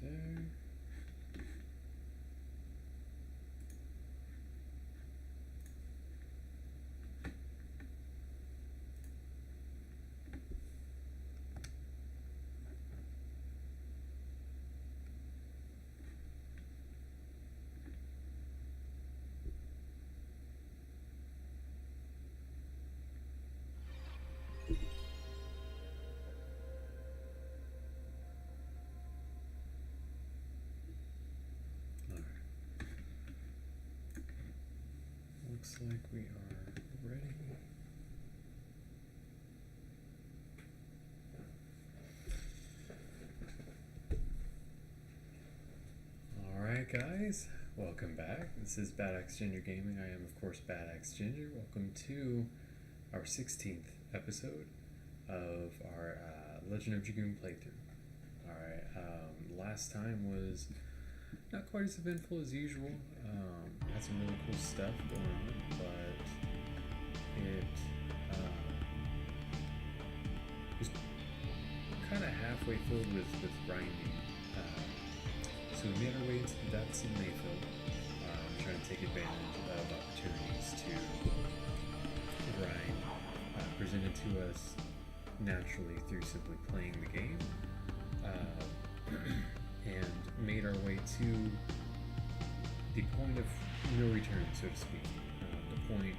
there. Looks like we are ready. Alright guys, welcome back. This is Bad Axe Ginger Gaming. I am of course Bad Axe Ginger. Welcome to our 16th episode of our Legend of Dragoon playthrough. Alright, last time was not quite as eventful as usual. Had some really cool stuff going on, but it was kind of halfway filled with grinding. So we made our way into the depths of Mayfield, trying to take advantage of opportunities to grind presented to us naturally through simply playing the game, and made our way to the point of no return, so to speak. The point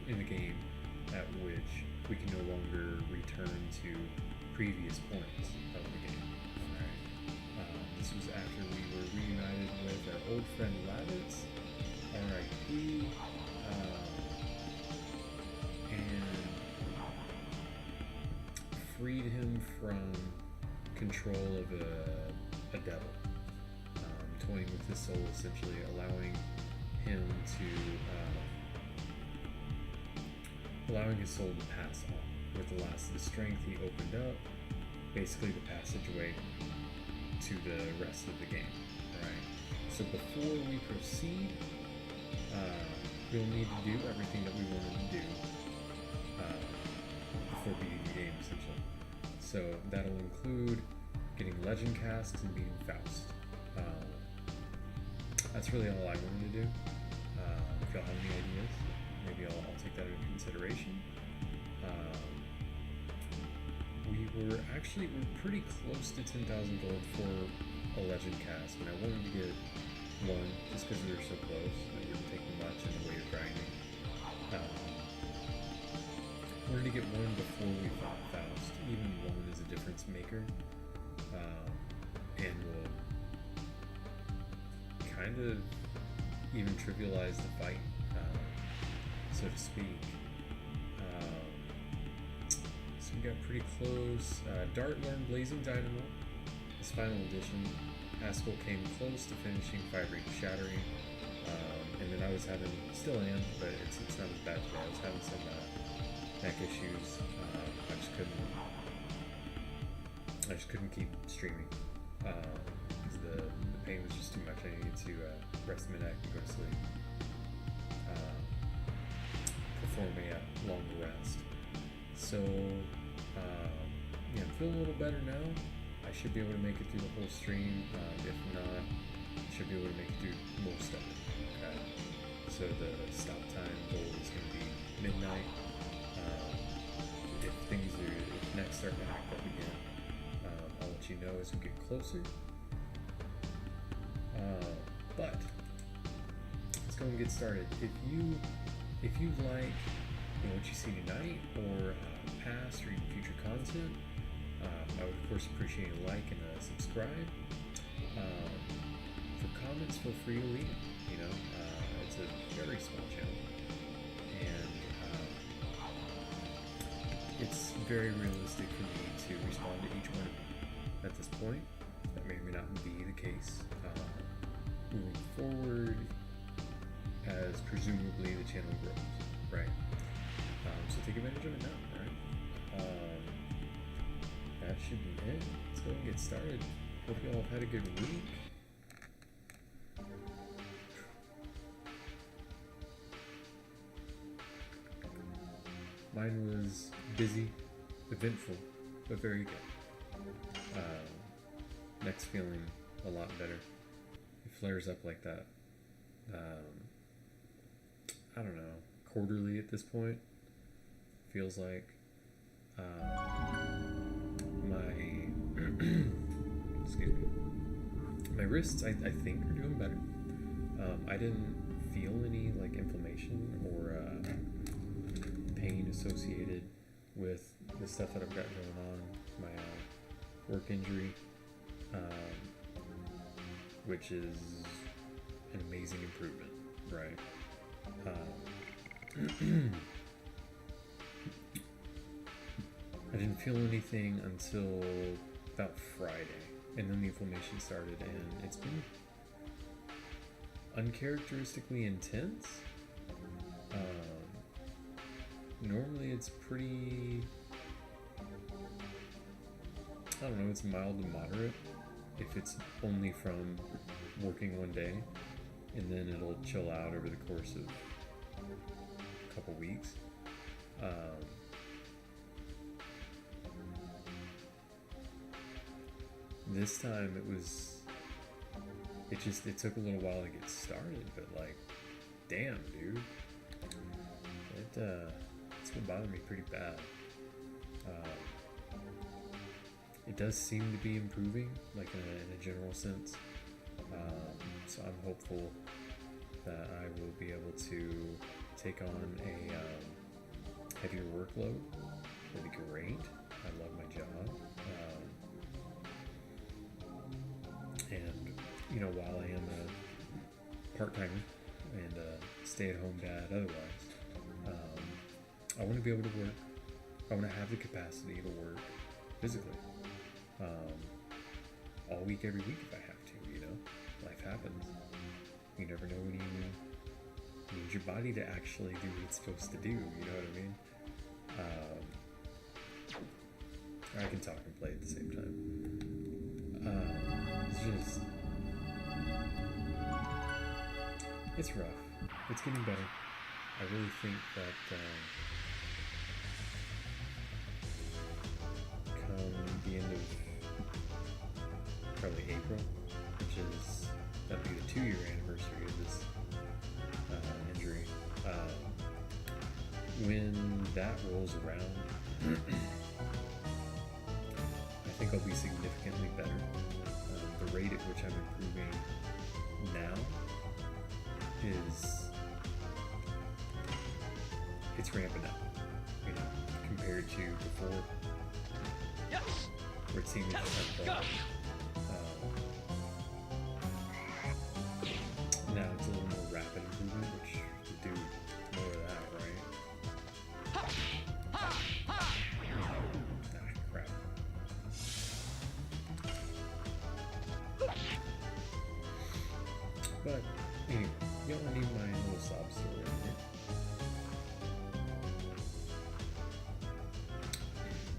in the game at which we can no longer return to previous points of the game. This was after we were reunited with our old friend Lavitz, R.I.P., and freed him from control of a devil, toying with his soul, essentially allowing him to allowing his soul to pass on. With the last of his strength, he opened up basically the passageway to the rest of the game. Right. So before we proceed, we'll need to do everything that we wanted to do before beating the game, essentially. So that'll include getting Legend Casques and beating Faust. That's really all I wanted to do. If y'all have any ideas, maybe I'll take that into consideration. We're pretty close to 10,000 gold for a Legend Casque, and I wanted to get one just because we were so close. It wouldn't take much in the way of grinding. Wanted to get one before we fought Faust. Even one is a difference maker, and will kind of even trivialize the fight, so to speak. So we got pretty close. Dart learned Blazing Dynamo, his final edition. Haschel came close to finishing Ring Shattering, and then I was still am, but it's not as bad today. I was having some neck issues. I just couldn't keep streaming because the pain was just too much. I needed to rest my neck and go to sleep. Perform a longer rest. So, I'm feeling a little better now. I should be able to make it through the whole stream. If not, I should be able to make it through most of it. Okay. So the stop time goal is going to be midnight. If necks start to act up again, I'll let you know as we get closer. But let's go and get started. If you like what you see tonight, or past or even future content, I would of course appreciate a like and a subscribe. For comments, feel free to leave. It's a very small channel, and it's very realistic for me to respond to each one of you. At this point, that may or may not be the case. Moving forward, as presumably the channel grows, right? So take advantage of it now, right? That should be it. Let's go and get started. Hope you all have had a good week. Mine was busy, eventful, but very good. Next feeling a lot better. It flares up like that. I don't know, quarterly at this point. Feels like my excuse me. My wrists, I think, are doing better. I didn't feel any like inflammation or pain associated with the stuff that I've got going on. My work injury, which is an amazing improvement, right? I didn't feel anything until about Friday, and then the inflammation started, and it's been uncharacteristically intense. Normally it's pretty, I don't know, it's mild to moderate if it's only from working one day, and then it'll chill out over the course of a couple weeks. This time it took a little while to get started, but like, damn, dude, it's been bothering me pretty bad. It does seem to be improving, like in a general sense. So I'm hopeful that I will be able to take on a heavier workload. That'd be great. I love my job. And, you know, while I am a part-timer and a stay-at-home dad otherwise, I want to be able to work. I want to have the capacity to work physically all week, every week if I have to, you know? Life happens. You never know when you need your body to actually do what it's supposed to do, you know what I mean? I can talk and play at the same time. It's rough. It's getting better. I really think that come the end of probably April, that'll be the 2-year anniversary of this injury. When that rolls around, I think I'll be significantly better. The rate at which I'm improving now it's ramping up, you know, compared to before, where it seemed to have now it's a little more rapid improvement, which would do more of that, right? Crap. But anyway, y'all need my little sob story right here.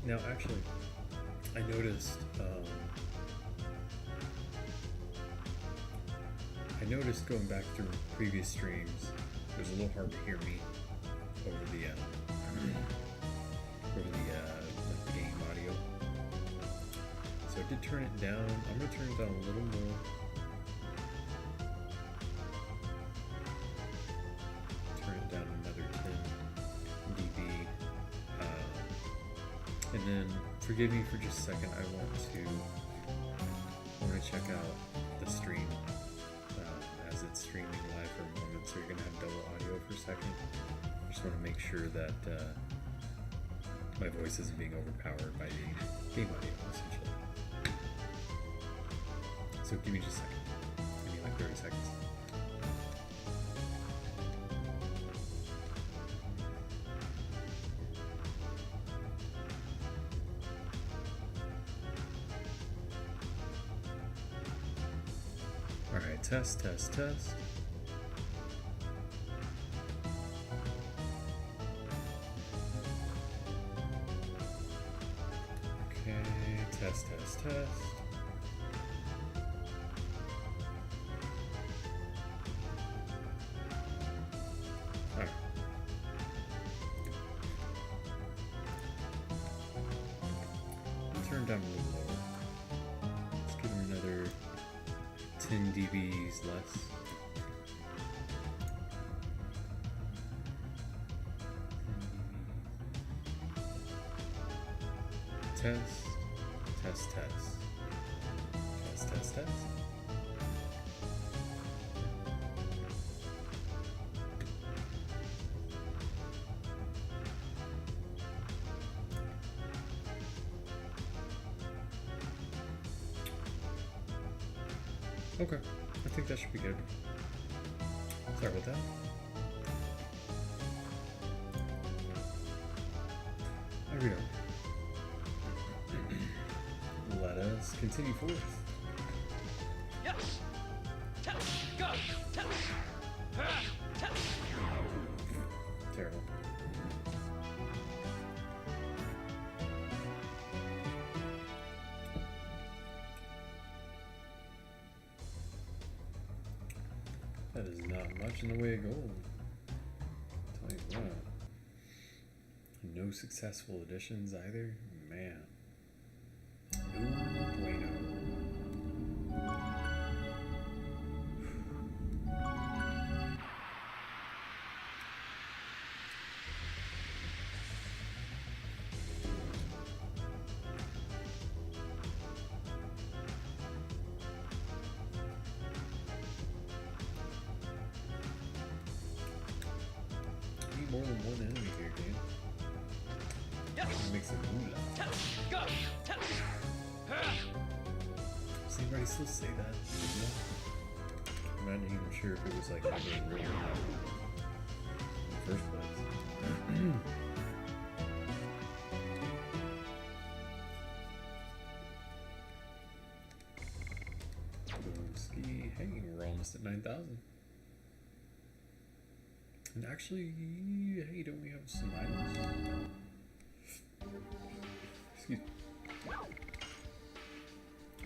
Now, actually, I noticed going back through previous streams, it was a little hard to hear me over the game audio. So I did turn it down. I'm gonna turn it down a little more. Turn it down another 10 dB. And then forgive me for just a second. I want to check out the stream as it's streaming live for a moment. So you're gonna have double audio for a second. I just want to make sure that my voice isn't being overpowered by the game audio, essentially. So give me just a second. Give me like 30 seconds. Alright, test. Okay, test. Alright. I'll turn it down a little lower. Let's give it another 10 dBs less. Test, test, test. Test, test, test. Okay, I think that should be good. Sorry about that. There we go. Let us continue forth. Yes. Go. Terrible. That is not much in the way of gold. I'll tell you what. No successful additions either. Man. No bueno. Need more than one enemy here, game. Makes it moolah. Go. Does anybody still say that? I'm not even sure if it was like ever real in the first place. Boom ski. Hey, we're almost at 9,000. And actually, hey, don't we have some items? Excuse me.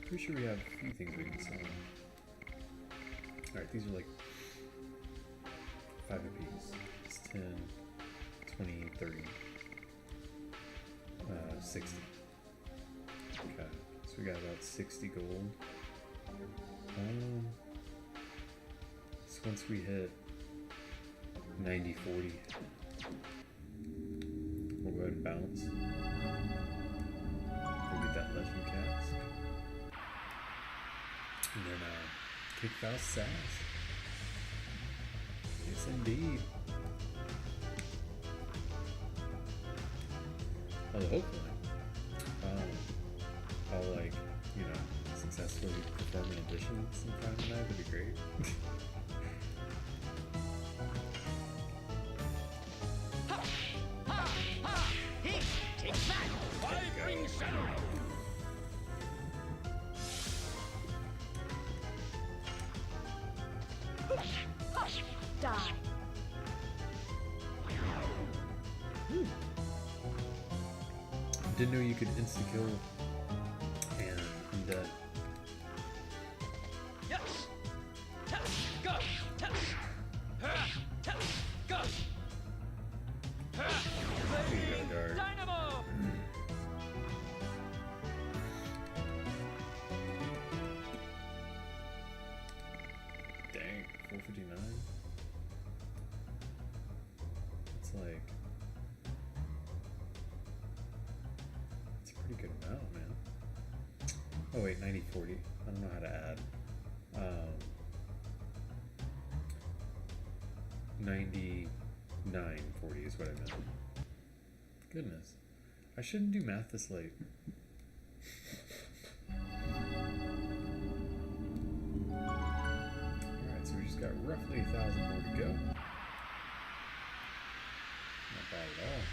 Pretty sure we have a few things we can sell. Alright, these are like 5 apiece. It's 10, 20, 30, 60. Okay, so we got about 60 gold. So once we hit 90, 40, we'll go ahead and bounce. We'll get that Legend Casque. And then kick Faust's ass. Yes, indeed. Well, hopefully, I'll like, you know, successfully perform an addition sometime tonight. That'd be great. Take that! Ring Shattering! Die. Didn't know you could insta-kill and undead. Yes! Go! Go! There you go, Dart. Dynamo! Dang, 459. It's like, it's a pretty good amount, man. Oh wait, 90, 40. I don't know how to add. 99, 40 is what I meant. Goodness. I shouldn't do math this late. Alright, so we just got roughly 1,000 more to go. Not bad at all.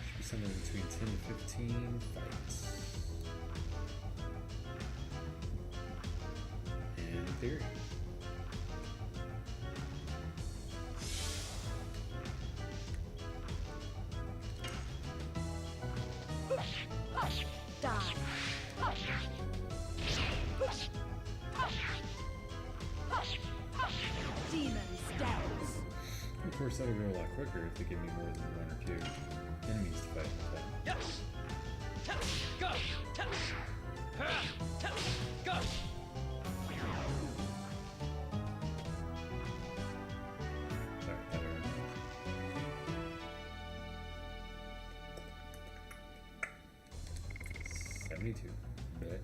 Should be somewhere between 10 to 15 fights. In theory. Die. Demon stance. Of course, that'll go a lot quicker if they give me more than 1 or 2 enemies to fight with them. Yes! Go! Go! 72. But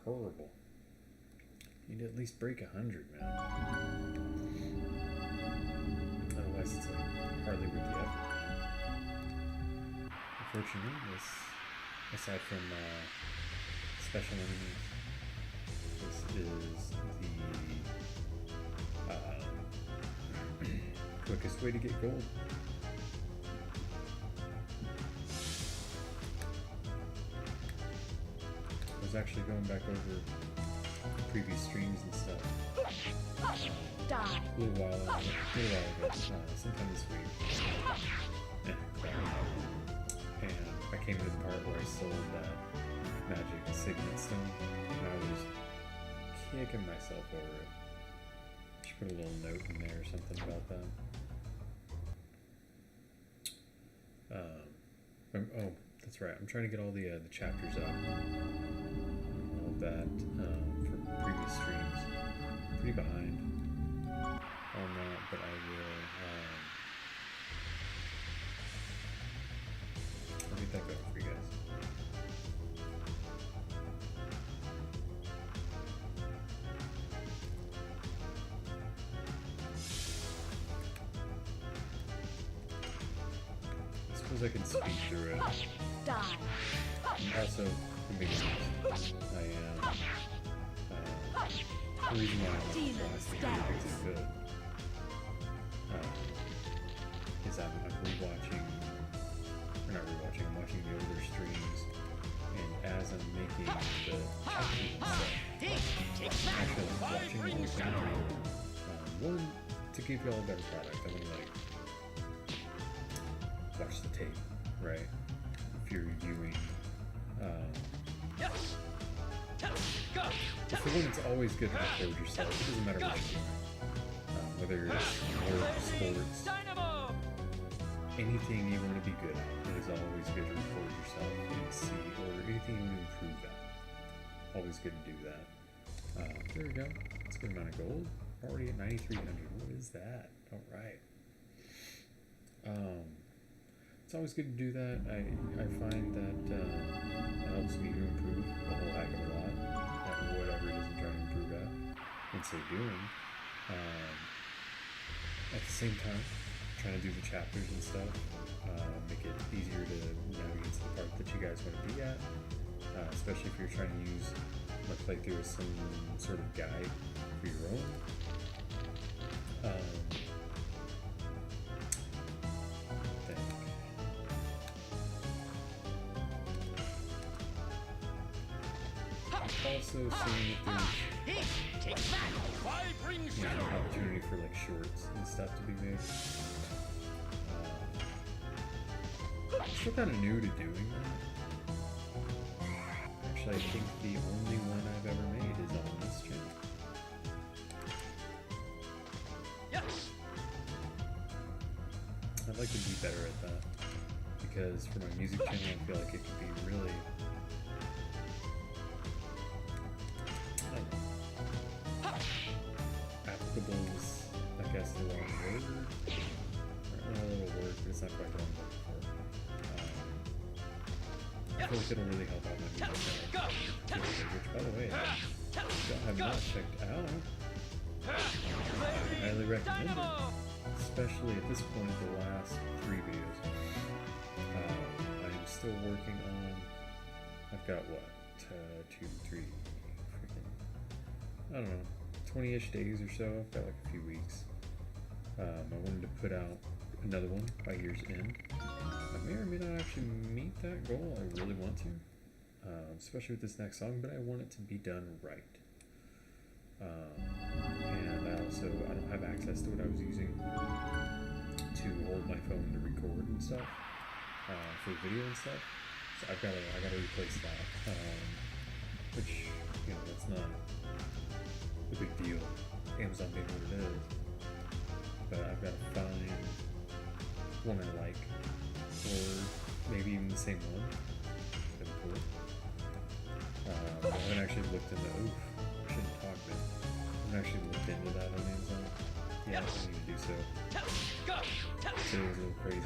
terrible. You need to at least break 100, man. Otherwise, it's like hardly worth the effort. Unfortunately, this, aside from special enemies, this is the quickest way to get gold. I was actually going back over previous streams and stuff Die. a little while ago, sometime this week. And I came to the part where I sold that magic signet stone, and I was kicking myself over it. Should put a little note in there or something about that. Oh, that's right. I'm trying to get all the chapters out. All of that from previous streams. Pretty behind on that, but I will. I'll get that going for you guys. I suppose I can speed through it. Die. Also, the biggest I am. The reason why I like the last thing is good. Is I'm rewatching, or not rewatching, I'm watching the older streams, and as I'm making the chapters and stuff, actually I'm watching the whole thing. One, to give you all a better product, I want to like watch the tape, right? If you're reviewing, for one, it's always good to record yourself. It doesn't matter what you're doing. Whether it's work, sports, Dynamo! anything you want to be good at, it is always good to record yourself and see, or anything you want to improve at. Always good to do that. There we go. That's a good amount of gold. Already at 9,300. What is that? Alright. It's always good to do that. I find that it helps me to improve a whole heck of a lot at whatever it is I'm trying to improve at. And so doing. At the same time, trying to do the chapters and stuff, make it easier to navigate to the part that you guys want to be at, especially if you're trying to use my playthrough as some sort of guide for your own. Also seeing if there's opportunity for like shorts and stuff to be made. I'm still kind of new to doing that. Actually, I think the only one I've ever made is on this channel. Yes. I'd like to be better at that, because for my music channel I feel like it could be really applicable is, I guess, the wrong word. Or a little word, but it's not quite the one I'm looking for. I feel like it'll really help out my music channel, which, by the way, I have not checked out. I highly recommend it, especially at this point, the last 3 videos. I am still working on, I've got what, 2, 3, freaking, I don't know, 20-ish days or so. I've got like a few weeks. I wanted to put out another one by year's end. I may or may not actually meet that goal. I really want to, especially with this next song, but I want it to be done right. And I don't have access to what I was using to hold my phone to record and stuff, for video and stuff. So I gotta replace that, which, you know, that's not a big deal. Amazon being what it is, but I've got to find one I like, or maybe even the same one. That'd be cool. I haven't actually looked into. Oof, I shouldn't talk, man. I haven't actually looked into that on Amazon. Yeah, I need to do so. Today was a little crazy.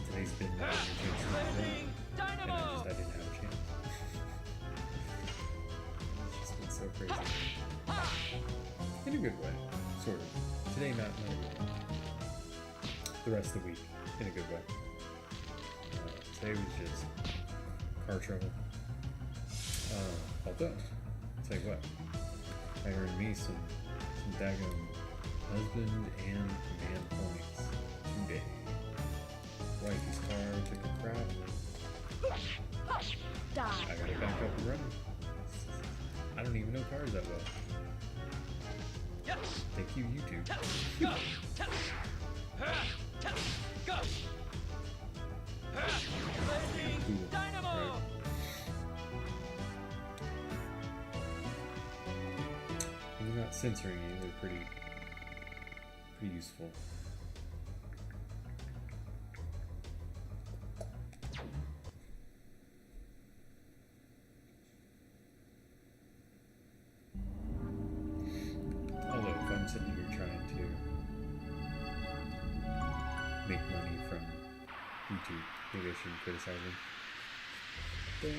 Today today's been my chance to do Legend that, and Dynamo. I didn't have a chance. It's just been so crazy. In a good way, sort of. Today, not in a good way. The rest of the week, in a good way. Today was just car trouble. Although, I'll tell you what, I earned me some daggone husband and man points today. Wifey's car took a crap. Die. I got it back up and running. I don't even know cars that well. Yes. Thank you, YouTube. Go. Go. Legend Cool. Dynamo. Right. And they're not censoring you, they're pretty useful. Although if I'm sitting here trying to make money from YouTube, maybe I shouldn't criticize them. But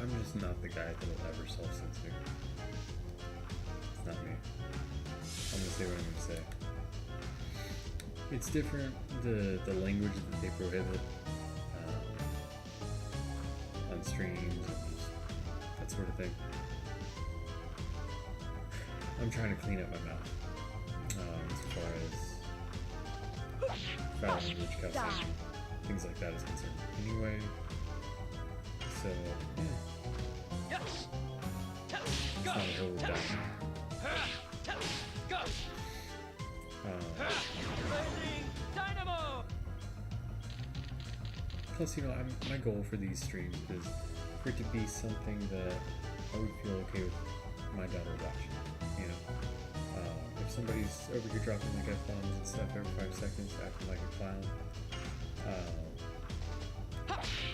I'm just not the guy that'll ever self-censor. It's not me. I'm gonna say what I'm gonna say. It's different, the language that they prohibit on streams and that sort of thing. I'm trying to clean up my mouth as far as foul language, cussing, things like that is concerned. Anyway, so yeah, Yes. it's Go. not a hill we're down. Go. Legend Dynamo. Plus, you know, my goal for these streams is for it to be something that I would feel okay with my daughter watching. You know, if somebody's over here dropping like F-bombs and stuff every 5 seconds, acting like a clown,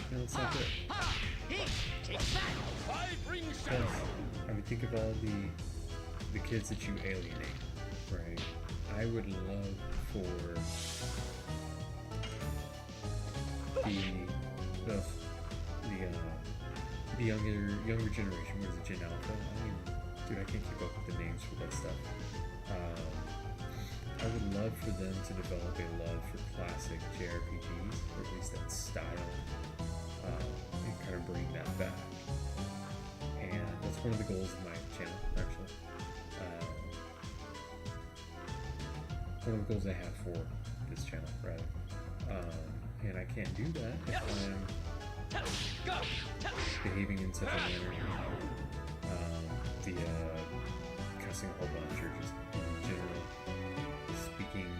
you know, it's not good. Take that. Ring Because Shattering. I mean, think of all the kids that you alienate, right? I would love for the younger generation. What is it, Gen Alpha? Dude, I can't keep up with the names for that stuff. I would love for them to develop a love for classic JRPGs, or at least that style, and kind of bring that back. And that's one of the goals of my channel, actually. One of the goals I have for this channel, rather. And I can't do that if I'm Go. behaving in such a manner, cussing a whole bunch, or just in general speaking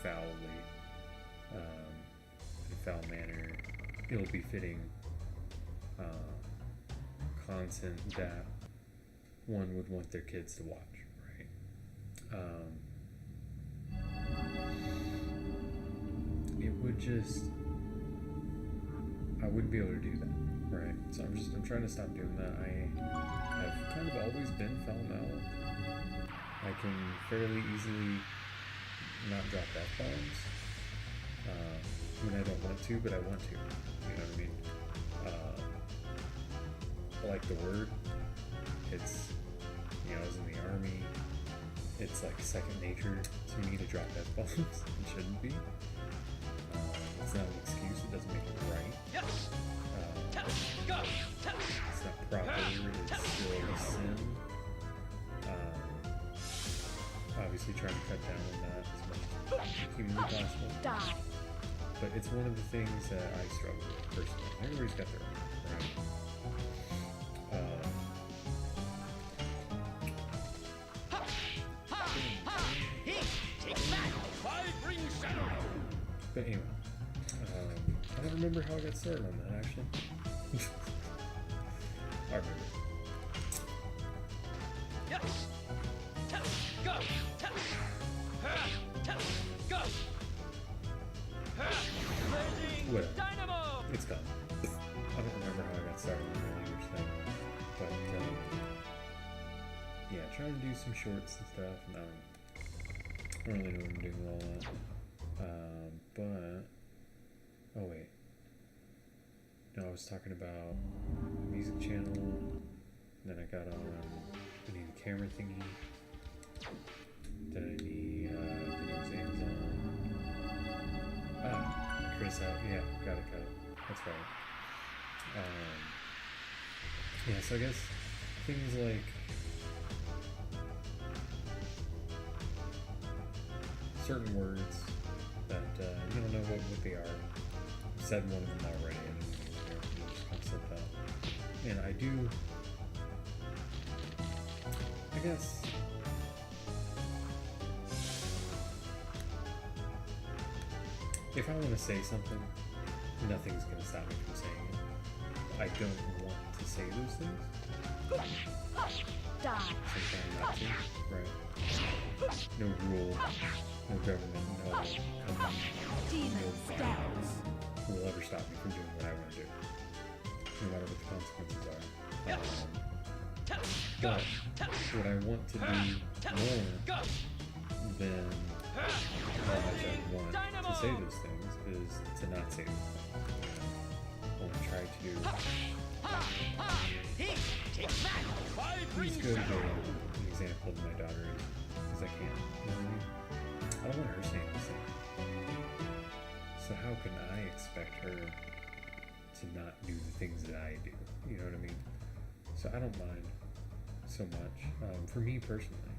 foully, in a foul manner, ill-befitting content that one would want their kids to watch, right? It would just, I wouldn't be able to do that, right? So I'm trying to stop doing that. I have kind of always been foul-mouthed. I can fairly easily not drop F-bombs. I mean, I don't want to, but I want to. You know what I mean? I like the word. It's, you know, I was in the army. It's like second nature to me to drop F-bombs. It shouldn't be. It's not an excuse. It doesn't make it right. Yes. Go. It's not proper. It's still a sin. Obviously trying to cut down on that as much as humanly possible. Die. But it's one of the things that I struggle with personally. Everybody's got their own, right? Take that. Ring Shattering. But anyway, I don't remember how I got started on that, actually. I remember. Yes. Go. Go. Legend Whatever. Dynamo. It's gone. I don't remember how I got started on the language thing. But, yeah, trying to do do some shorts and stuff, and I don't really know what I'm doing with all that. But oh wait, no, I was talking about music channel. Then I got on. I need a camera thingy. Then I need. Then it was Amazon. Chris out. Yeah, got it. That's right. Yeah, so I guess things like certain words that you don't know what they are. I've said one of them already, and it just kind of slipped out. And I do, I guess, if I want to say something, nothing's going to stop me from saying it. I don't want to say those things. Die. Sometimes not to, right? No rule, no government, no company, Demon stance. will ever stop me from doing what I want to do, no matter what the consequences are. But what I want to do more than how much I want to say those things is to not say those things. I want to try to be as good of an example to my daughter as I can. You know what I mean? I don't want her saying the same. So how can I expect her to not do the things that I do? You know what I mean? So I don't mind so much. For me personally,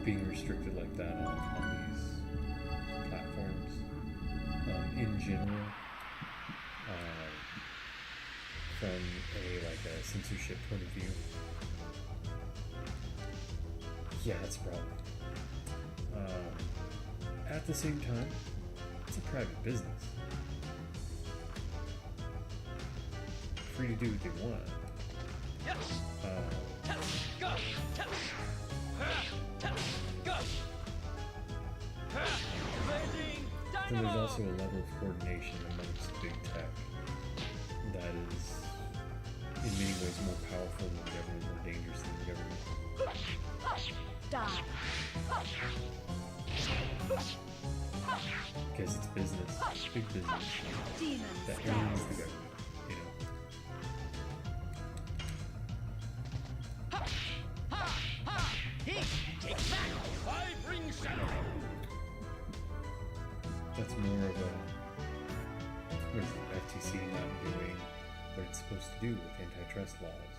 being restricted like that on these platforms, in general, from a censorship point of view, yeah, that's a problem. At the same time, it's a private business. Free to do what they want. Then there's also a level of coordination amongst big tech that is in many ways more powerful than the government, more dangerous than the government. Die. Because it's business, big business, Demon that owns stance. the government, you know. Ring Shattering. That's more of a, what is it, FTC not doing what it's supposed to do with antitrust laws.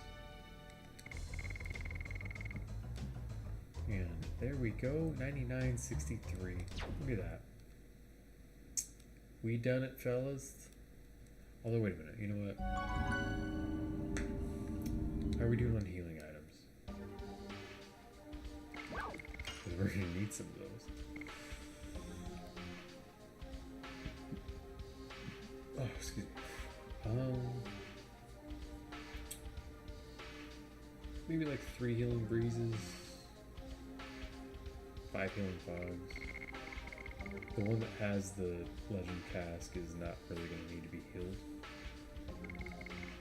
And there we go, 99.63. Look at that. We done it, fellas. Although, wait a minute, you know what? How are we doing on healing items? Because we're gonna need some of those. Oh, excuse me. Maybe like 3 healing breezes, 5 healing fogs. The one that has the Legend Casque is not really going to need to be healed.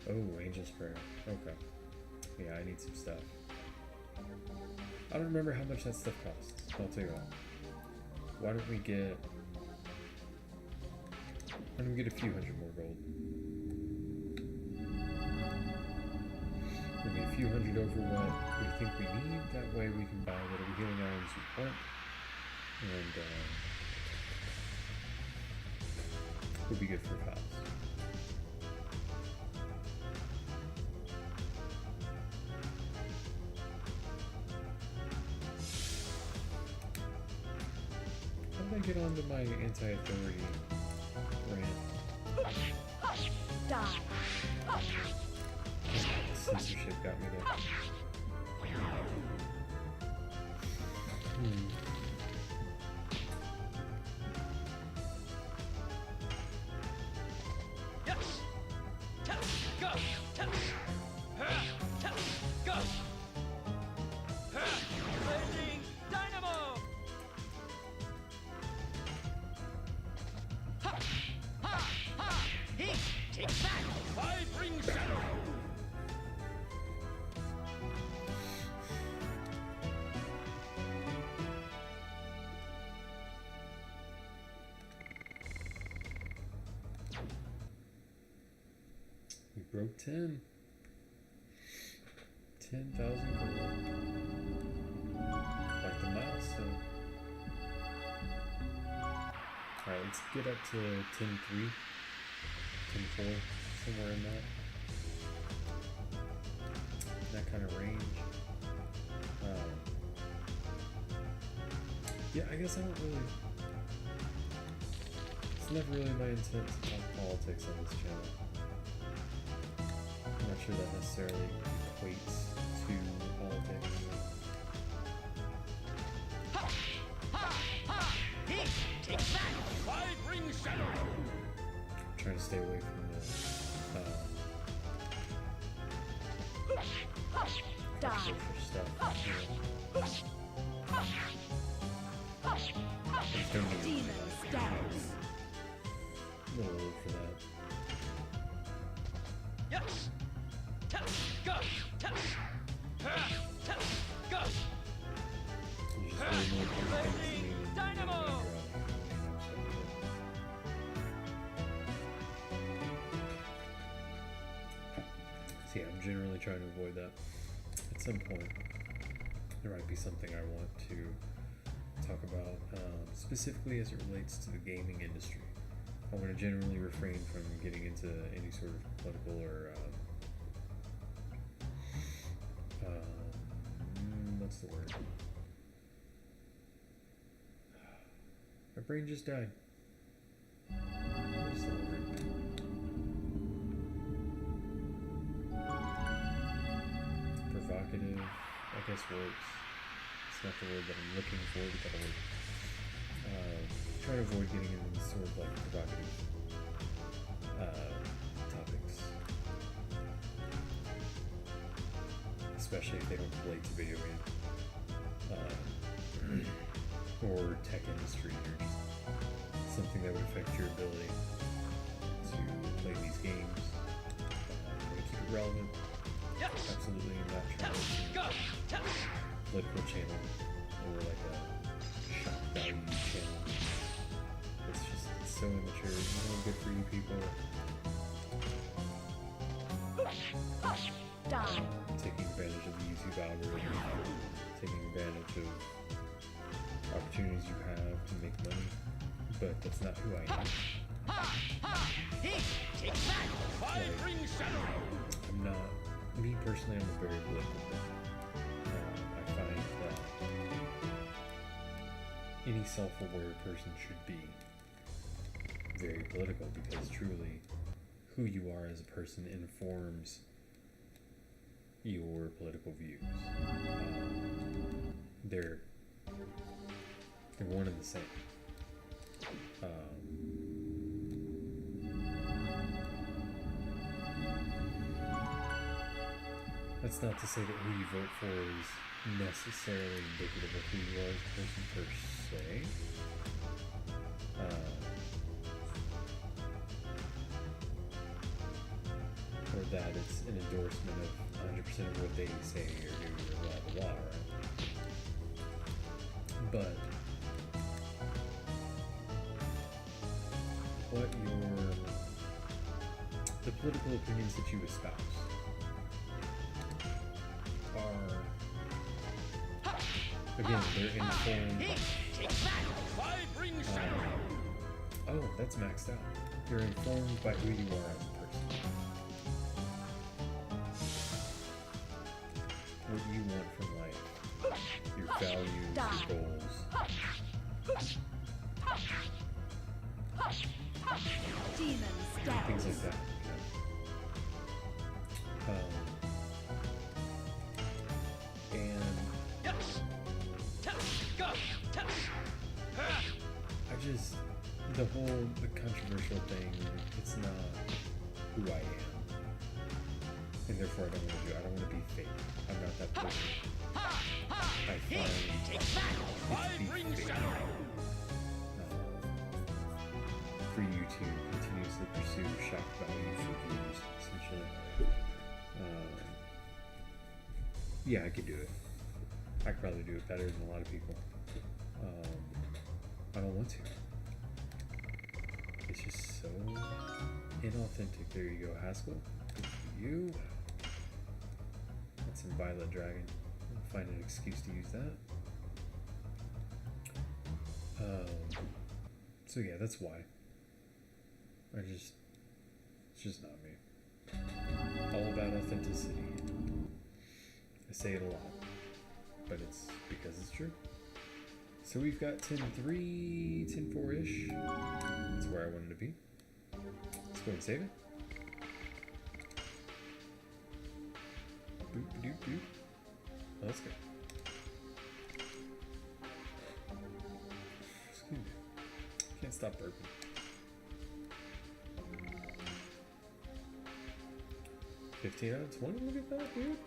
Oh, Angel's Prayer. Okay. Yeah, I need some stuff. I don't remember how much that stuff costs. I'll tell you what. Why don't we get a few hundred more gold? Maybe a few hundred over what we think we need. That way we can buy whatever healing items we want. And would be good for Faust. How did I get onto my anti-authority rant? Die. Censorship got me there. Legend Dynamo. Take that. Broke 10. 10,000 gold. Quite the milestone. Alright, let's get up to 10-3. 10-4. Somewhere in that kind of range. Yeah, I guess I don't really. It's never really my intent to talk politics on this channel. I'm not sure that necessarily equates to politics. Ha! Ha! Ha! Take that! Five Ring Shattering! I'm trying to stay away from the controversial stuff. Demon stance. I'm a little old for that. Yes! Test! Go! Test! Test! Go! You just really know what you're thinking. Dynamo! So yeah, I'm generally trying to avoid that. At some point, there might be something I want to talk about, specifically as it relates to the gaming industry. I want to generally refrain from getting into any sort of political or what's the word? My brain just died. What's the word? Provocative, I guess works. It's not the word that I'm looking for, but that'll work. Try to avoid getting into sort of like provocative topics, especially if they don't relate to video games or tech industry or just something that would affect your ability to play these games. Want to keep it relevant. Yes! Absolutely not trying to Go! political channel or like a shock value channel. It's just so immature. Good for you people. Die. Taking advantage of the YouTube algorithm, taking advantage of opportunities you have to make money, but that's not who I am. Take that! Five Ring Shattering! I'm not, me personally, I'm a very political person. I find that any self-aware person should be very political because truly who you are as a person informs your political views. They're one and the same. That's not to say that who you vote for is necessarily indicative of who you are as a person per se. Or that it's an endorsement of 100% of what they say or do or blah blah blah, right? But the political opinions that you espouse are, again, they're informed by, oh, that's maxed out. They're informed by who you are as a person. What you want from life, your values, your goals. Demon Things stance. like that. And I just, the controversial thing, it's not who I am. And therefore I don't want to do it. I don't want to be fake. I'm not that person. I find it to be fake. For you to continuously pursue shock value for views, essentially. Yeah, I could do it. I could probably do it better than a lot of people. I don't want to. It's just so inauthentic. There you go, Haschel. you. That's some Violet Dragon. I'll find an excuse to use that. So yeah, that's why. It's just not me. All about authenticity. I say it a lot, but it's because it's true. So we've got 10-3, 10-4-ish. That's where I wanted to be. Let's go and save it. Boop, doop, doop. Oh, let's go. Excuse me. Can't stop burping. $15 out of 20. Look at that, dude.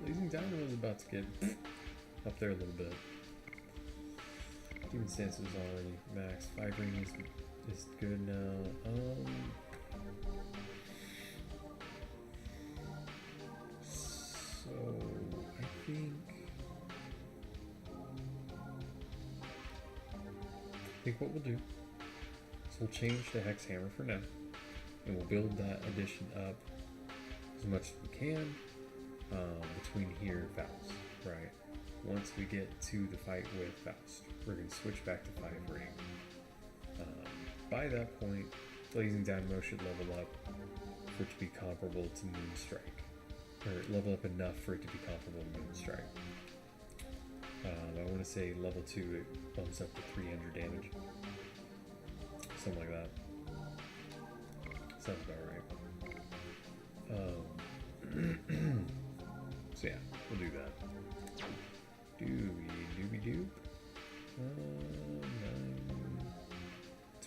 Blazing Dynamo is about to get up there a little bit. Demon Stance was already max. 5 ring is good now. So I think what we'll do is we'll change to Hex Hammer for now, and we'll build that addition up as much as we can between here and Faust, right? Once we get to the fight with Faust, we're going to switch back to 5 ring. By that point, Blazing Dynamo should level up for it to be comparable to Moonstrike, or level up enough for it to be comparable to Moonstrike. I want to say level 2 it bumps up to 300 damage, something like that. Sounds about right. So yeah, we'll do that. Doobie doop.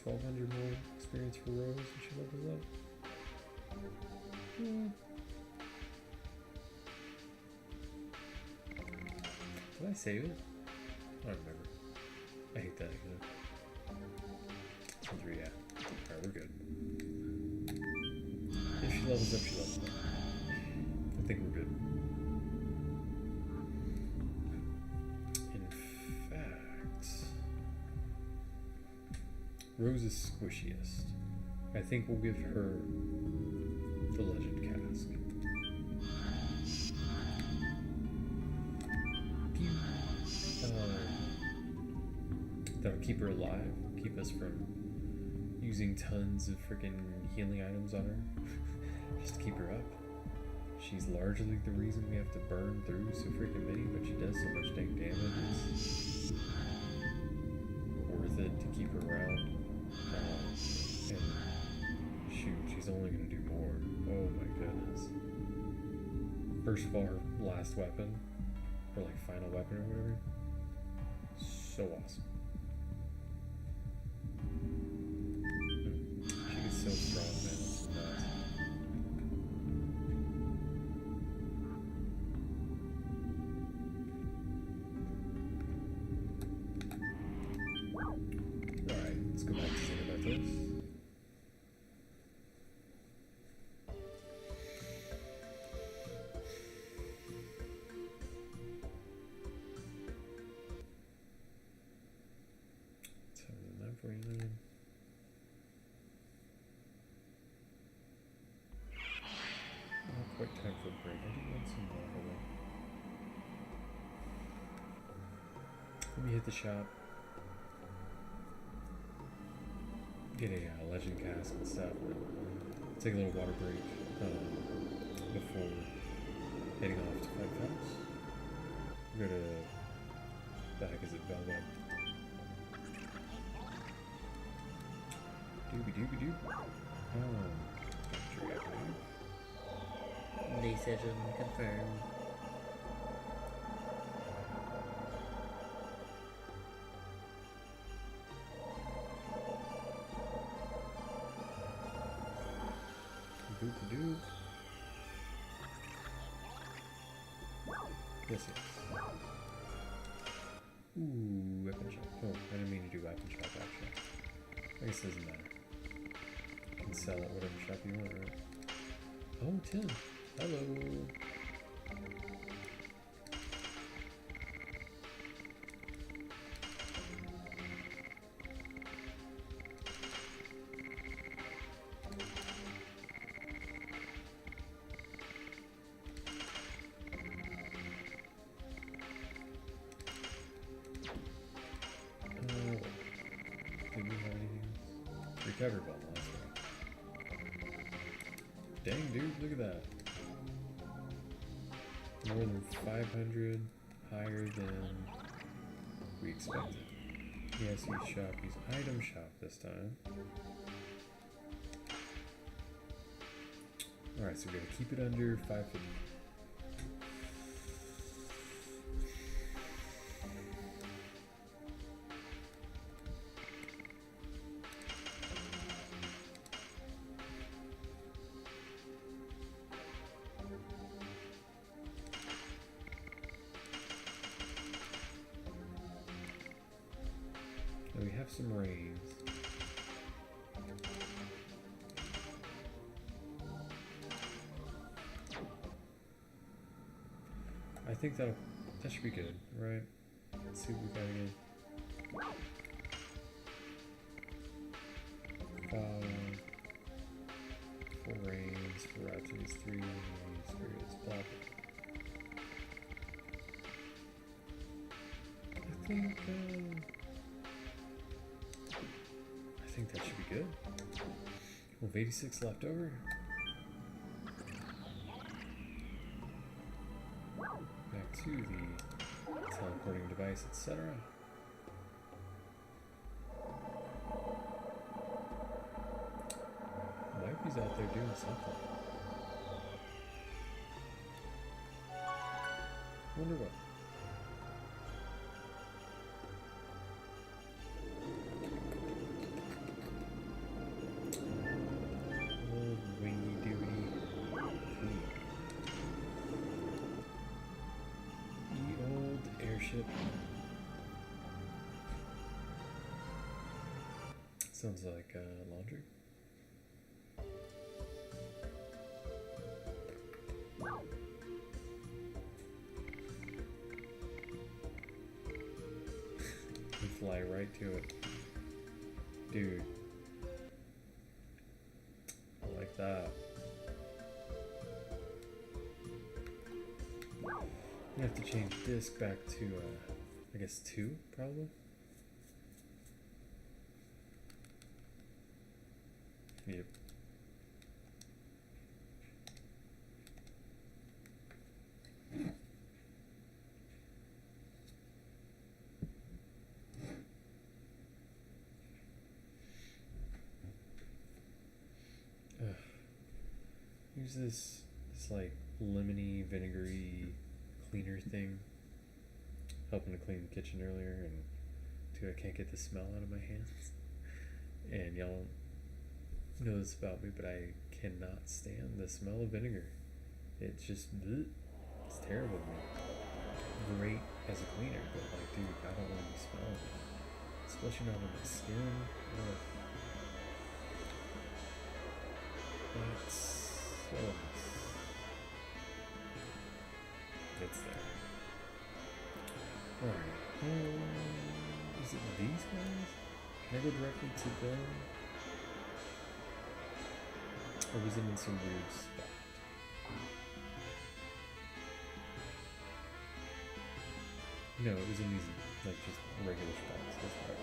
1200 more experience for Rose when she levels up. Did I save it? I don't remember. I hate that. Yeah. Alright, we're good. If she levels up, she levels up. I think we're good. In fact, Rose is squishiest. I think we'll give her the Legend Casque. That'll keep her alive, keep us from using tons of freaking healing items on her, just to keep her up. She's largely the reason we have to burn through so freaking many, but she does so much dang damage, it's worth it to keep her around. And shoot, she's only going to do more. Oh my goodness. First of all, her last weapon, or like final weapon or whatever, so awesome. She gets so strong, man. It's nuts. Alright, let's go back to think about this. Quick time for a break. I do want some water though. Let me hit the shop. Get a Legend Casque and stuff. Take a little water break before heading off to fight Faust. Go to the heck is it, Velvet? Doobie doobie doo. Decision confirmed. Doop-a-doop. Yes, yes. Ooh, weapon shop. Oh, I didn't mean to do weapon shop, actually. I guess it doesn't matter. You can sell at whatever shop you want, right? Oh, Tim. Hello. Cheddar Ball, that's right. Dang, dude, look at that. More than 500 higher than we expected. Yes, he's shop. He's item shop this time. Alright, so we're going to keep it under 550. We have some rains. I think that should be good, right? Let's see what we got again. Four rains, 4 activities, 3 spirits, blah blah. I think that should be good. We have 86 left over. Back to the teleporting device, etc. Wifey's out there doing something. Wonder what. Sounds like laundry. You fly right to it. Dude. I like that. You have to change disc back to, I guess 2, probably? Yep. Use this like lemony, vinegary cleaner thing. Helping to clean the kitchen earlier, and dude, I can't get the smell out of my hands. And y'all know this about me, but I cannot stand the smell of vinegar. It's just, bleh. It's terrible to me. Great as a cleaner, but like, dude, I don't want to be smelling it. Especially not on my skin. Ugh. That's so nice. It's there. Alright. Is it these guys? Can I go directly to them? Or was it in some weird spot? No, it was in these, like, just regular spots. That's right.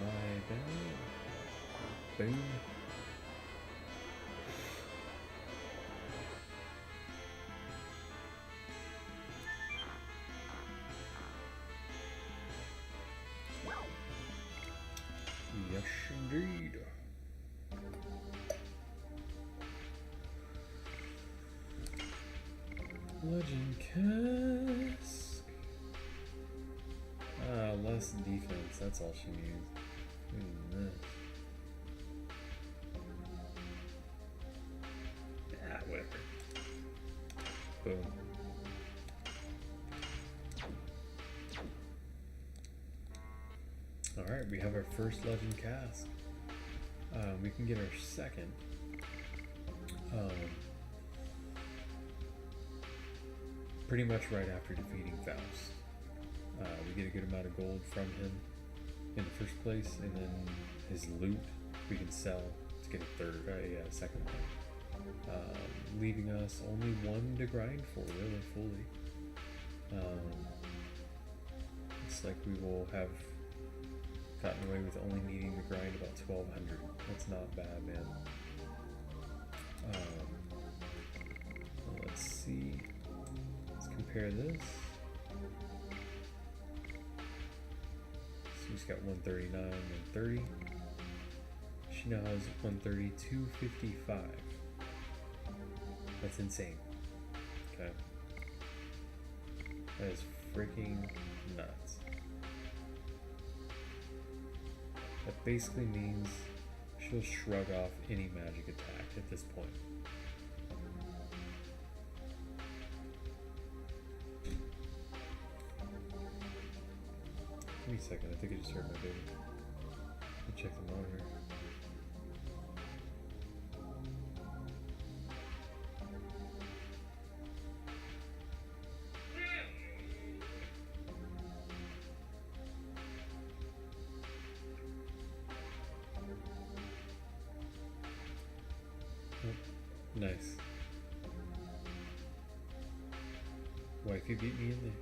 My bad. Boom. Yes, indeed. Legend Casque. Less defense. That's all she needs. Whatever. Boom. Alright, we have our first Legend Casque. We can get our second. Pretty much right after defeating Faust. We get a good amount of gold from him in the first place, and then his loot we can sell to get a second one. Leaving us only one to grind for, really, fully. Looks like we will have gotten away with only needing to grind about 1200. That's not bad, man. Well, let's see. Let's compare this. So he's got 139, 130. She now has 130, 255. That's insane. Okay. That is freaking nuts. That basically means she'll shrug off any magic attack at this point. Give me a second, I think I just heard my baby. Let me check the monitor. Nice. Wifey beat me in there.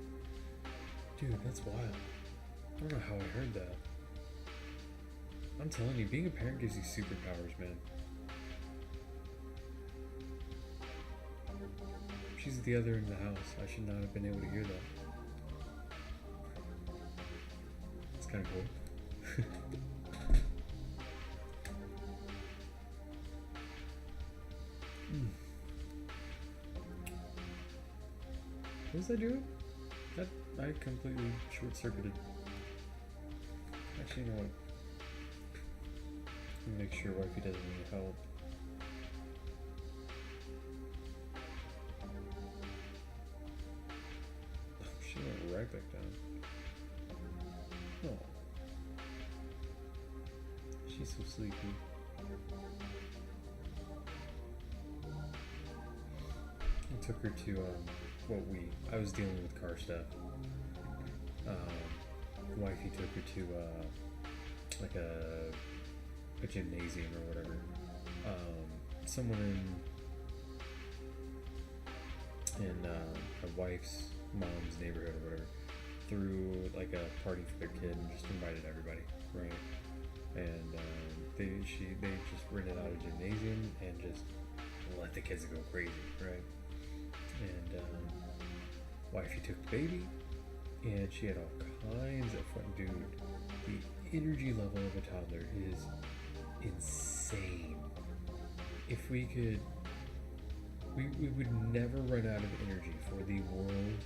Dude, that's wild. I don't know how I heard that. I'm telling you, being a parent gives you superpowers, man. She's the other in the house. I should not have been able to hear that. It's kind of cool. What was I doing? That I completely short-circuited. Actually, you know what? Let me make sure wifey doesn't need help. Oh, she went right back down. Oh. She's so sleepy. I took her to, I was dealing with car stuff. Wifey took her to, like a gymnasium or whatever. Someone in my wife's mom's neighborhood or whatever threw like a party for their kid and just invited everybody, right? And they just rented out a gymnasium and just let the kids go crazy, right? And wifey took the baby, and she had all kinds of fun. Dude, the energy level of a toddler is insane. If we could, we would never run out of energy for the world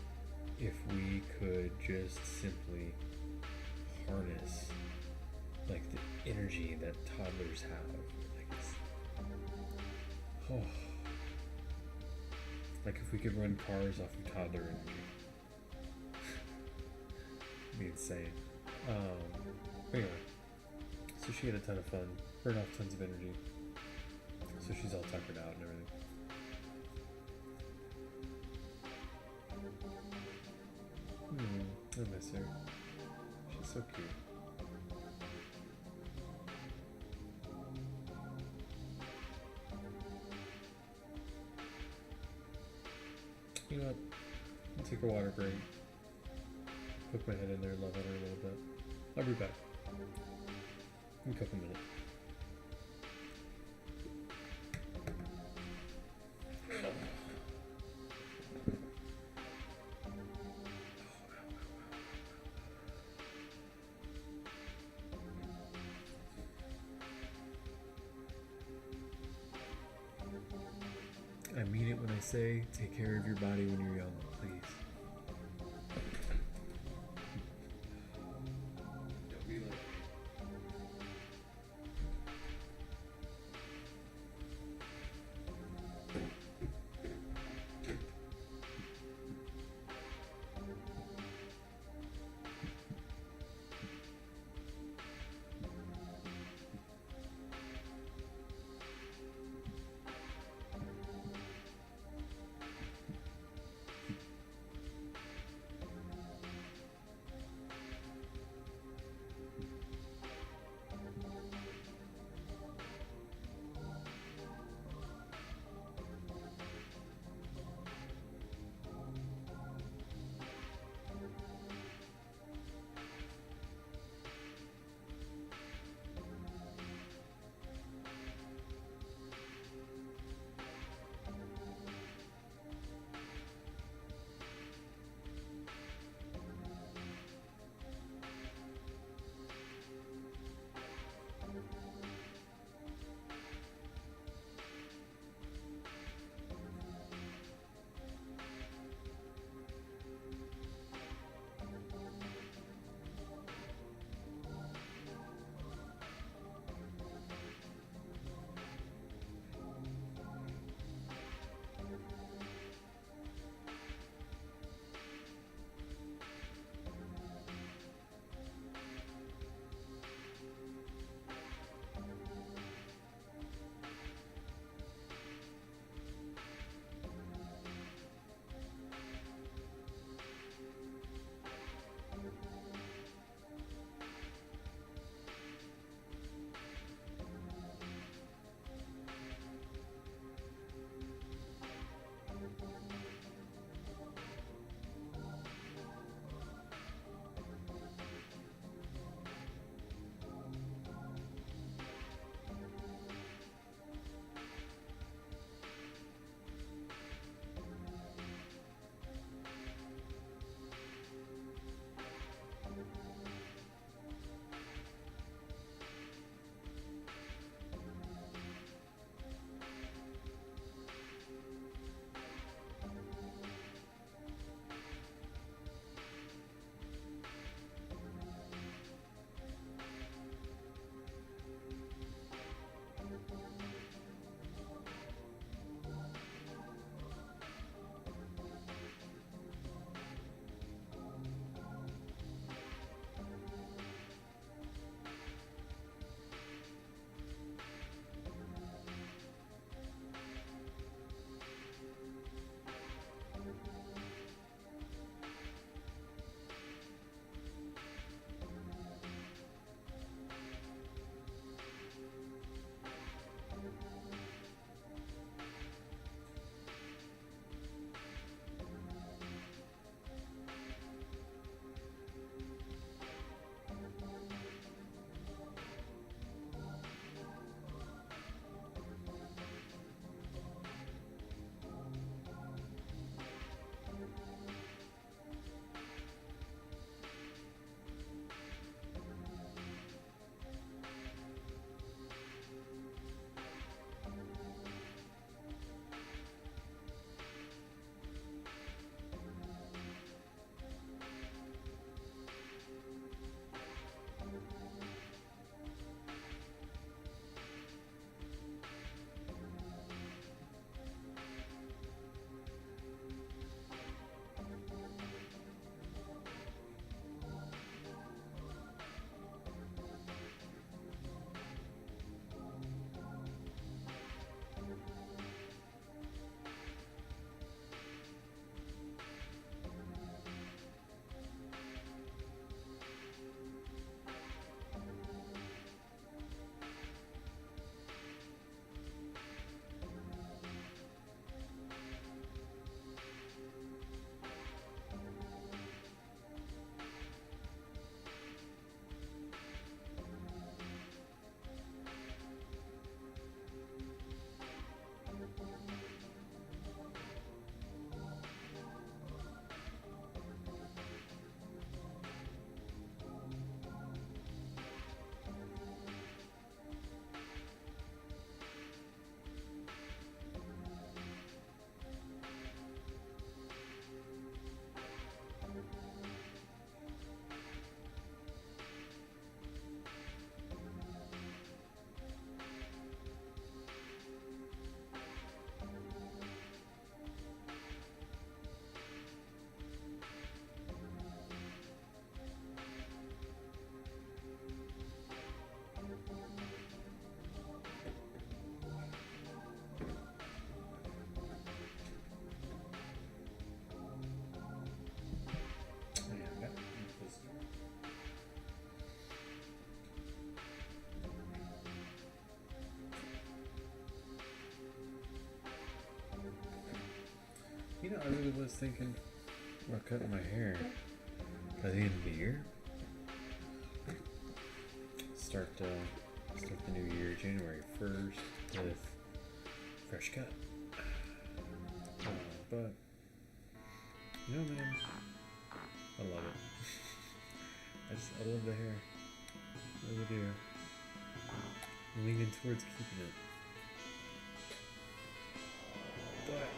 if we could just simply harness like the energy that toddlers have. Like it's, oh. Like if we could run cars off of toddler energy. It'd be insane. Anyway, so she had a ton of fun, burned off tons of energy. So she's all tuckered out and everything. I miss her. She's so cute. You know what? I'll take a water break. Put my head in there, love on her a little bit. I'll be back in a couple minutes. I mean it when I say take care of your body when you're young, please. Don't be like me. really was thinking about cutting my hair by the end of the year. Start the new year, January 1st, with fresh cut. But you know, man, I love it. I love the hair. I really do. I'm leaning towards keeping it. But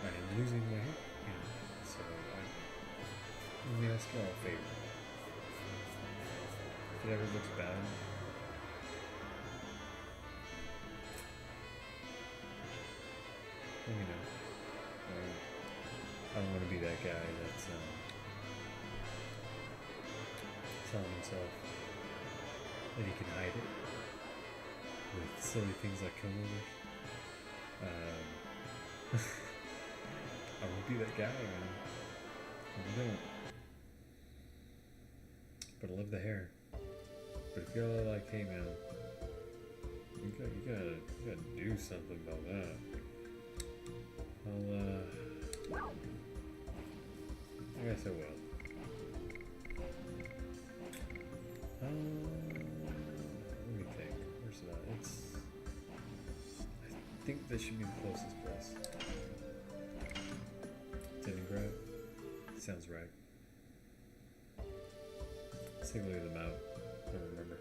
I am losing my hair. So I'm gonna ask y'all a favor. If it ever looks bad, let me know. I don't want to be that guy that's telling himself that he can hide it with silly things like comb overs. I won't be that guy, man. I don't. But I love the hair. But if y'all are like, hey man, you gotta do something about that, I guess I will. Let me think. Where's that? I think this should be the closest place. Leningrad? Sounds right. Let's take a look at the map. I don't remember.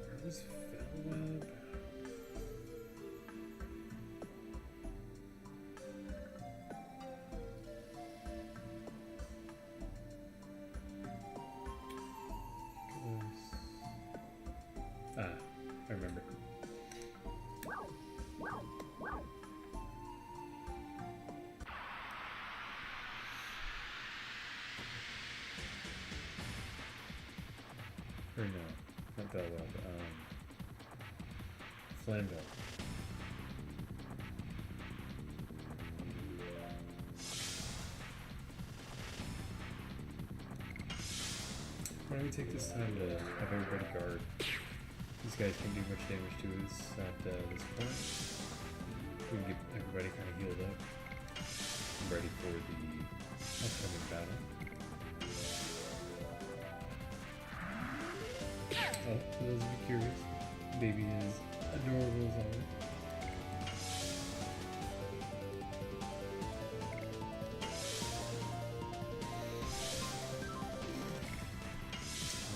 Where was Flanvel? I remember. Or no, not Belweb, Flanvel. Why don't we take this time to have everybody guard? These guys can do much damage to us at this point. We can get everybody kind of healed up and ready for the upcoming battle. Oh, for those of you curious, baby is adorable as always.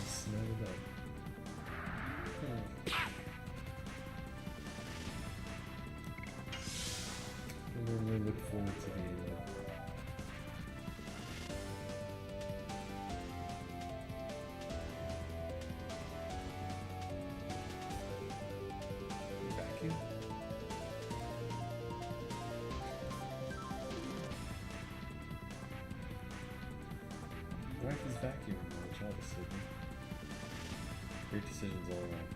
Snuggled up. I really look forward to the end. Vacuum? Life is vacuum, which I'll just sleep. Great decisions all around.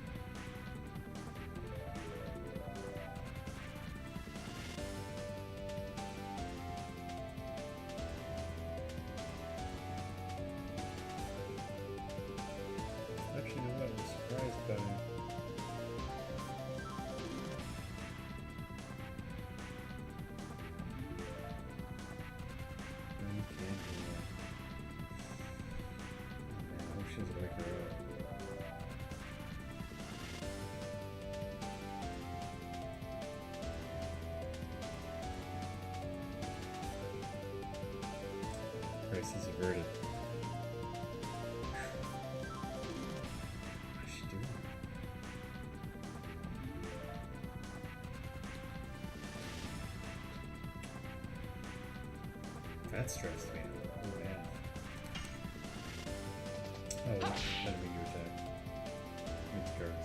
Actually, you know what? I'm surprised about it. No, you can't do that. Man, I hope she doesn't wake her up. Crisis averted. What's she doing? That stressed me out. Oh man. Oh, well, that'll make you attack. Good card.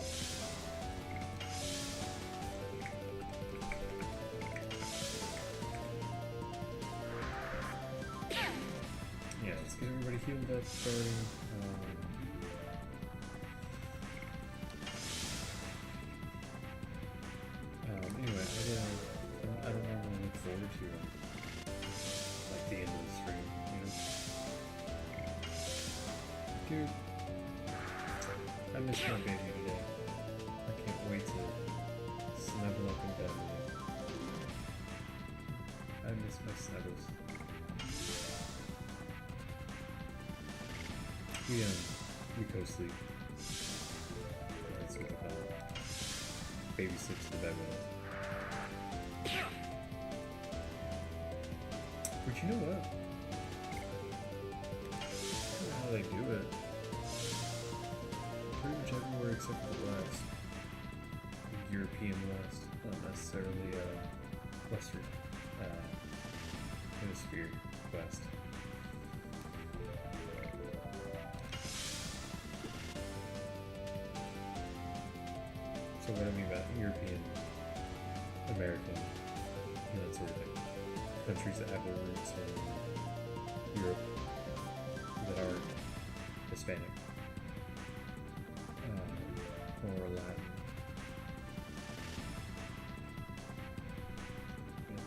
Yeah, let's get everybody healed up starting. forward to like the end of the stream, you know? Dude, I miss my baby today. I can't wait to snuggle up in bed with him. I miss my snuggles. We co-sleep. That's what they call it. Baby sleeps in the bed with us. But you know what? I don't know how they do it. Pretty much everywhere except for the West. European West, not necessarily Western Hemisphere West. So what I mean by European, American, that sort of thing. Countries that have their roots in Europe that aren't Hispanic or Latin.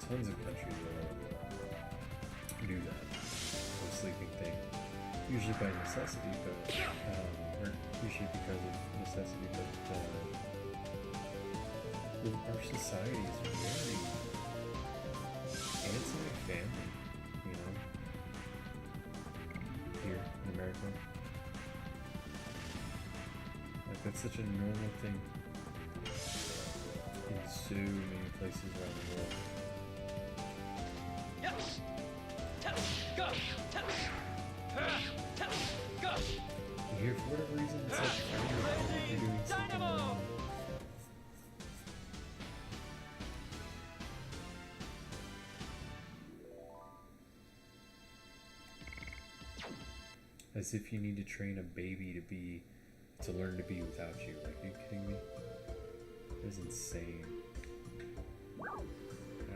Tons of countries will do that whole sleeping thing. Usually by necessity, but or usually because of necessity, but our society is very anti-family, you know, here in America. Like that's such a normal thing in so many places around the world. Here, for whatever reason, it's like you're doing something Dynamo! wrong. As if you need to train a baby to learn to be without you. Like, are you kidding me? That is insane. I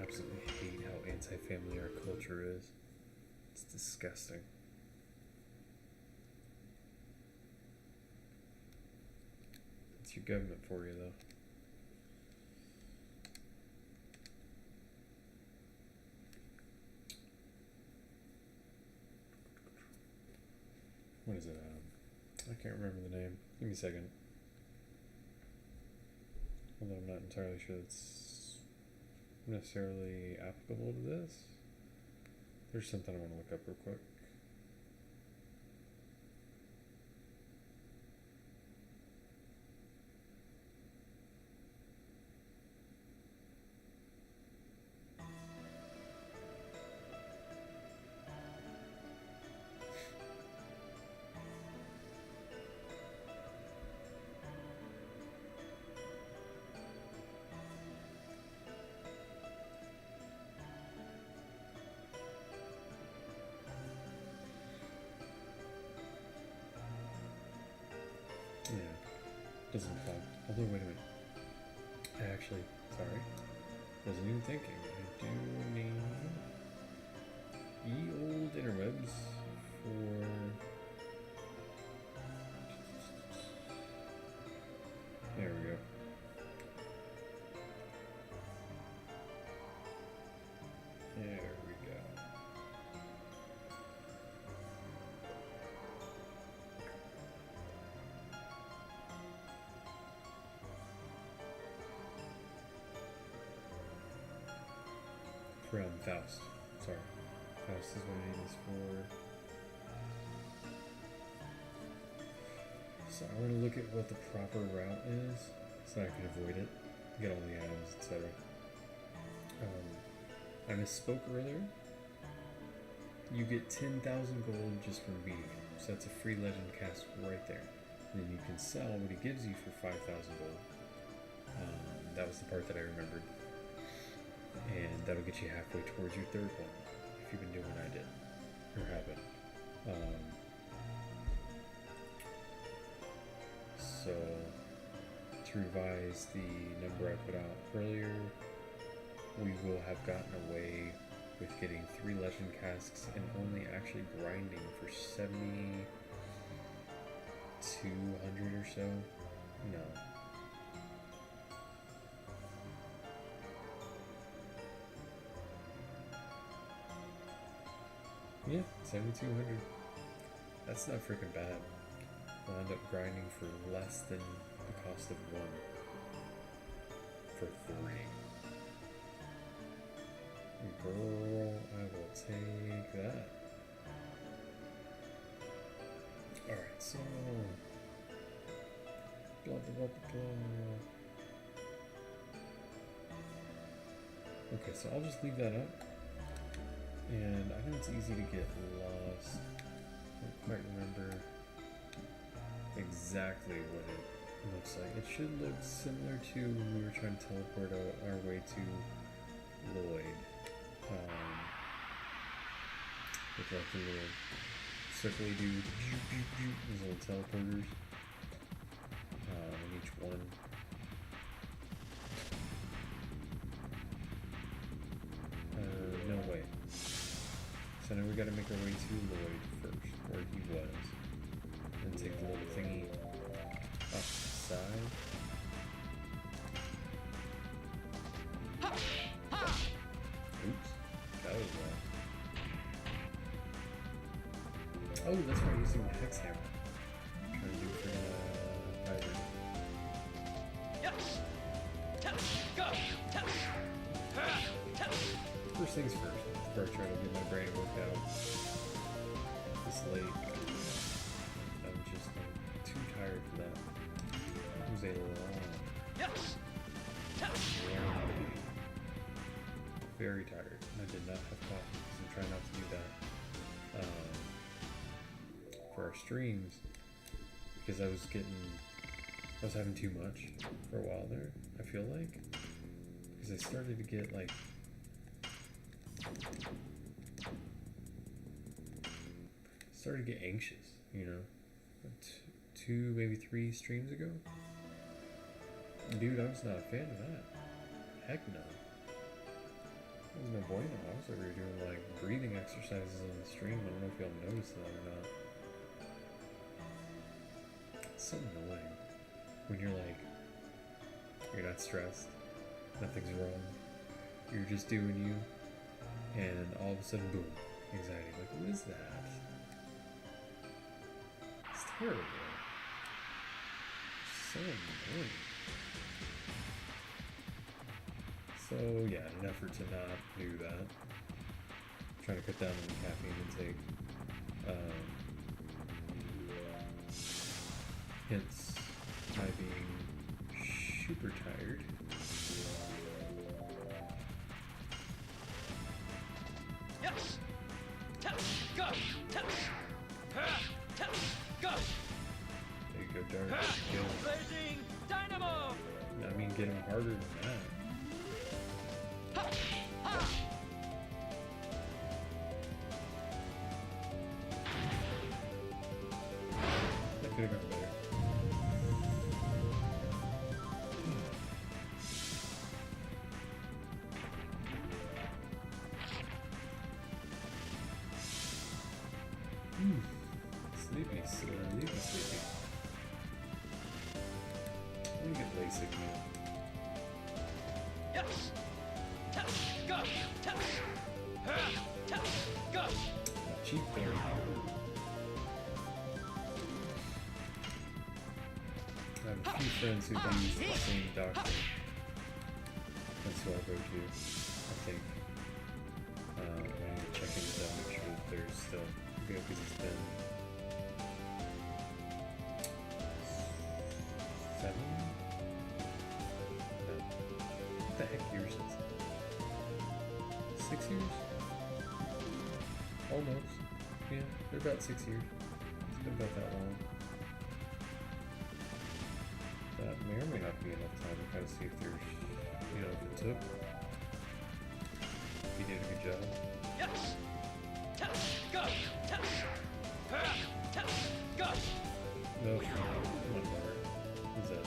absolutely hate how anti-family our culture is. It's disgusting. It's your government for you, though. What is it? I can't remember the name. Give me a second. Although I'm not entirely sure it's necessarily applicable to this. There's something I want to look up real quick. Yeah, doesn't apply. Although, wait a minute. Sorry. Wasn't even thinking. I do need ye old interwebs for... There we go. There we go. From Faust. Sorry. Faust is what it is for. So I want to look at what the proper route is so I can avoid it, get all the items, etc. I misspoke earlier. You get 10,000 gold just from beating him. So that's a free Legend Casque right there. And then you can sell what he gives you for 5,000 gold. That was the part that I remembered. And that'll get you halfway towards your third one, if you've been doing what I did, or haven't. So, to revise the number I put out earlier, we will have gotten away with getting 3 Legend Casques and only actually grinding for 7,200 or so. No. Yeah, 7,200. That's not freaking bad. I'll end up grinding for less than the cost of one. For 3. Girl, I will take that. Alright, so... Blah, blah, blah, blah, blah. Okay, so I'll just leave that up. And I know it's easy to get lost. I don't quite remember exactly what it looks like. It should look similar to when we were trying to teleport our way to Lloyd. With like the little circly dude, these little teleporters. And each one. No way. So now we gotta make our way to Lloyd first, where he was. And take the little thingy off the side. Oops, that was wrong. Oh, that's why I'm using the Hex Hammer. I'm trying to do for Hybrid. First things first, before I try to get my brain worked out this late. I'm just too tired for that. It was a long day. Very tired. I did not have coffee, so I'm trying not to do that for our streams, because I was having too much for a while there, I feel like, because I started to get like anxious, you know, 2, maybe 3 streams ago. Dude, I was not a fan of that. Heck no. It was no bueno. I was over here doing like breathing exercises on the stream. I don't know if y'all noticed that or not. It's so annoying when you're like, you're not stressed, nothing's wrong, you're just doing you, and all of a sudden, boom, anxiety. Like, what is that? It's terrible. So annoying. So yeah, in an effort to not do that, I'm trying to cut down on the caffeine intake. Hence my being super tired. There you go, Dark. Blazing Dynamo! I mean, get him harder than that. That could have gone better. Sleepy, sleepy. I'm gonna get LASIK now. Cheap there. I have a few friends who use the same doctor. That's who I'll go to, I think. I need to check into that, make sure that they're still good, because it's been 7? No. What the heck years is it? 6 years? Almost. Yeah, they're about 6 years. It's been about that long. That may or may not be enough time to kind of see if there's, you know, if it took. If you did a good job. No, one more. What's that?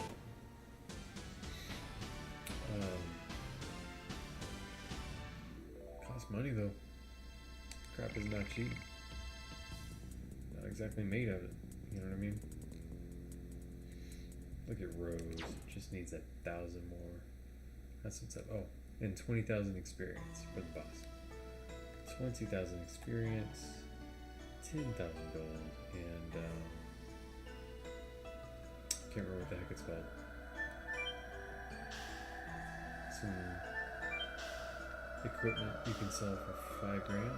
Costs money though. Crap is not cheap. Not exactly made of it. You know what I mean? Look at Rose. Just needs 1,000 more. That's what's up. Oh, and 20,000 experience for the boss. 20,000 experience. 10,000 gold, and can't remember what the heck it's called. Some equipment you can sell for 5 grand.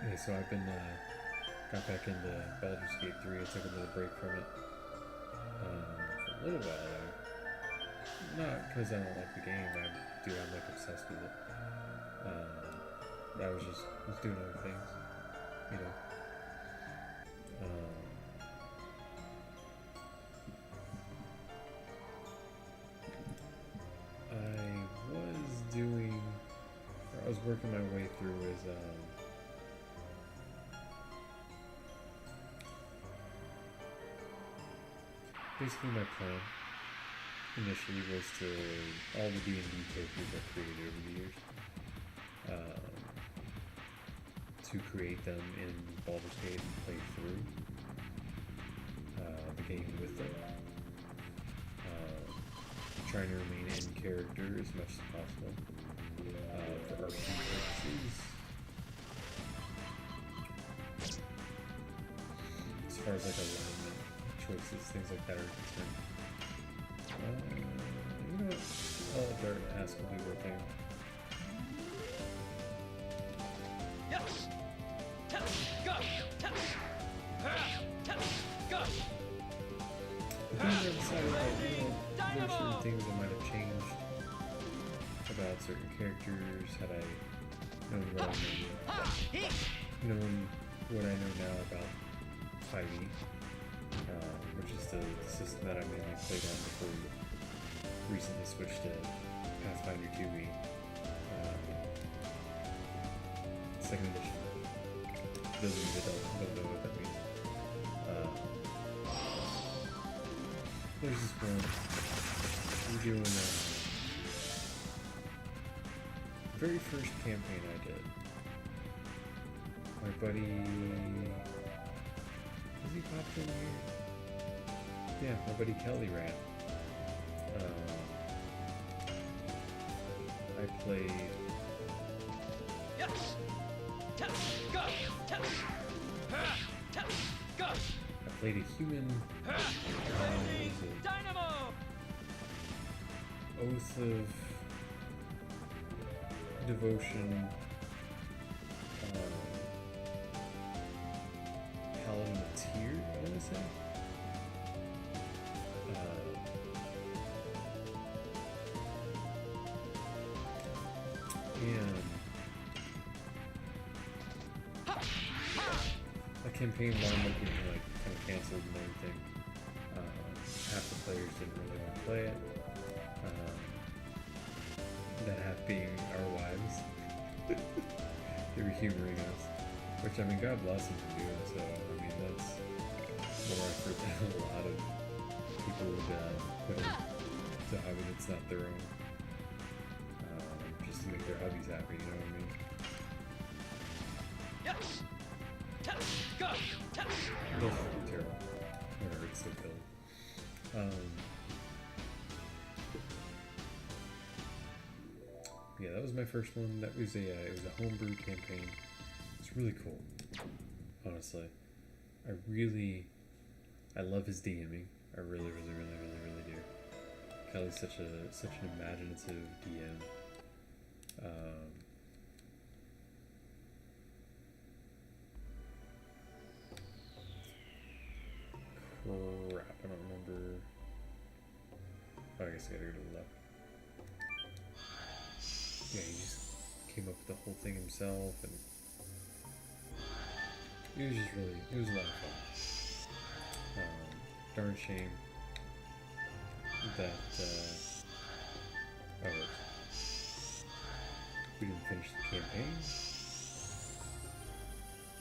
Okay, so I've been got back into Baldur's Gate 3. I took a little break from it for a little while there. Not because I don't like the game. I'm like obsessed with it. I was doing other things, you know. I was working my way through as basically my plan initially was to all the D&D characters I've created over the years, to create them in Baldur's Gate and play through the game with them, trying to remain in character as much as possible for RP purposes. As far as like alignment choices, things like that are concerned. You know what? I'll let Dart and Haschel do their thing. Yes. Go. Go. The things I decided that, you know, there are certain things that might have changed about certain characters had I known what I know now about 5e, which is the system that I mainly played on before we recently switched to Pathfinder 2e, 2nd edition. For those of you that don't know what that means. There's this one. We're doing very first campaign I did. My buddy, has he popped in here? Yeah, my buddy Kelly ran. I played. Yes. Go. Go. I played a human. Dynamo. Oath of Devotion, Paladin of Tyr, I want to say. And the campaign wound up being like kind of canceled and everything. Half the players didn't really want to play it. That half being our wives. They were humoring us. Which, I mean, God bless them for doing so. I mean, that's more effort than a lot of people would put into a hobby that's not their own. Just to make their hubbies happy, you know what I mean? Yes. Go. Both of them terrible. Whatever, it's still killing. Yeah, that was my first one. That was it was a homebrew campaign. It's really cool, honestly. I love his DMing. I really do. Kelly's such an imaginative DM. Crap, I don't remember. Oh, I guess I gotta go to the left. Yeah, he just came up with the whole thing himself, and it was a lot of fun. Darn shame that, we didn't finish the campaign.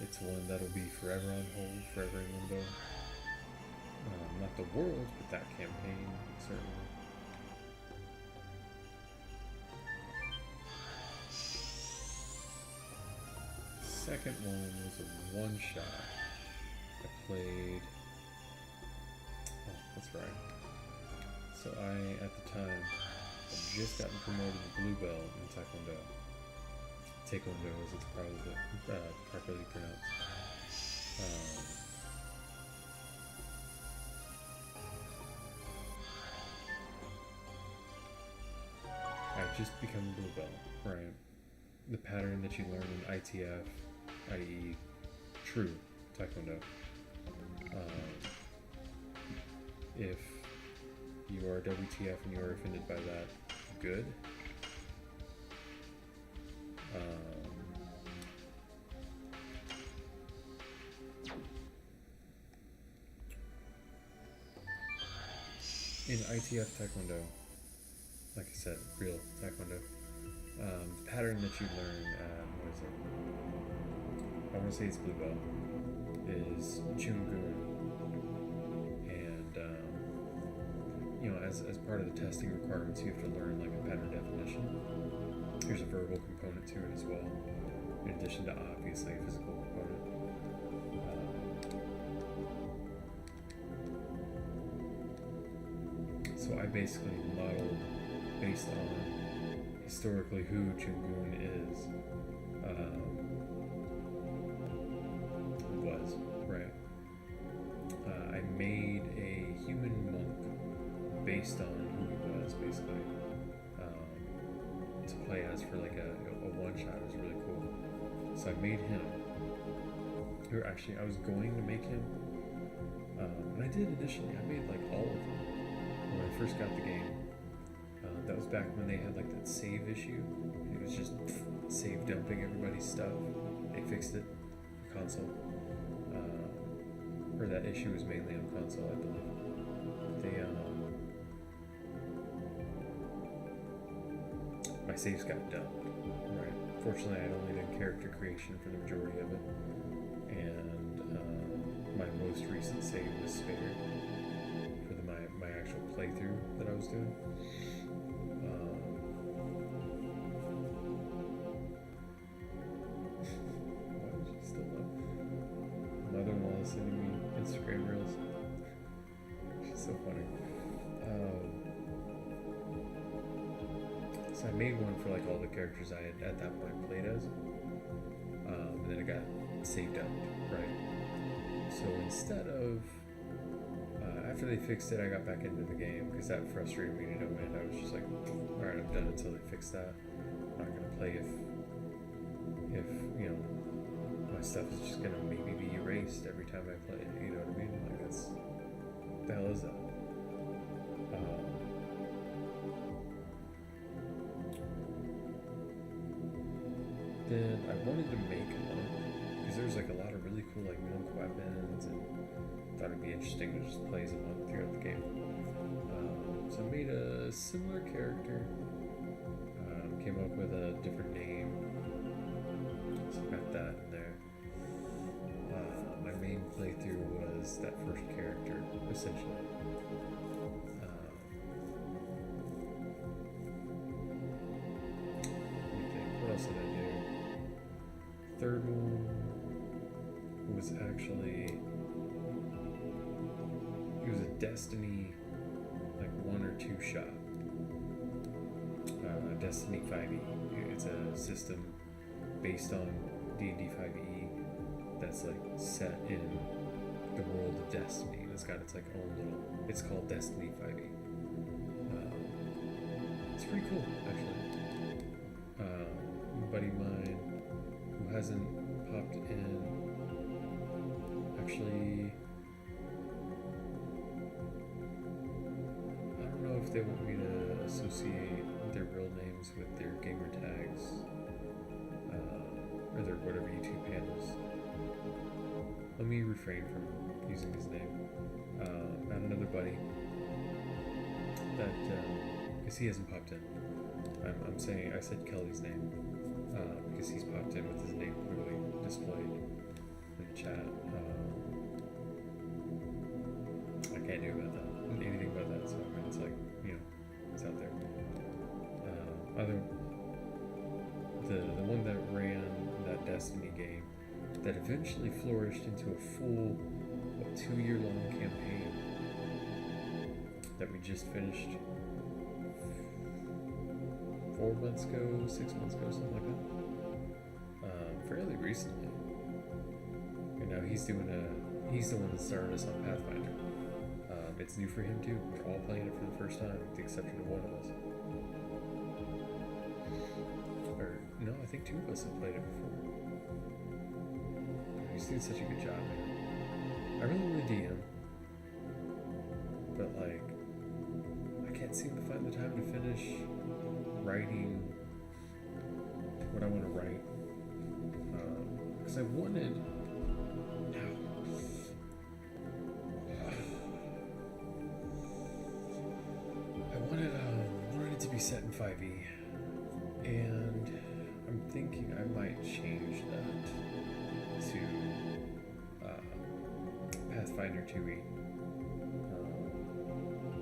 It's one that'll be forever on hold, forever in limbo. Not the world, but that campaign, certainly. Second one was a one-shot. I played. Oh, that's right. So I, at the time, had just gotten promoted to blue belt in Taekwondo. Taekwondo, as it's probably properly pronounced. I've just become blue belt, right? The pattern that you learn in ITF, i.e. true Taekwondo. If you are WTF and you are offended by that, good. In ITF Taekwondo, like I said, real Taekwondo, the pattern that you learn at, what is it? I want to say it's blue belt, is Dragoon. And, you know, as part of the testing requirements, you have to learn like a pattern definition. There's a verbal component to it as well, in addition to obviously a physical component. So I basically modeled based on historically who Dragoon is, was, right? I made a human monk based on who he was, basically, to play as for like a one-shot. It was really cool. So I made him. Or actually, I was going to make him, and I did initially. I made like all of them when I first got the game. That was back when they had like that save issue. It was just save dumping everybody's stuff. They fixed it for console. Or that issue was mainly on console, I believe. They my saves got dumped. Right. Fortunately, I'd only done character creation for the majority of it, and my most recent save was spared for my actual playthrough that I was doing. Why is she still up? Mother-in-law is sending me Instagram reels. She's so funny. So I made one for like all the characters I had at that point played as, and then it got saved up, right? So instead of after they fixed it, I got back into the game because that frustrated me to no end. I was just like, all right, I'm done until they fix that. I'm not gonna play if you know my stuff is just gonna maybe be erased every time I play it. You know what I mean? Like that's what the hell is that? Then I wanted to make a monk because there's like a lot of really cool like monk weapons, and thought it'd be interesting to just play as a monk throughout the game. So I made a similar character, came up with a different name, so I got that in there. My main playthrough was that first character, essentially. Let me think, what else did I do? Third one was actually, it was a Destiny like 1 or 2 shot. Destiny 5e. It's a system based on D&D 5e that's like set in the world of Destiny, and it's got its like own little, it's called Destiny 5e. It's pretty cool, actually. A buddy of mine who hasn't popped in, actually, I don't know if they want me to associate their real names with their gamer tags, or their whatever YouTube handles. Let me refrain from using his name. I had another buddy that, because he hasn't popped in, I'm saying, I said Kelly's name, because he's popped in with his name clearly displayed in the chat. I can't do anything about that, so I mean, it's like, you know, it's out there. The one that ran that Destiny game that eventually flourished into a full 2-year-long campaign that we just finished 4 months ago, 6 months ago, something like that. Fairly recently. And now he's the one that started us on Pathfinder. It's new for him too. We're all playing it for the first time, with the exception of one of us. Or no, I think 2 of us have played it before. He's doing such a good job, man. I really want to DM, but like, I can't seem to find the time to finish writing what I want to write. Because I wanted. I wanted it to be set in 5e, and I'm thinking I might change that to Pathfinder 2e.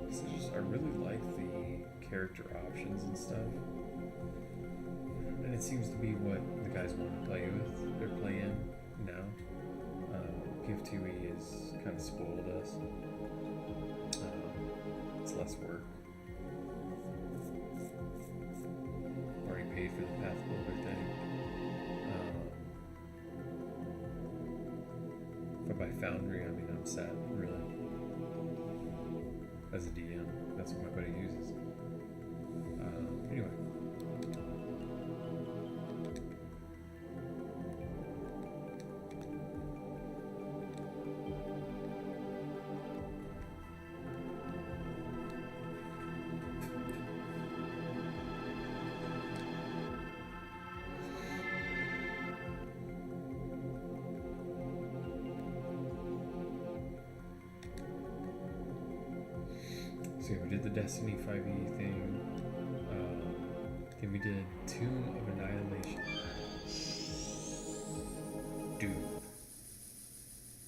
Because I really like the character options and stuff, and it seems to be what the guys want to play with. They're playing now. PF2e has kind of spoiled us. It's less work. Already paid for the path builder thing. But by Foundry, I mean I'm sad, really. As a DM, that's what my buddy uses. Anyway. So we did the Destiny 5e thing. Then we did Tomb of Annihilation. Dude,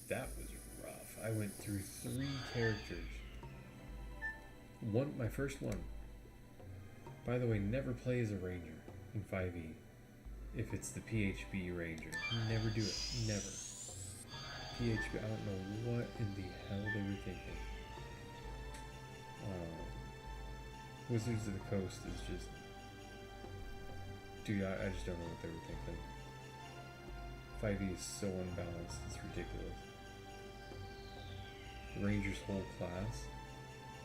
that was rough. I went through 3 characters. My first one. By the way, never play as a ranger in 5e. If it's the PHB ranger, never do it. Never. PHB. I don't know what in the hell they were thinking. Wizards of the Coast is just... Dude, I just don't know what they were thinking. 5e is so unbalanced, it's ridiculous. Ranger's whole class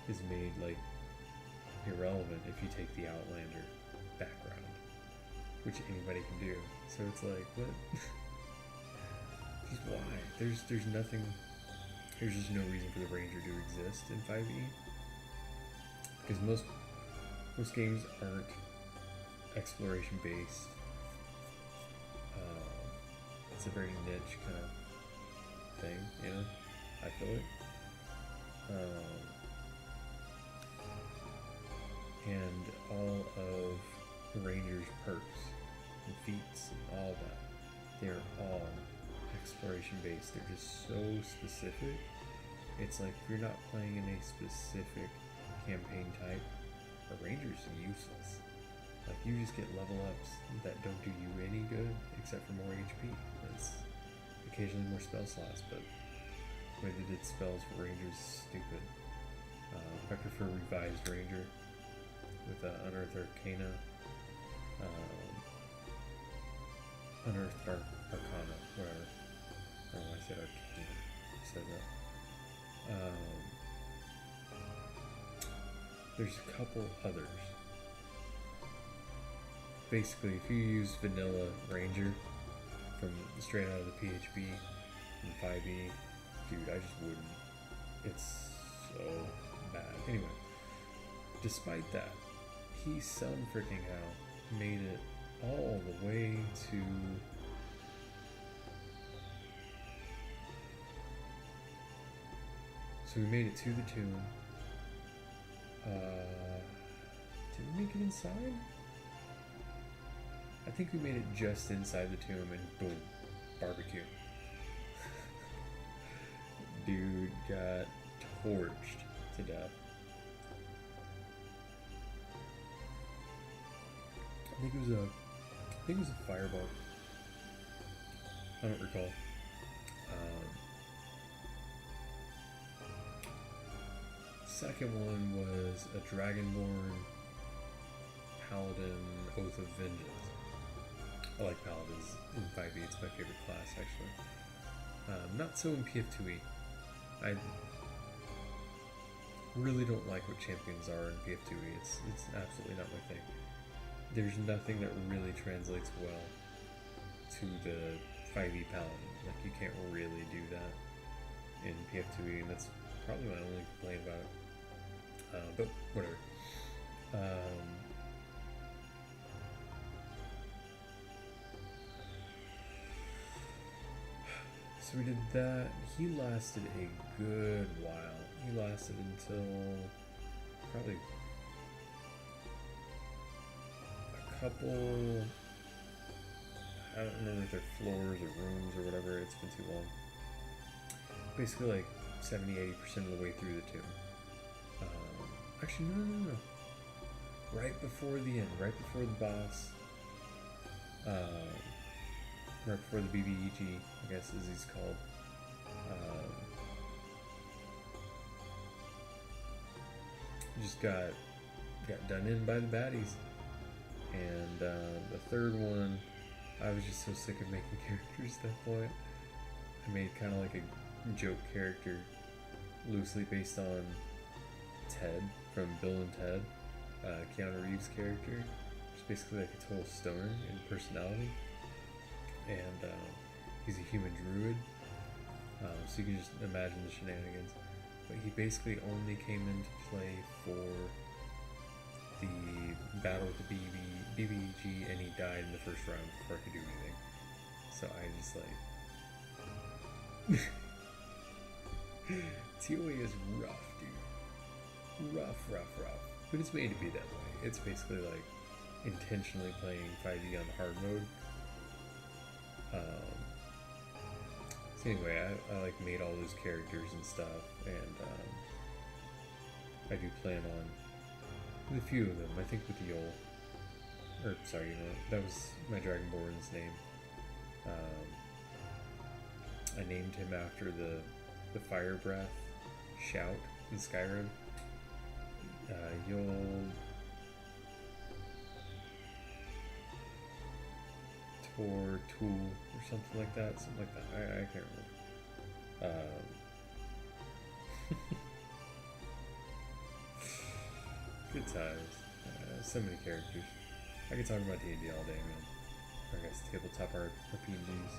is made, like, irrelevant if you take the Outlander background, which anybody can do. So it's like, what? Just why? There's nothing... There's just no reason for the Ranger to exist in 5e. Because most games aren't exploration based. It's a very niche kind of thing, you know? I feel it. And all of the Ranger's perks and feats and all that, they're all exploration based. They're just so specific. It's like if you're not playing in a specific campaign type, a ranger's useless. Like, you just get level ups that don't do you any good except for more HP. It's occasionally more spell slots, but the way they did spells for rangers is stupid. I prefer revised ranger with Unearthed Arcana, Unearthed Arcana, whatever. I don't know why I said Arcana. I said that. There's a couple others. Basically, if you use vanilla ranger from straight out of the PHB and 5e, dude, I just wouldn't. It's so bad. Anyway, despite that, he some freaking how made it all the way to so we made it to the tomb. Did we make it inside? I think we made it just inside the tomb and boom, barbecue. Dude got torched to death. I think it was a fireball. I don't recall. second one was a Dragonborn Paladin Oath of Vengeance. I like Paladins in 5e, it's my favorite class actually. Not so in PF2e. I really don't like what champions are in PF2e, it's absolutely not my thing. There's nothing that really translates well to the 5e Paladin. Like, you can't really do that in PF2e, and that's probably my only complaint about it. But whatever. So we did that. He lasted a good while. He lasted until probably a couple, I don't remember if they're floors or rooms or whatever, it's been too long. Basically like 70-80% of the way through the tomb. Actually, no. Right before the end, right before the boss, right before the BBEG, I guess as he's called. Just got done in by the baddies. And the third one, I was just so sick of making characters at that point. I made kind of like a joke character, loosely based on Ted from Bill and Ted, Keanu Reeves' character. Just basically like a total stoner in personality. And he's a human druid, so you can just imagine the shenanigans. But he basically only came into play for the battle with the BBEG, and he died in the first round before I could do anything. So I just like... TOA is rough, dude. Rough. But it's made to be that way. It's basically like intentionally playing 5e on hard mode. So anyway, I like made all those characters and stuff, and I do plan on with a few of them. I think with the old, or sorry, that was my Dragonborn's name. I named him after the fire breath shout in Skyrim. Or tool or something like that, I can't remember. Good times. So many characters. I could talk about D&D all day, man. I guess tabletop RPGs.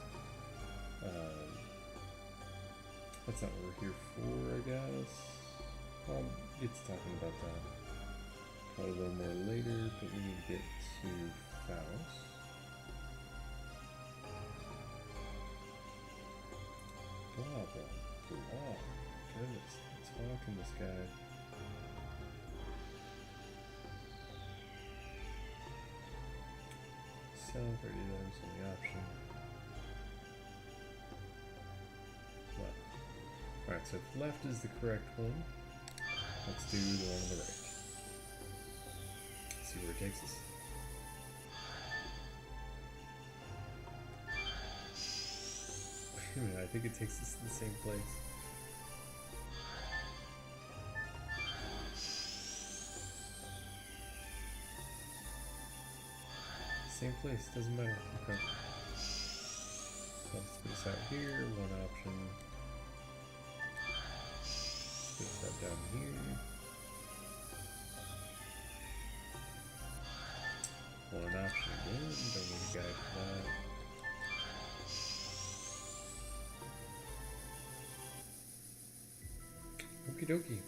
That's not what we're here for, I guess. It's talking about that probably a little more later, but we need to get to Faust. Blah. Goodness, talking this guy. South, already there was on the option. Left. Alright, so if left is the correct one, let's do the one on the right. Let's see where it takes us. I think it takes us to the same place. Same place, doesn't matter. Okay. Let's put this out here, one option. Put that down here. One option again, don't need a guide for that. Okie dokie.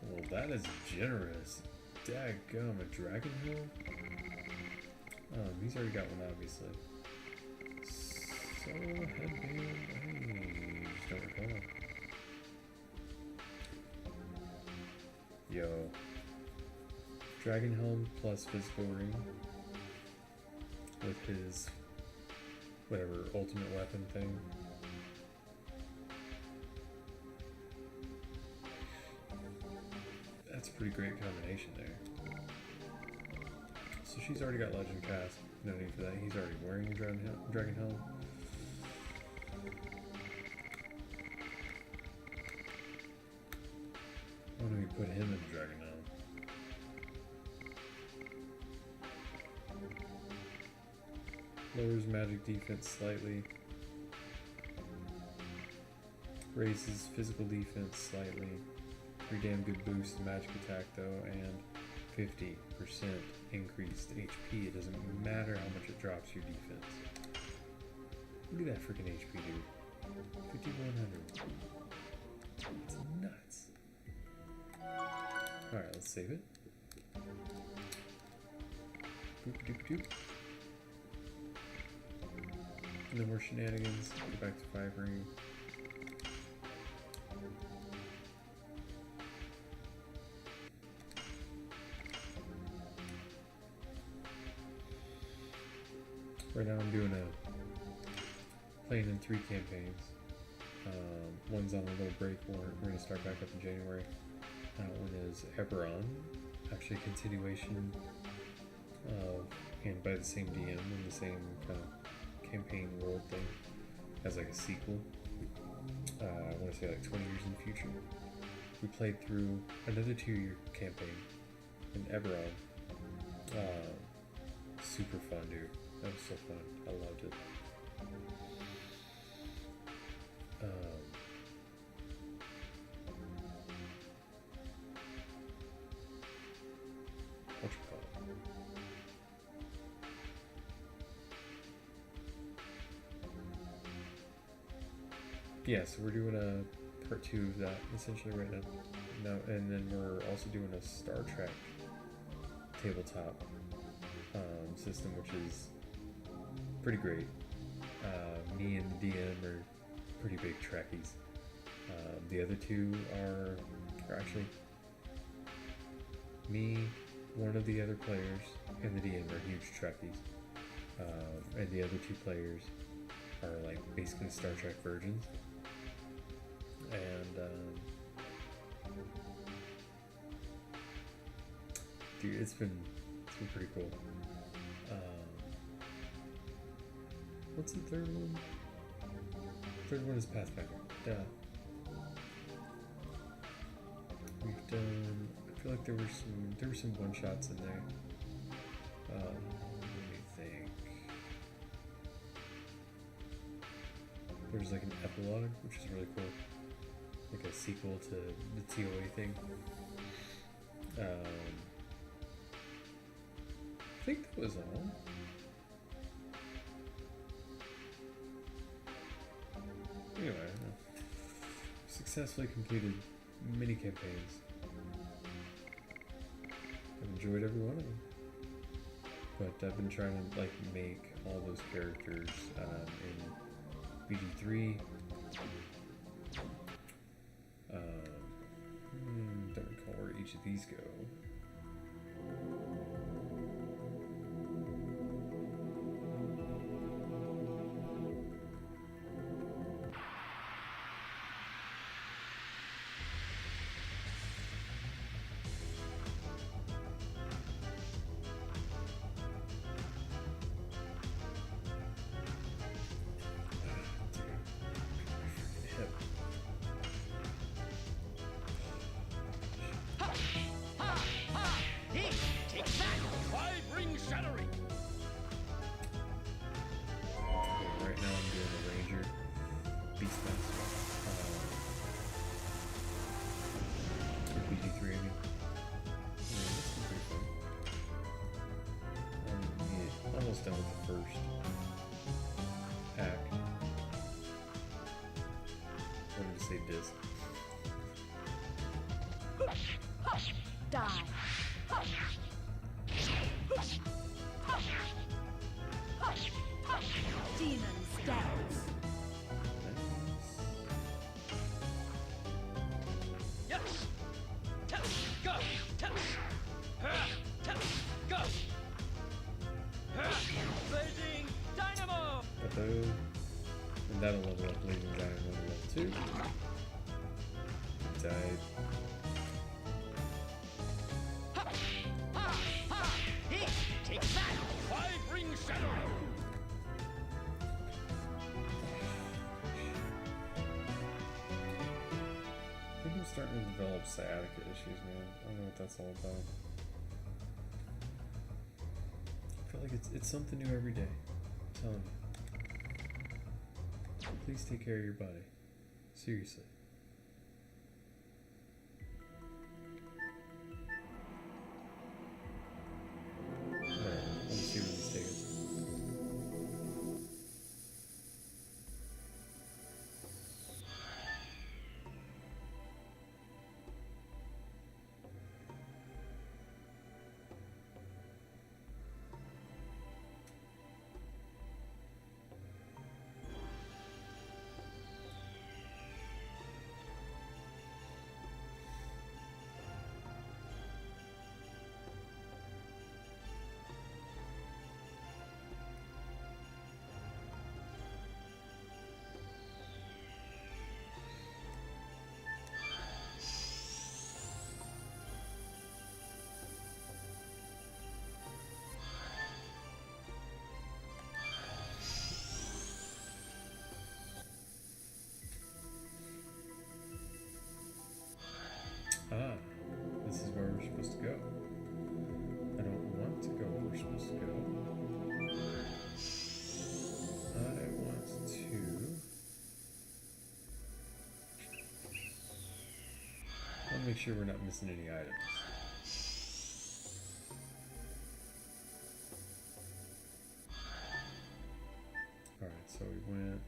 Well, that is generous. Daggum, a dragon hill? He's already got one, obviously. So, headband, I just don't recall. Yo. Dragon helm plus physical ring. With his whatever ultimate weapon thing. That's a pretty great combination there. So she's already got Legend Casque. No need for that. He's already wearing a dragon helm. Why don't we put him in the dragon helm? Lowers magic defense slightly. Raises physical defense slightly. Pretty damn good boost to magic attack though, and 50% increased HP. It doesn't matter how much it drops your defense. Look at that freaking HP, dude. 5100. It's nuts. Alright, let's save it. Boop doop doop. No more shenanigans. Go back to 5 ring. Right now I'm doing playing in 3 campaigns. One's on a little break. We're going to start back up in January. That one is Eberron, actually a continuation of, and by the same DM and the same kind of campaign world thing as like a sequel. I want to say like 20 years in the future. We played through another 2-year campaign in Eberron. Super fun, dude. That was so fun. I loved it. What you call it? Yeah, so we're doing a part 2 of that essentially right now. And then we're also doing a Star Trek tabletop system, which is pretty great. Me and the DM are pretty big Trekkies. The other 2 are actually me, one of the other players, and the DM are huge Trekkies. And the other 2 players are like basically Star Trek virgins. And dude, it's been pretty cool. What's the third one? Third one is Pathfinder. Duh. We've done. I feel like there were some one shots in there. Let me think. There's like an epilogue, which is really cool. Like a sequel to the TOA thing. I think that was all. Anyway, I don't know. Successfully completed many campaigns. I've enjoyed every one of them. But I've been trying to like make all those characters in BG3. Don't recall where each of these go. Take that! Wide Ring Shattering! Right now I'm doing a Ranger Beastmaster. BG3, I mean. Yeah, this is pretty fun. Yeah, almost done with the first pack. I wanted to say disc. Die. Demon stance. Yes! Tell go! Tell go! Blazing Dynamo! Got those. And that'll level up Legend Dynamo level 2. Died. Take starting to develop sciatica issues, man. I don't know what that's all about. I feel like it's something new every day. I'm telling you. Please take care of your body. Seriously. Whatever. Let's see where these take us. Ah, this is where we're supposed to go. I don't want to go where we're supposed to go. I want to... I want to make sure we're not missing any items. Alright, so we went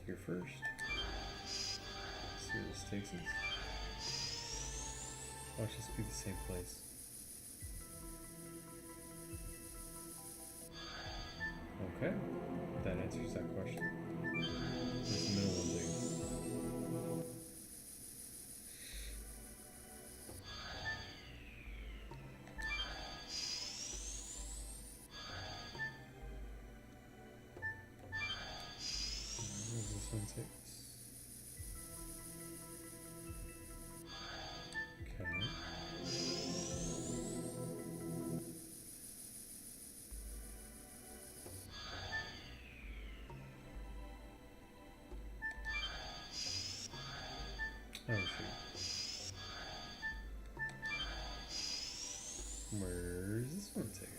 here first. Let's see where this takes us. Watch this be the same place. Okay, that answers that question. Where's the middle one lead? Where does this one take us? Okay. Oh shoot. Where's this one take us?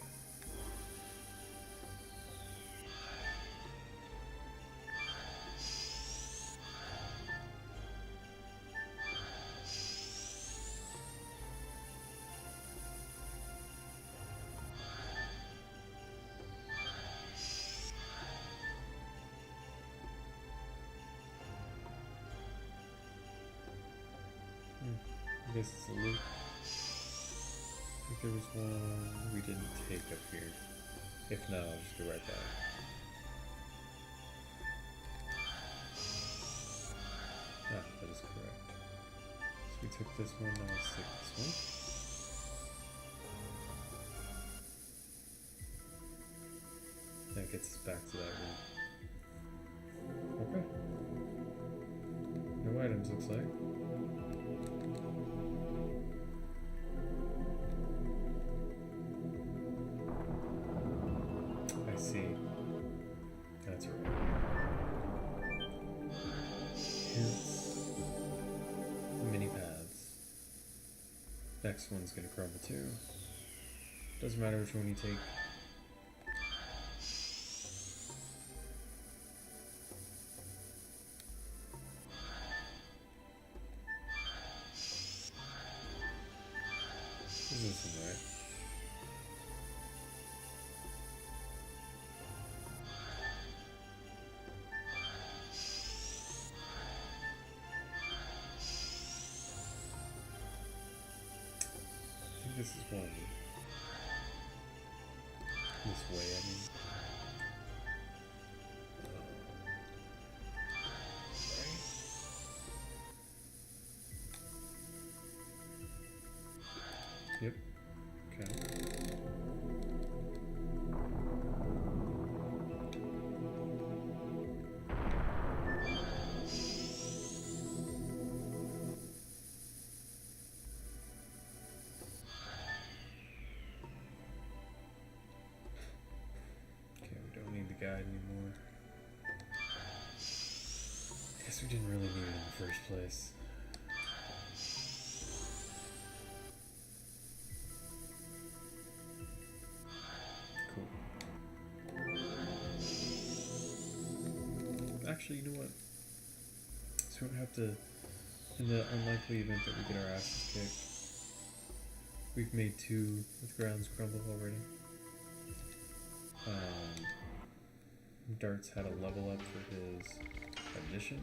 I guess it's a loop. I think there was one we didn't take up here. If not, I'll just go right back. Ah, that is correct. So we took this one, now let's take this one. That gets us back to that room. Okay. No items, looks like. I see. That's right. Hence, mini paths. Next one's gonna crumble too. Doesn't matter which one you take. This is this one, right? I think this is one. This way, I mean. Yep. Okay. Okay, we don't need the guide anymore. Guess we didn't really need it in the first place. Actually, you know what? So we don't have to, in the unlikely event that we get our asses kicked. We've made 2 with grounds crumble already. Dart's had a level up for his addition.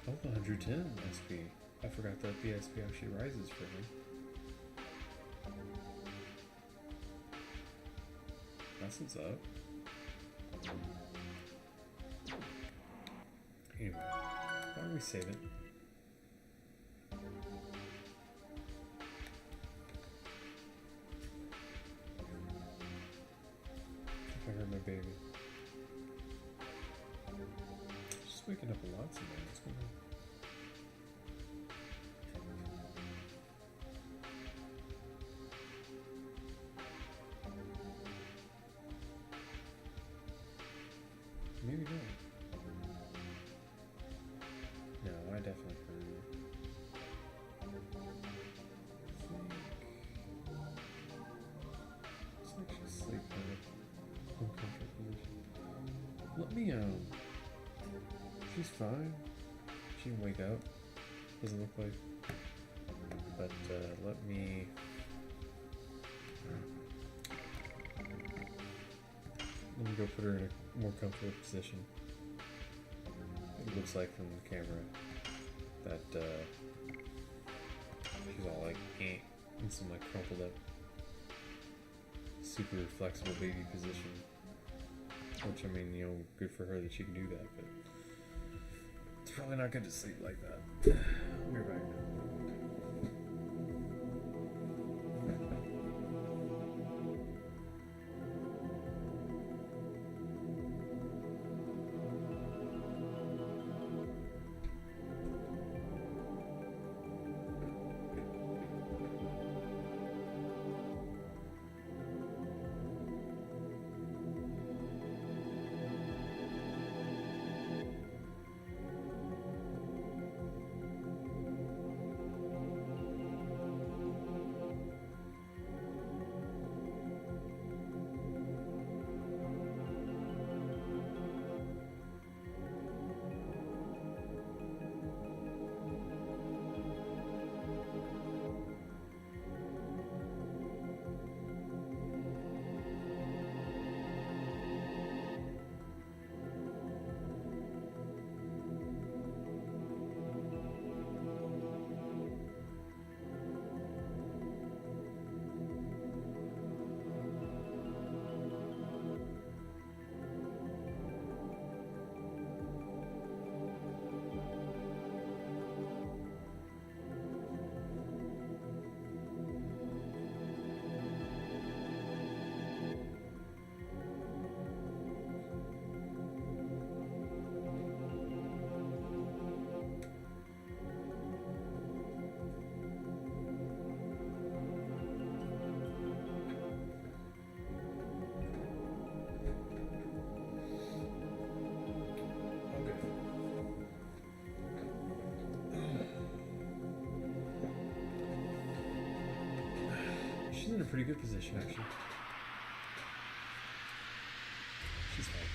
Oh, 110 SP. I forgot that the SP actually rises for him. That's what's up. Anyway, why don't we save it? I heard my baby. Just waking up a lot today. What's going on? Maybe not. No, I definitely heard it. It's like she's sleeping in an uncomfortable position. Let me, she's fine. She can wake up. Doesn't look like. But, let me... Let me go put her in a more comfortable position. It looks like from the camera that she's all like in some like crumpled up, super flexible baby position. Which I mean, you know, good for her that she can do that, but it's probably not good to sleep like that. We're back now. She's in a pretty good position, actually. She's fine.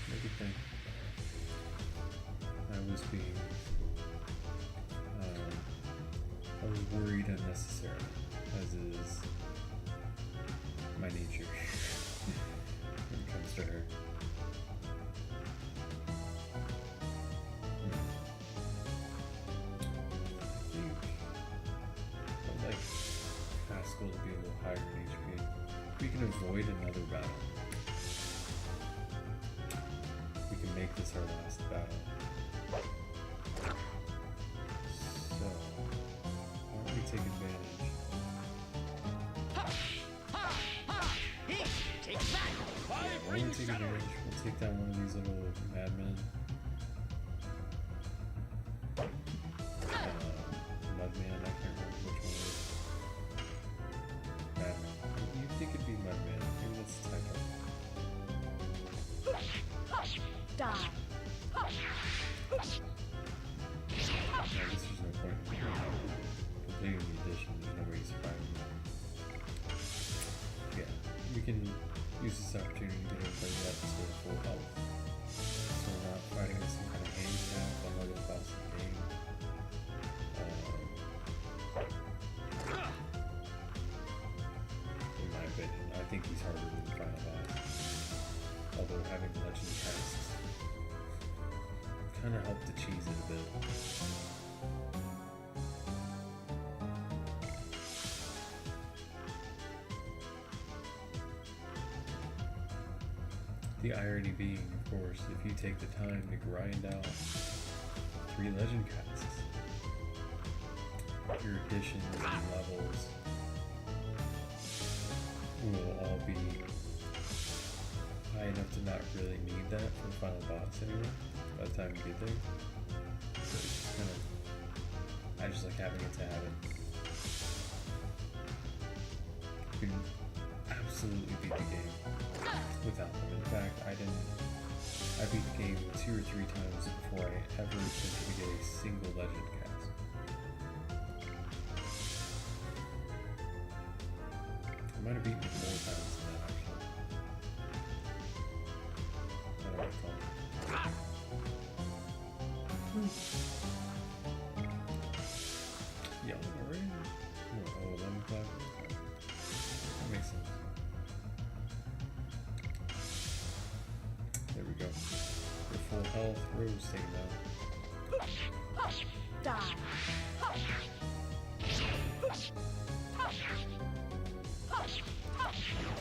No good thing. I was being... I was worried unnecessarily, as is my nature when it comes to her. To be a little higher in HP. We can avoid another battle. We can make this our last battle. So, why don't we take advantage? Take that! Why don't we take advantage? We'll take down one of these little madmen. Mudman, I can't remember which one it is. You think it'd be Mudman? Maybe let's attack him. Die. No, I guess there's no point in completing the addition. There's no way he's fighting. Yeah, we can use this opportunity to get everybody up to full health. So we're not fighting with some kind of handicap on other bosses of the game. In my opinion, I think he's harder than the final boss. Although having Legend Casque kind of helped to cheese it a bit. The irony being, of course, if you take the time to grind out 3 Legend Casques, your additions and levels will all be high enough to not really need that for the final boss anyway, by the time you get there. So it's just kind of, I just like having it to have it. You can absolutely beat the game without them. In fact, I beat the game 2 or 3 times before I ever attempted to get a single Legend Casque. I might have beaten it more times than that, actually. I don't recall. Yeah, already? Oh, 11 o'clock? That makes sense. There we go. Your full health, Rose taken down. Die.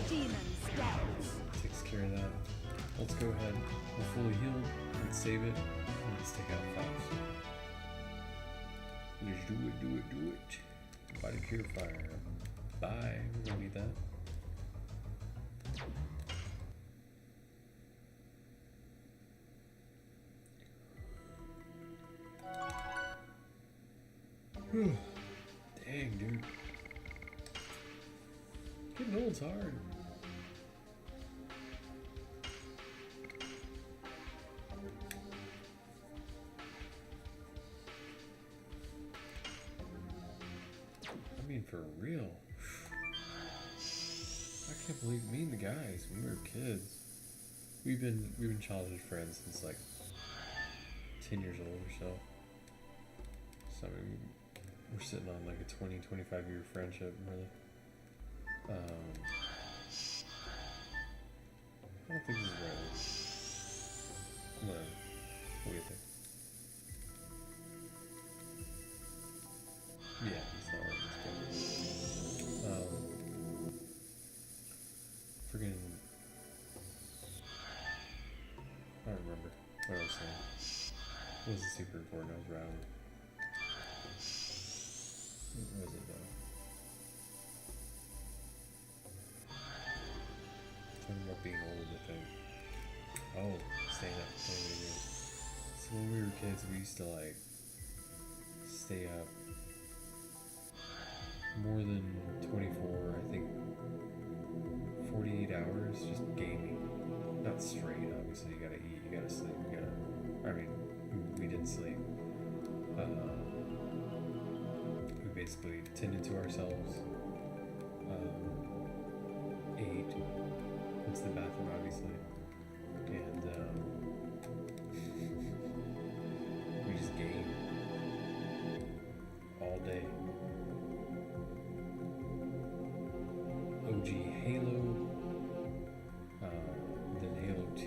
Demon steps. Takes care of that. Let's go ahead. We're fully healed. Let's save it. And let's take out Faust. Let's do it, do it, do it. Body purifier. Bye. We don't need that. Dang, dude. Getting old's hard. I mean, for real. I can't believe me and the guys when we were kids. We've been childhood friends since like 10 years old or so. So I mean, we're sitting on like a 20-25 year friendship, really. I don't think this is right. Whatever. What do you think? Yeah, it's not right. It's good. Friggin'. I don't remember what I was saying. It wasn't super important. I was rattling. What was it though? Talking about being old, I think. Oh, staying up, playing video games. So when we were kids, we used to like stay up more than 24, I think 48 hours just gaming. Not straight, obviously. You gotta eat, you gotta sleep, I mean, we didn't sleep. We basically tended to ourselves, ate, went to the bathroom, obviously, and we just gamed all day. OG Halo, then Halo 2,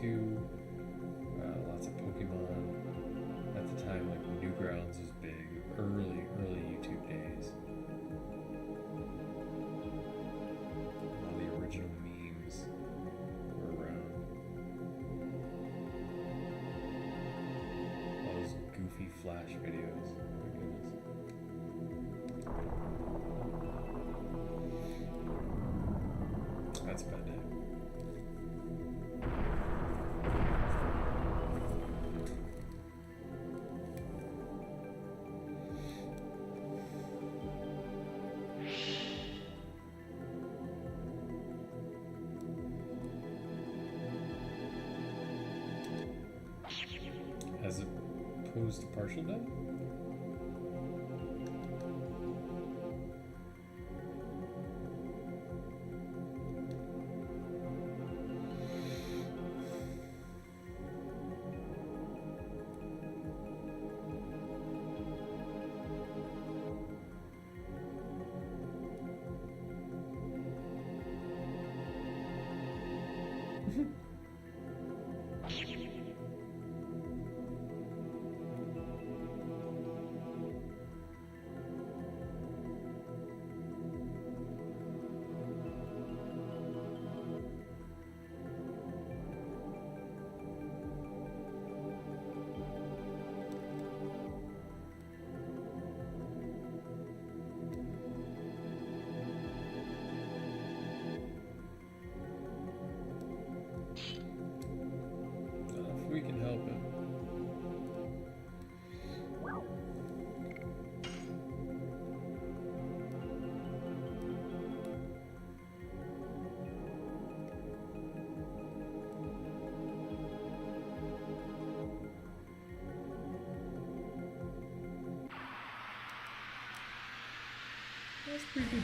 lots of Pokemon. At the time, like Newgrounds was big, early YouTube days. All the original memes were around. All those goofy Flash videos. Oh my goodness. That's a bad day. As opposed to partial death?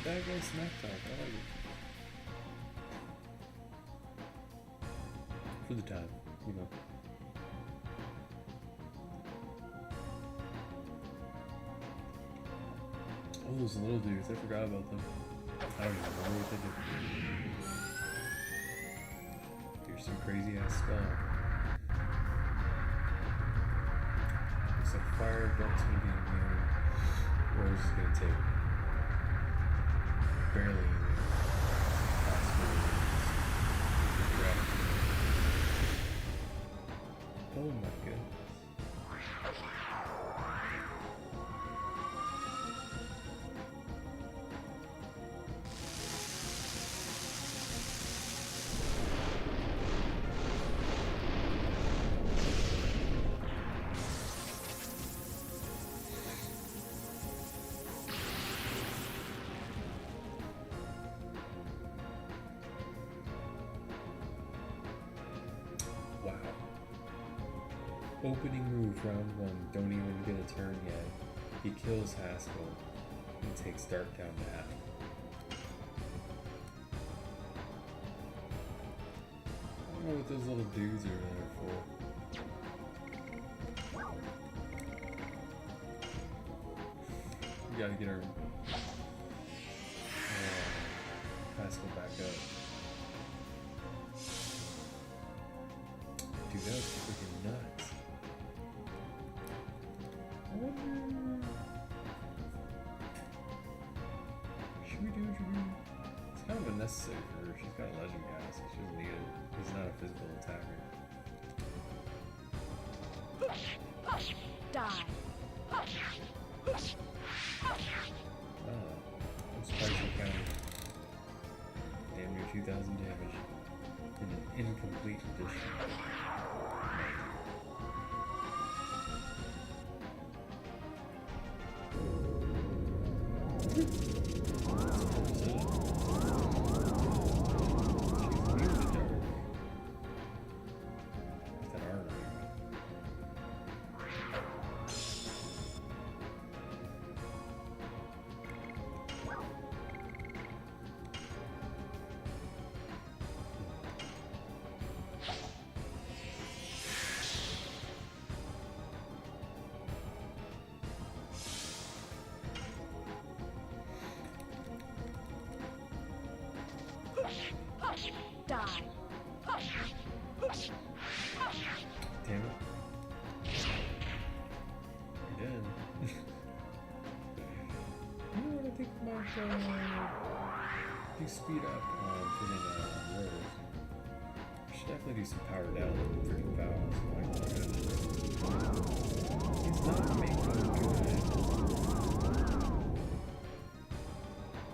bad guy smack talk. I like it. For the time, you know. Oh, those little dudes. I forgot about them. I don't even know what they do. Here's some crazy ass spell. Looks like fire bolt's gonna be immune. Rose is gonna take barely anything. Oh my goodness. Wow. Opening move, round 1. Don't even get a turn yet. He kills Haschel and takes Dark down to half. I don't know what those little dudes are there for. We gotta get our Haschel back up. Dude, that was freaking nuts. I wonder... Should we do Dragoon? It's kind of unnecessary for her. She's got a Legend Casque, so she doesn't need it. He's not a physical attacker. Die. Oh, I'm surprised he counted. Damn near 2,000 damage in an incomplete edition. Die. Damn it. You're dead. You know what I think might do speed up for the Rose. We should definitely do some power down on freaking Faust. My goodness. He's not making good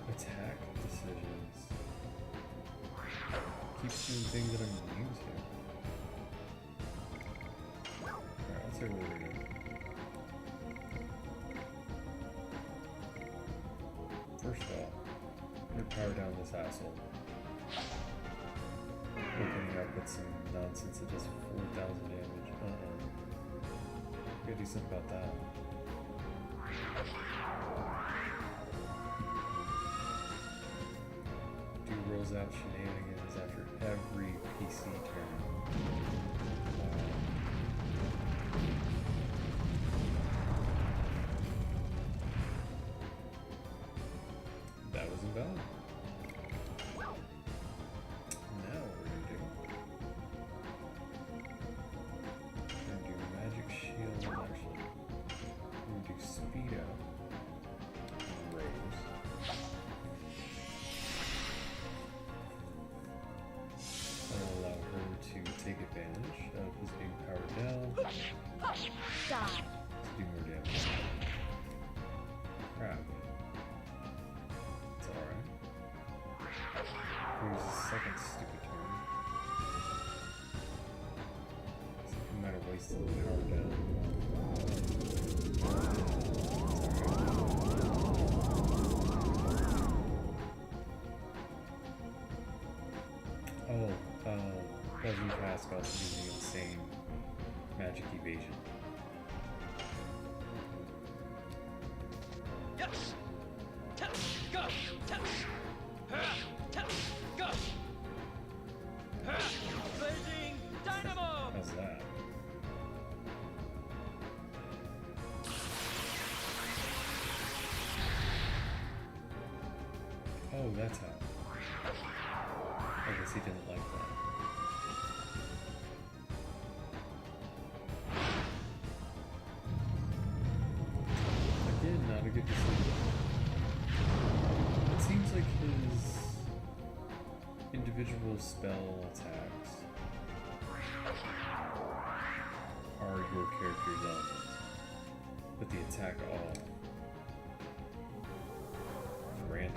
attack decisions. Keeps doing things that I'm immune to. Alright, let's see what we're gonna do. First of all, I'm gonna power down this asshole. Opening up with some nonsense that does 4,000 damage. Gotta do something about that. Do rolls out shenanigans after every PC turn. That was invalid. Now what we're gonna do magic shield actually. We're gonna do speed up. Rose. That'll allow her to take advantage of his being powered down Die. to do more damage. Crap. It's alright. Here's the second stupid turn. I think we might have wasted the power down. Oh, Legend Casque also using insane magic evasion. Yes. Go. that's how. I guess he didn't like that. Again, not a good decision. It seems like his individual spell attacks are your character's elements, but the attack all random.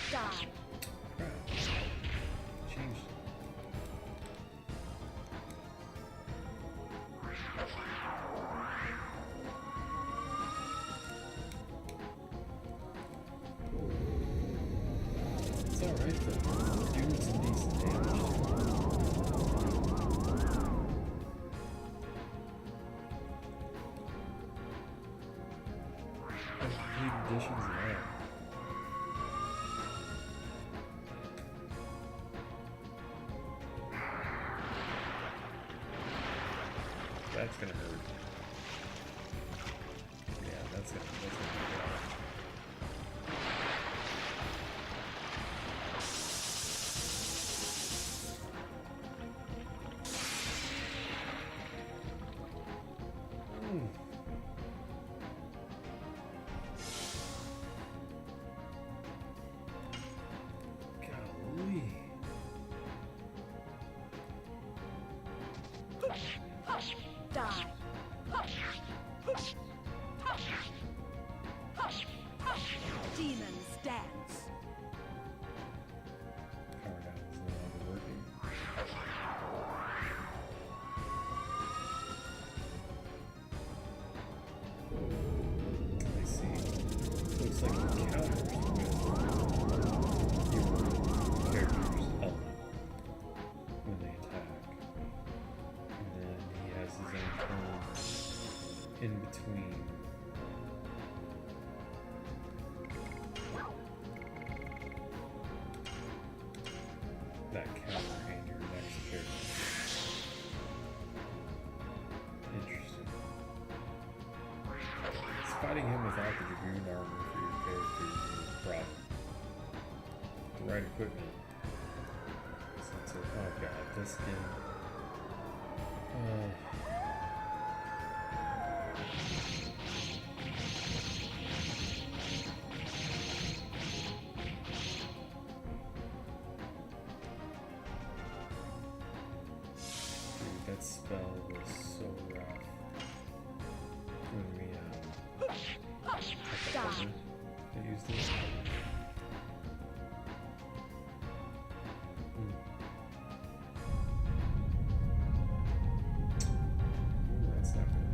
Die. Crap. Changed it. It's alright though. Doing some decent damage. Complete additions there. That's gonna hurt. Yeah, that's gonna hurt. Golly. Die. Demons dance. Power down is no longer working. I see. Looks like he counters with your character's element when they attack. And then he has his own turn in between. That counter and your next character. Interesting. It's fighting him without the Dragoon armor for your character is a problem. The right equipment. So, oh god, this skin. Dude, that spell was so rough. When we, at the cover, I used it. Ooh, that's not good.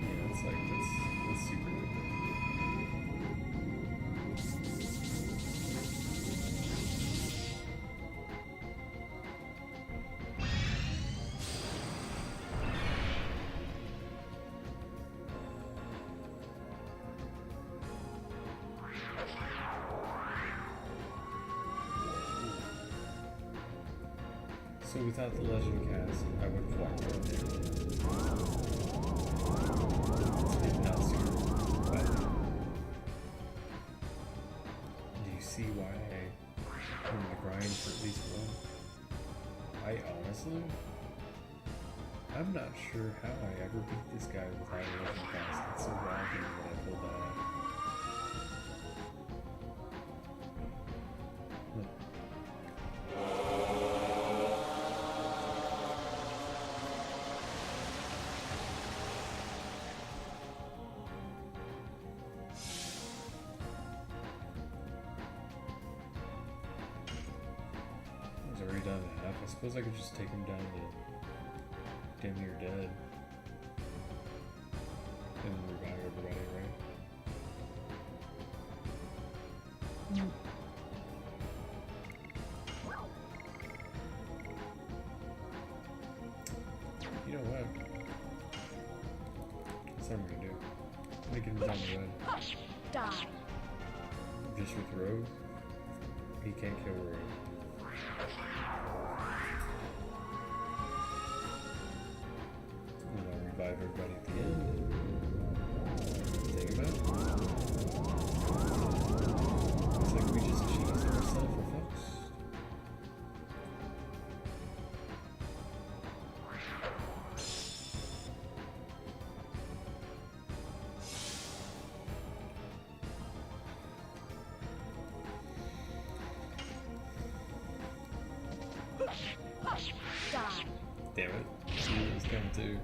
Yeah, that's super good. So without the Legend Casque, I would have walked out there. Did not survive. Do you see why I'm going to grind for at least one? I honestly, I'm not sure how I ever beat this guy without a Legend Casque. It's so wild to me that I pulled that off. Look. Already done half. I suppose I could just take him down to damn near dead. And then revive everybody, right? You know what? what I'm gonna do. I'm gonna get him down the road. Die. Just with Rogue, he can't kill Rogue. And I'll revive everybody at the end. Take him out. Looks like we just cheesed ourselves a Faust. Die. Damn it. He was coming too.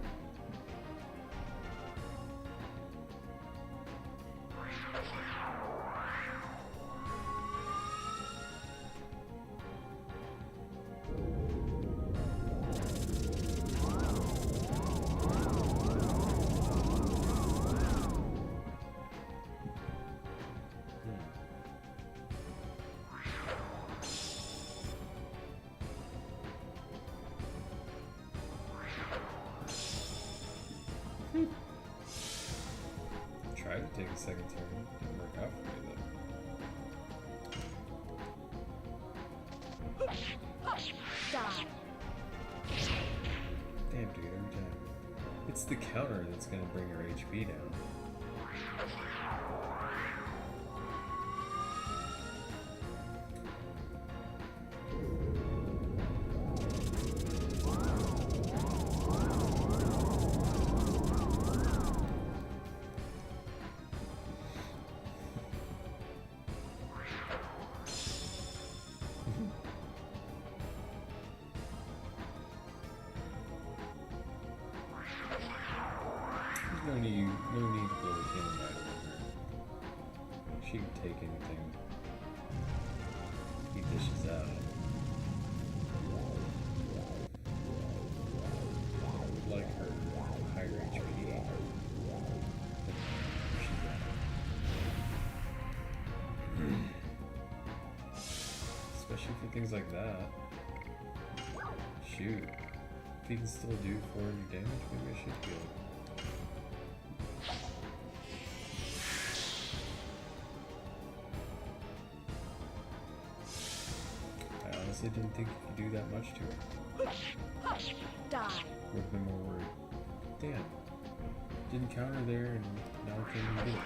Tried to take a second turn. Didn't work out for me though. Die. Damn, dude, every time. It's the counter that's gonna bring her HP down. No need to blow the cannon right over her. She can take anything he dishes out. I would like her higher HP. She's at. Especially for things like that. Shoot. If he can still do 400 damage, maybe I should heal. I honestly didn't think you could do that much to her. Die. Would have been more worried. Damn. Didn't counter there and now I can't even do it.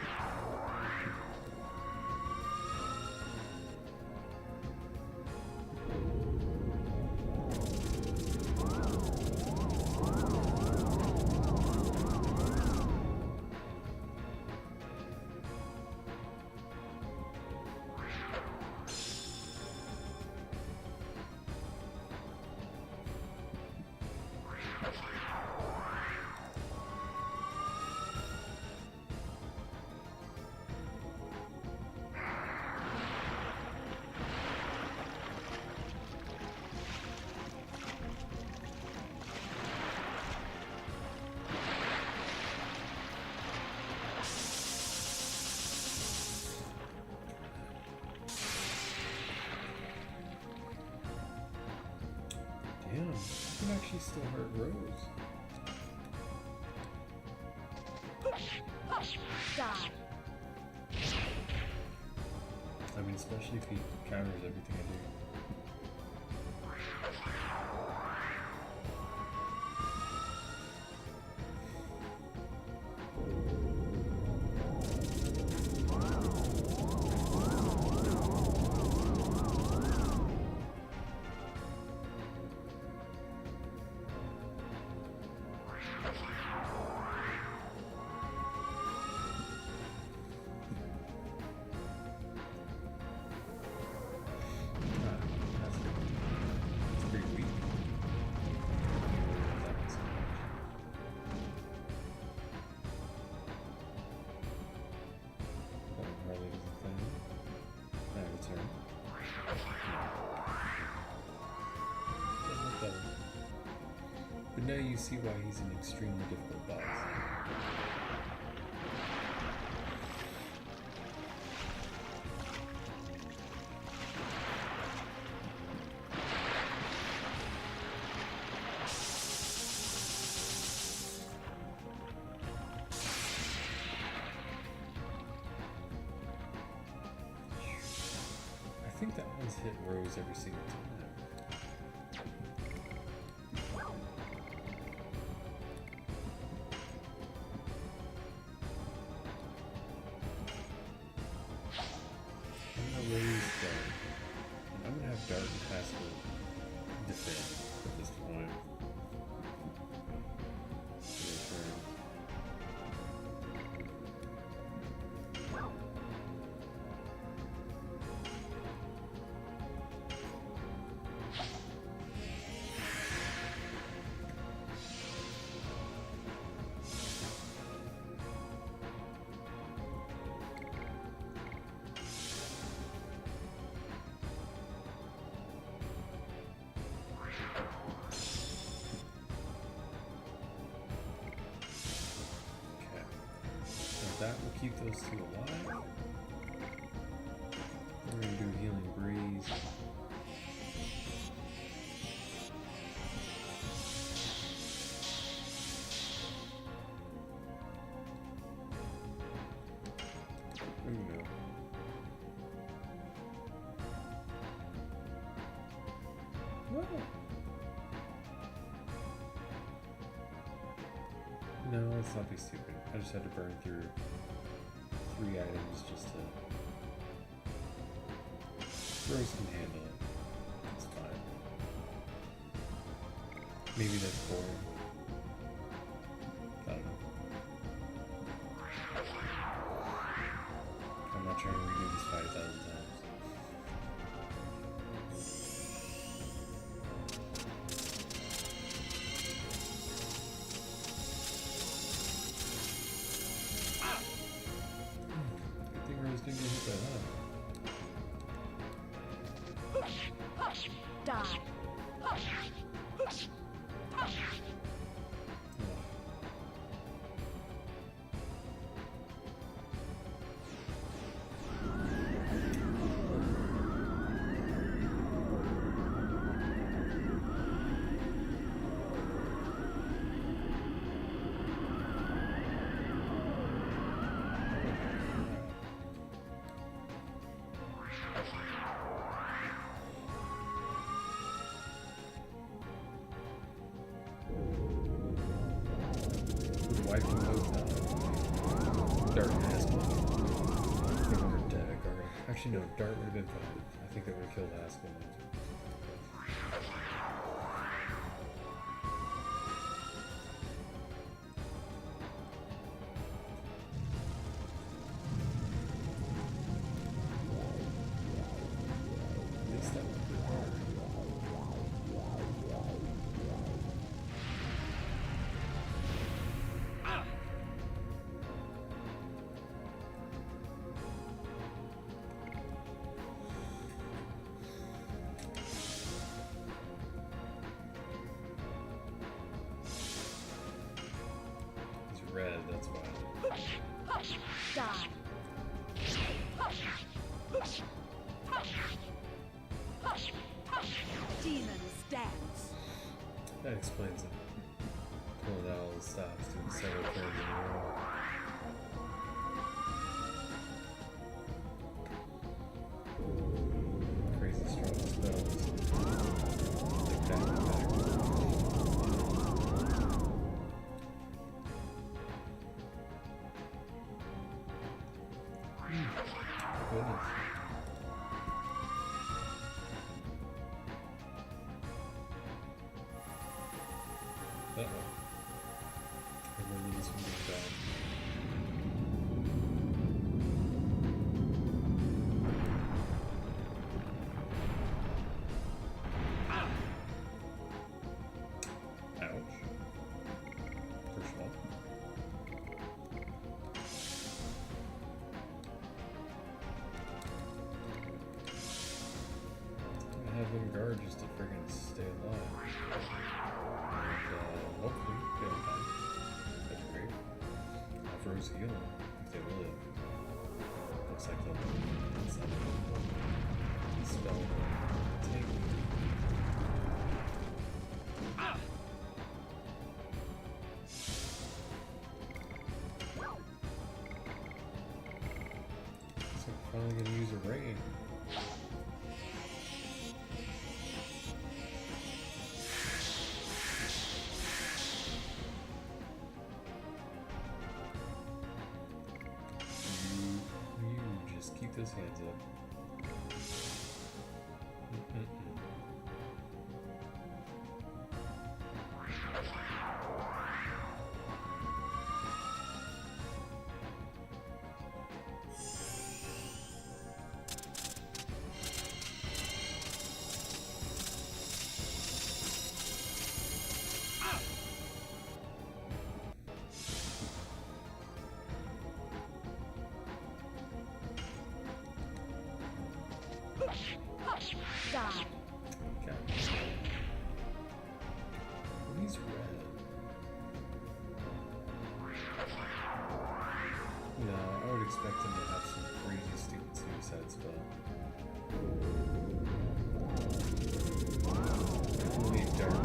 Damn, you can actually still hurt Rose. Die. I mean, especially if he counters everything I do. It's pretty weak. That makes so much. Harley does the thing. I return. Doesn't look better. But now you see why he's an extremely difficult boss. think that one's hit Rose every single time. I'm gonna raise Dark. And I'm gonna have Dark and Haschel defend at this point. For their turn. That will keep those two alive. We're going to do Healing Breeze. Ooh, no. Whoa. No, let's not be stupid. I just had to burn through 3 items just to... Rose can handle it. It's fine. Maybe that's boring. I don't know. I'm not trying to redo this fight 1,000 times. Didn't get hit that Die. Wipe them both out. Dart and Haschel. I think we're dead. Actually, no, Dart would have been fine. I think that would have killed Haschel. At least that would be hard. Red, that's why. Die. Demon stance. That explains it. Pulling out all the stops, doing several turns in a row. Crazy strong spells. Like back to back. Goodness. Uh-oh. I remember this one being bad. Ouch. First of all. Have them guard just to friggin' stay alive. And hopefully they don't die. That'd be great. Have Rose heal them if they live. Looks like they'll spell take. So we're finally gonna use a rain. keep those hands up. Die. Okay. He's red. No, I would expect him to have some crazy stupid suicide spell. Definitely dark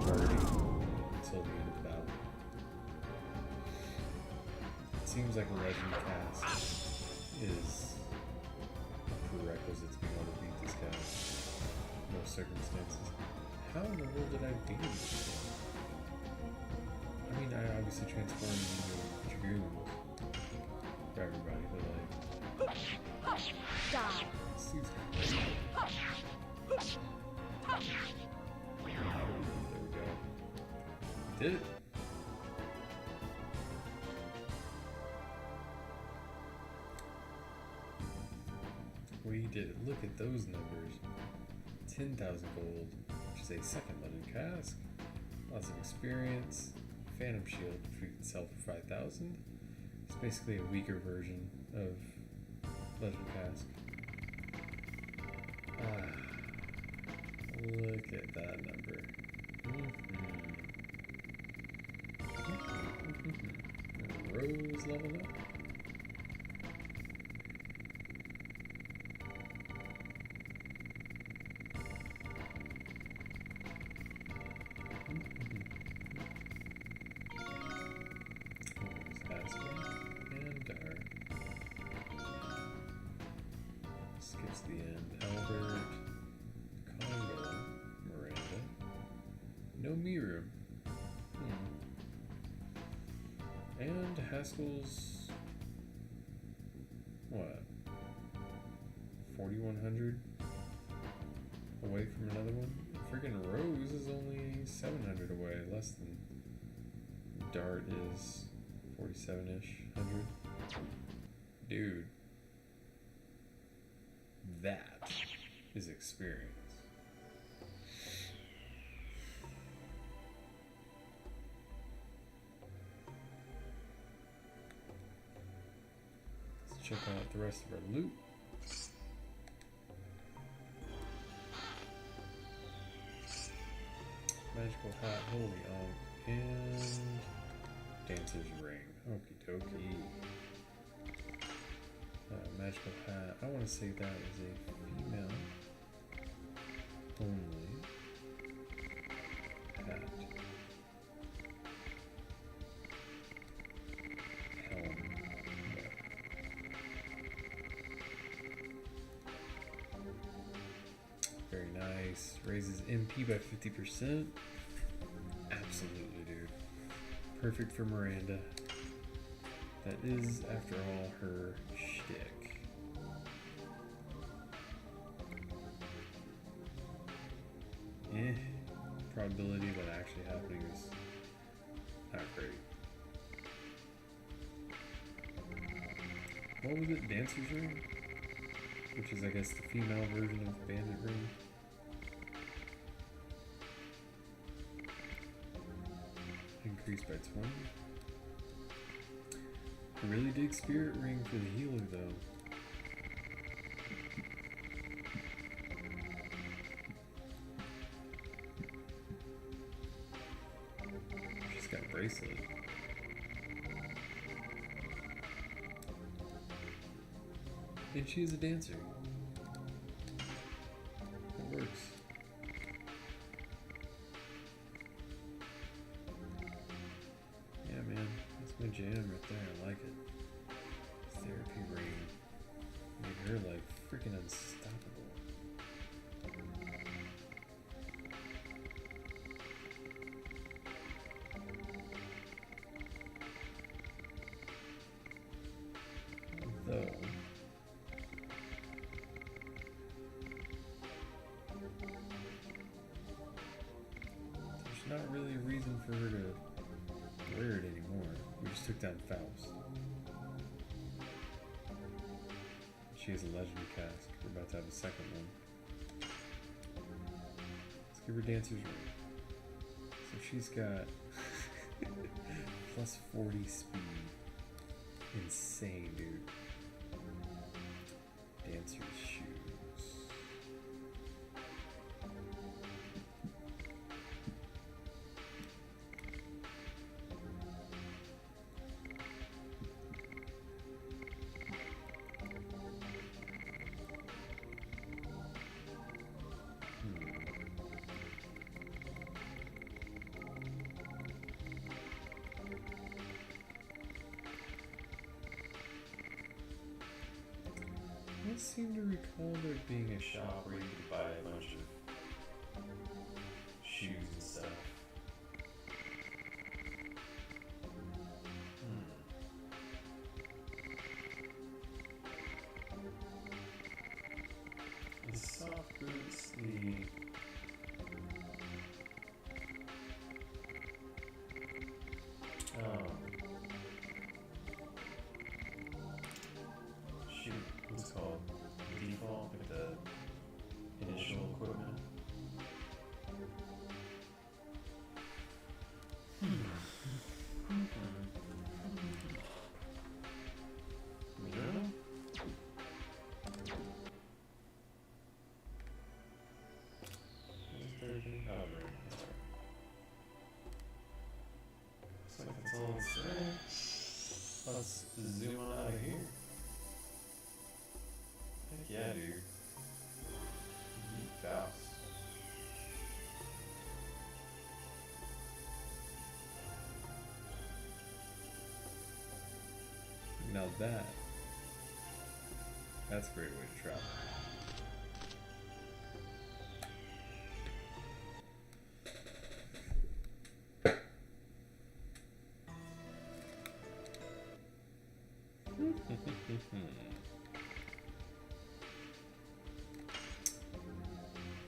party until the end of the battle. It seems like a Legend Casque is a prerequisite to being able to beat this guy in most circumstances. How in the world did I beat him? I mean, I obviously transformed into Dragoons for everybody, but like, Die. this dude's crazy. There we go. We did it. We did it. Look at those numbers. 10,000 gold, which is a second Legend Casque. Lots of experience. Phantom Shield, which we can sell for 5,000. It's basically a weaker version of Legend Casque. Look at that number. Rose level up. Skips the end. Albert, Congo, Miranda. No Miru. And Haschel's what? 4,100 away from another one? Freaking Rose is only 700 away, less than Dart is 47-ish hundred. Dude. That is experience. Let's check out the rest of our loot. Magical hat, holy and Dancer's ring. Okie dokie. Magical hat. I want to say that is a female only hat. Helm. Very nice. Raises MP by 50%. Absolutely, dude. Perfect for Miranda. That is, after all, her shtick. Probability of that actually happening is not great. What was it? Dancer's ring? Which is, I guess, the female version of bandit ring. Increased by 20. I really dig spirit ring for the healer though. She's got a bracelet. And she's a dancer. It works. Yeah, man, that's my jam right there. I like it. Therapy ring made her like freaking unstoppable. So there's not really a reason for her to wear it anymore. We just took down Faust. She has a Legend Casque. We're about to have a second one. Let's give her Dancer's Ring. So she's got plus 40 speed. Insane, dude. Dancer's shoes. I seem to recall there being a shop where you could buy a bunch of shoes and stuff. The soft boots, shoot, what's it called? Default, like the initial equipment. Looks like that's all it's there. Let's zoom on out of here. Heck yeah, dude. Yeet Faust. Now that's a great way to travel.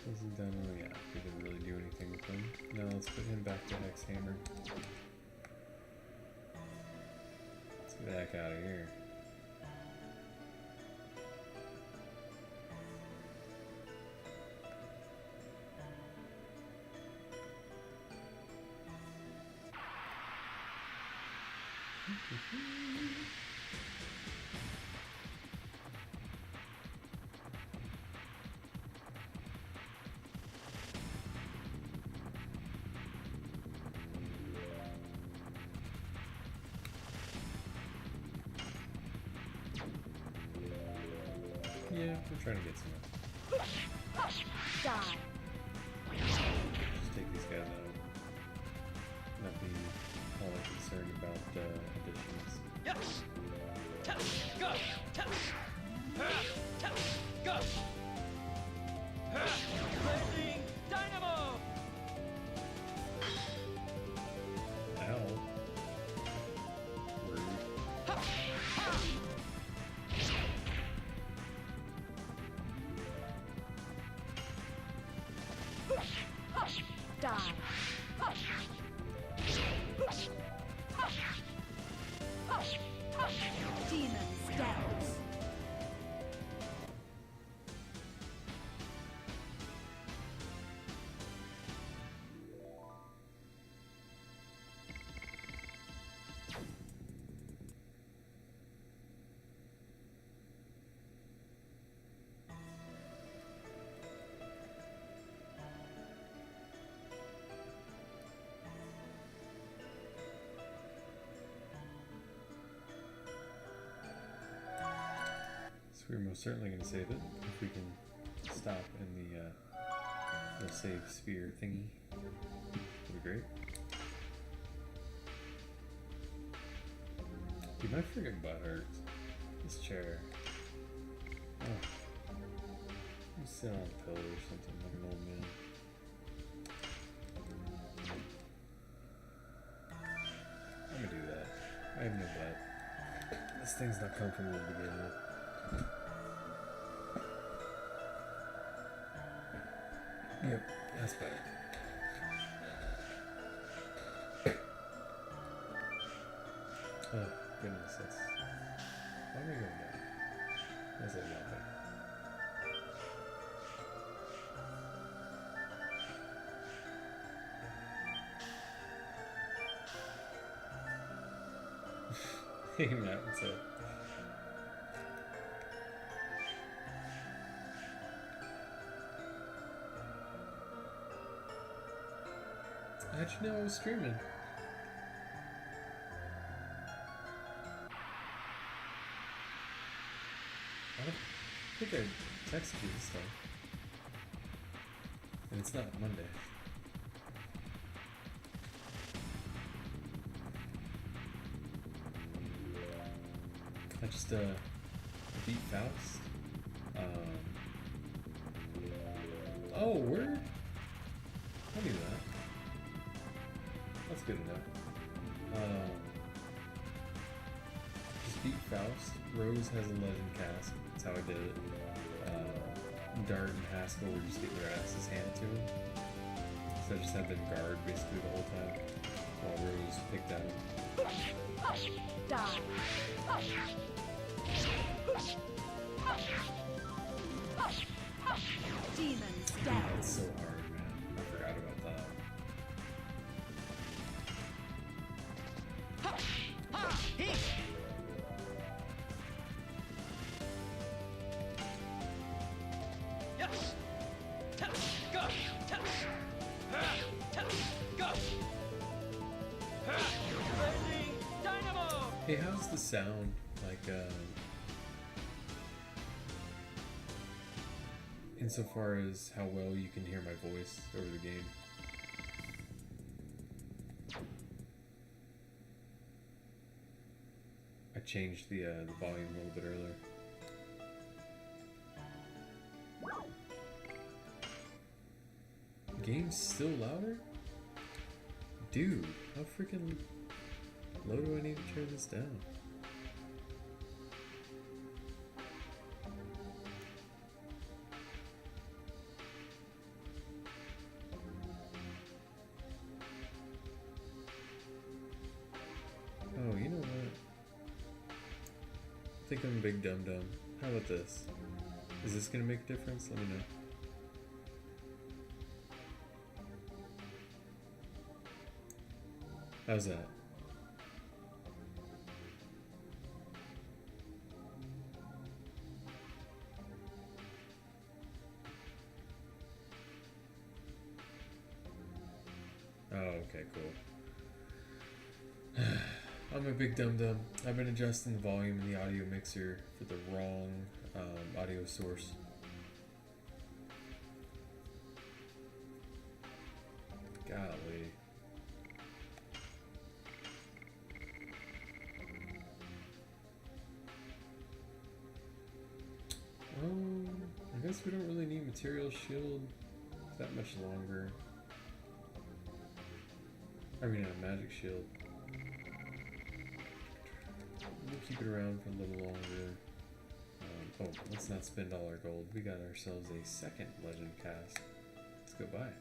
Doesn't Dynamo, yeah, we didn't really do anything with him. No, let's put him back to Hex Hammer. Let's get the heck out of here. Yeah, we're trying to get some. Die. Just take these guys out. Not be all that concerned about additions. Yes. Go. Go. Blazing Dynamo. Ow. Rude. Die. Demon steps. So we're most certainly going to save it if we can stop in the save sphere thingy. That'd be great. Dude, my friggin' butt hurts. This chair. Oh. I'm sitting on a pillow or something like an old man. I'm gonna do that. I have no butt. This thing's not comfortable to begin with. Yep, that's better. Oh, goodness, that's... Why am I going down? That's a lot better. Hey Matt, what's up? How'd you know I was streaming? I don't think I texted you this time. And it's not Monday. I just beat Faust. Oh, word? I knew that. That's good enough. Just beat Faust. Rose has a Legend Casque. That's how I did it. Dart and Haschel were just getting their asses handed to him. So I just had them guard basically the whole time while Rose picked at him. Die. Demon stab. That's so hard, man. I forgot about that. Dynamo! Hey, how's the sound? Like, insofar as how well you can hear my voice over the game. I changed the volume a little bit earlier. Game's still louder? Dude, how freaking low do I need to turn this down? Oh, you know what? I think I'm a big dum-dum. How about this? Is this gonna make a difference? Let me know. How's that? Oh, okay, cool. I'm a big dum-dum. I've been adjusting the volume in the audio mixer for the wrong audio source. Golly. I guess we don't really need material shield that much longer. I mean, a magic shield. We'll keep it around for a little longer. Oh, let's not spend all our gold. We got ourselves a second Legend Casque. Let's go buy it.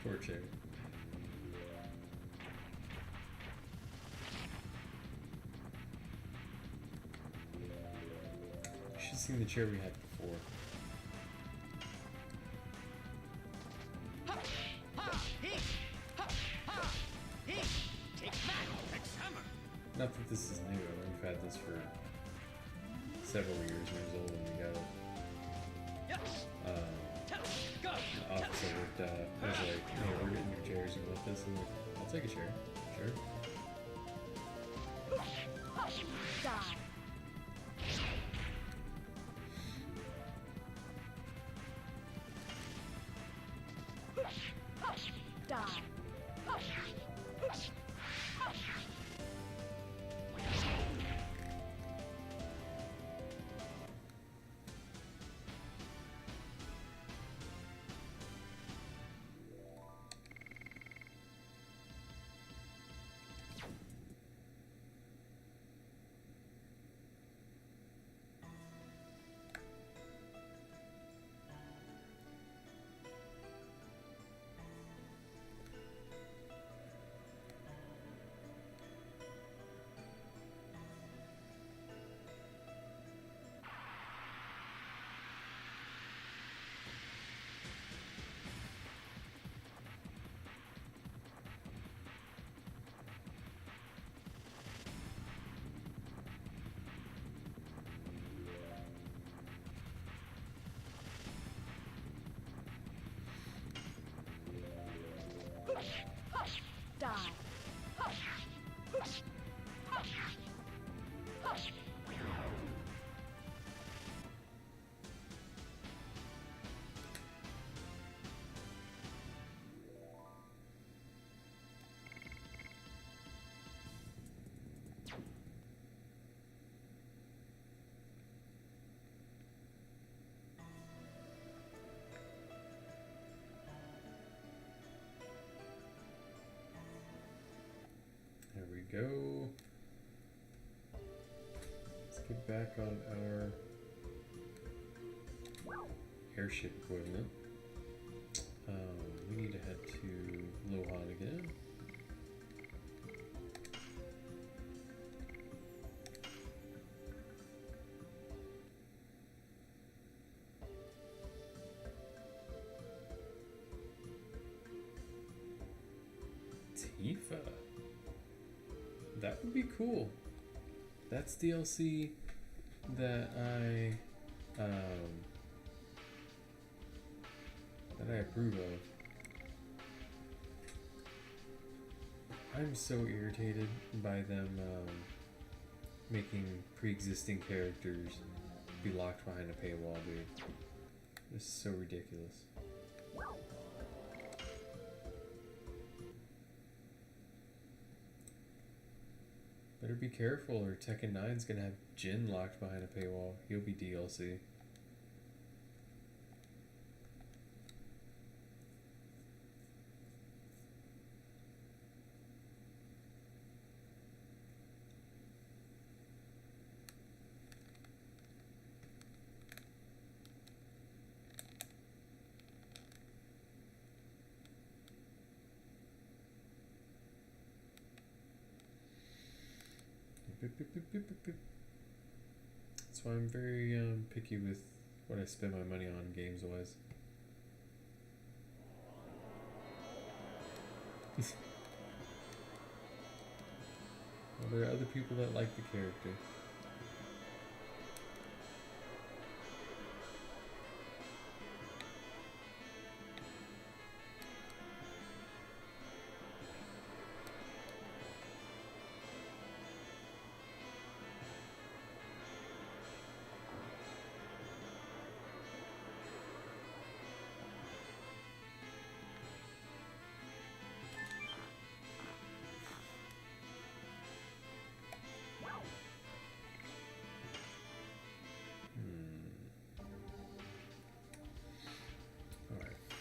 Poor chair. You should have seen the chair we had before. Take that, Hex Hammer! Not that this is new. I mean, we've had this for several years old when we got it. The office I worked at was like, hey, we're getting new chairs, you want this? I'm like, I'll take a chair. Sure. Die. Die. Die. There we go. Let's get back on our airship equivalent. We need to head to Lohan again. Tifa. That would be cool. That's DLC that I approve of. I'm so irritated by them making pre-existing characters be locked behind a paywall, dude. This is so ridiculous. Better be careful or Tekken 9's gonna have Jin locked behind a paywall. He'll be DLC. That's why I'm very picky with what I spend my money on games-wise. Well, there are other people that like the character.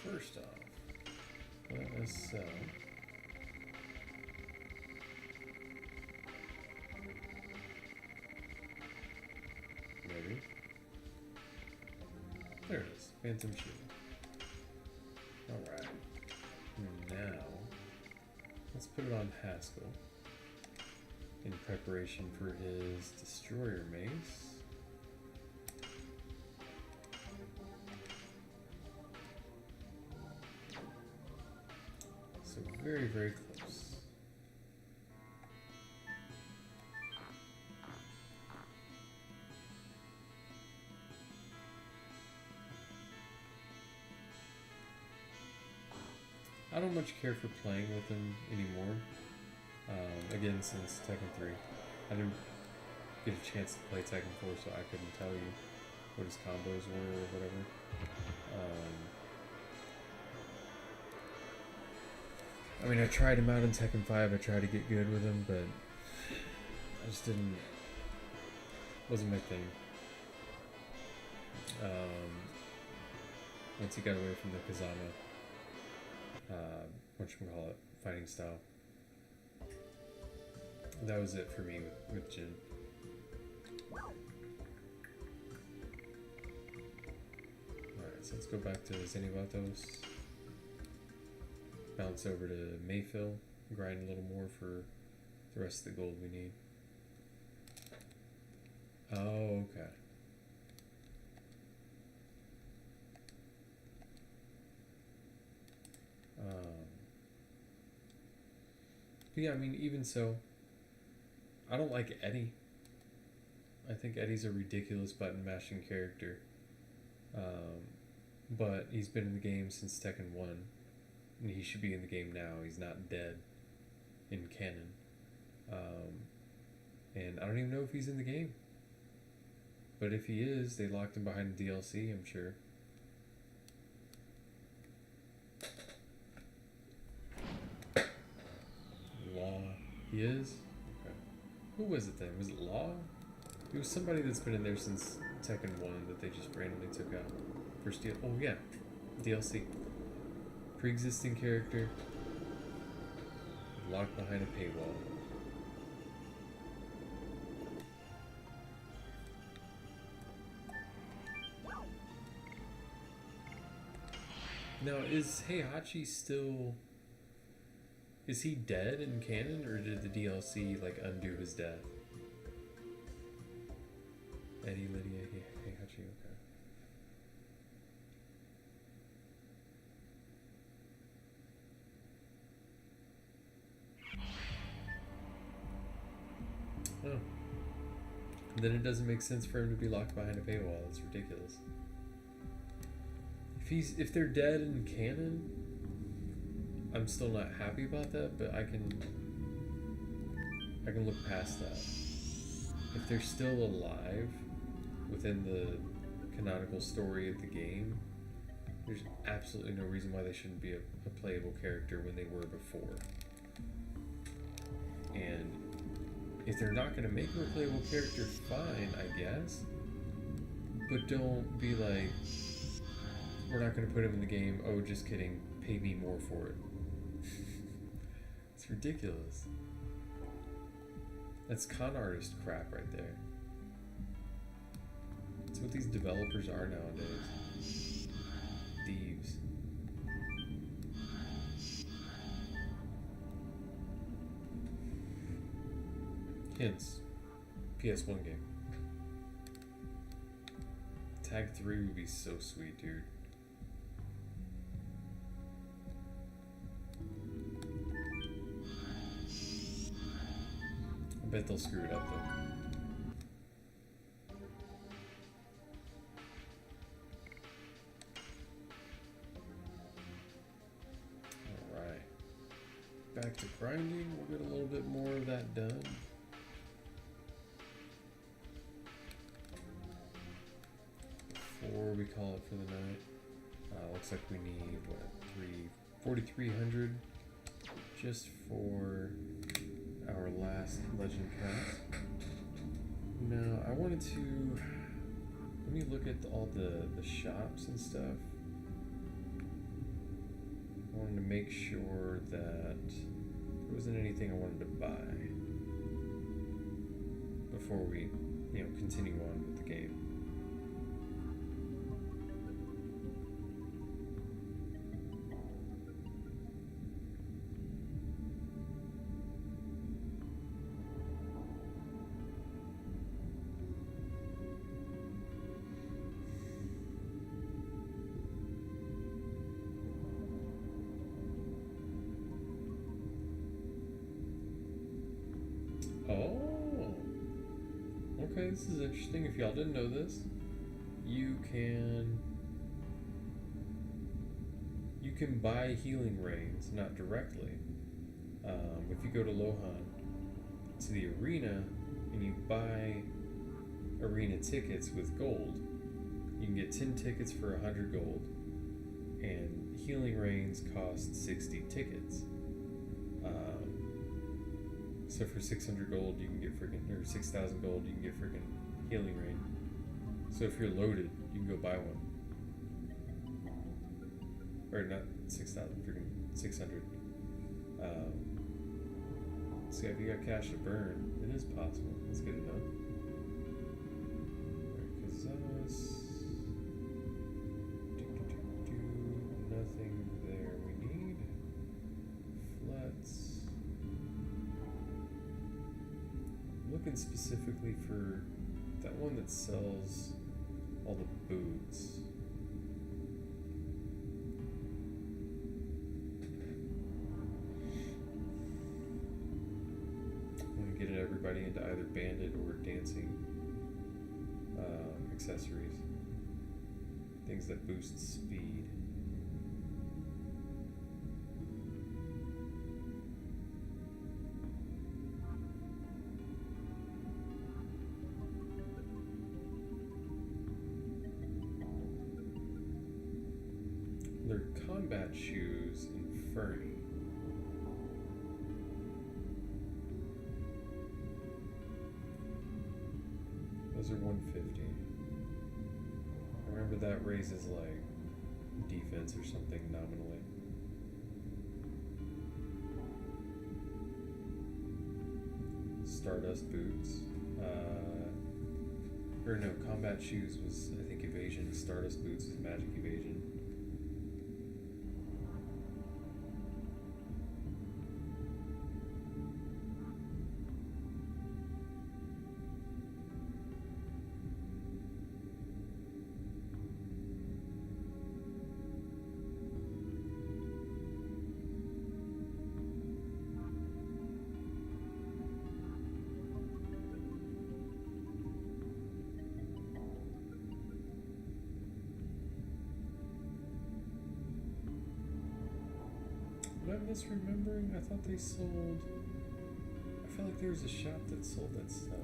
First off, let us sell maybe. There it is, Phantom Shield. Alright. Now let's put it on Haschel in preparation for his Destroyer Mace. Very, very close. I don't much care for playing with him anymore. Again, since Tekken 3. I didn't get a chance to play Tekken 4, so I couldn't tell you what his combos were or whatever. I mean, I tried him out in Tekken 5. I tried to get good with him, but I just didn't. Wasn't my thing. Once he got away from the Kazama, whatchamacallit, fighting style, that was it for me with Jin. Alright, so let's go back to Zenivatos. Bounce over to Mayfill, grind a little more for the rest of the gold we need. Oh, okay. But yeah, I mean, even so, I don't like Eddie. I think Eddie's a ridiculous button mashing character. But he's been in the game since Tekken 1. And he should be in the game now. He's not dead in canon. And I don't even know if he's in the game. But if he is, they locked him behind the DLC, I'm sure. Law. He is? Okay. Who was it then? Was it Law? It was somebody that's been in there since Tekken 1 that they just randomly took out. First deal. Oh yeah. DLC. Pre-existing character. Locked behind a paywall. Now, is Heihachi still... Is he dead in canon, or did the DLC, like, undo his death? Eddie, Lydia, Heihachi, okay. Oh. And then it doesn't make sense for him to be locked behind a paywall. That's ridiculous. If they're dead in canon, I'm still not happy about that, but I can look past that. If they're still alive within the canonical story of the game, there's absolutely no reason why they shouldn't be a playable character when they were before. And if they're not going to make him a playable character, fine, I guess. But don't be like, we're not going to put him in the game. Oh, just kidding. Pay me more for it. It's ridiculous. That's con artist crap right there. That's what these developers are nowadays. Thieves. Hints. PS1 game. Tag 3 would be so sweet, dude. I bet they'll screw it up though. Alright. Back to grinding. We'll get a little bit more of that done. Before we call it for the night. Looks like we need, what, 4,300 just for our last Legend Casque. Now, I wanted to... Let me look at all the shops and stuff. I wanted to make sure that there wasn't anything I wanted to buy before we, continue on with the game. Oh, okay, this is interesting. If y'all didn't know this, you can buy healing rains, not directly. If you go to Lohan, to the arena, and you buy arena tickets with gold, you can get 10 tickets for 100 gold, and healing rains cost 60 tickets. So for 600 gold, you can get freaking, or 6,000 gold, you can get freaking healing rain. So if you're loaded, you can go buy one. Or not 6,000, freaking 600. So if you got cash to burn, it is possible. That's good enough. Nothing there we need. Flats. I'm looking specifically for that one that sells all the boots. I'm gonna get everybody into either bandit or dancing accessories. Things that boost speed. They're combat shoes in Fernie. Those are 150. I remember that raises like defense or something nominally. Stardust boots. Or no, combat shoes was I think evasion. Stardust boots is magic evasion. Am I misremembering? I thought they sold. I feel like there was a shop that sold that stuff.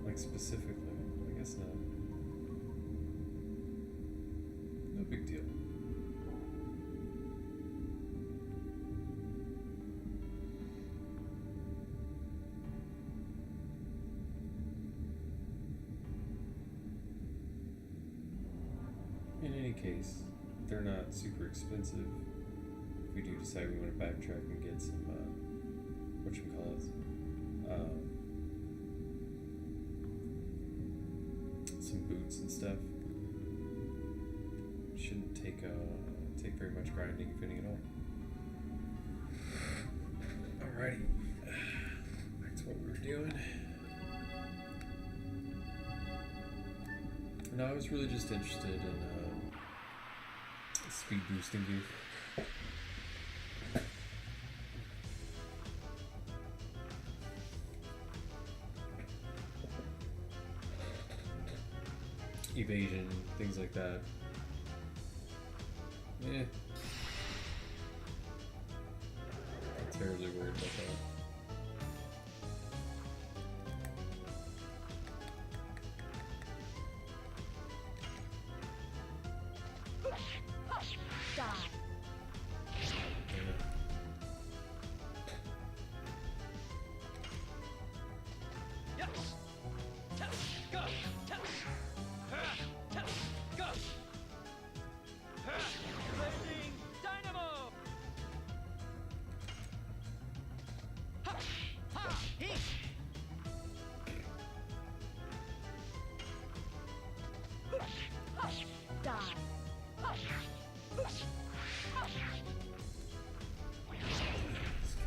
Like specifically. I guess not. No big deal. In any case, they're not super expensive. If we do decide we want to backtrack and get some, some boots and stuff. Shouldn't take very much grinding, if any at all. Alrighty, back to what we were doing. No, I was really just interested in speed boosting gear. Evasion, things like that. Yeah. Not terribly worried about that.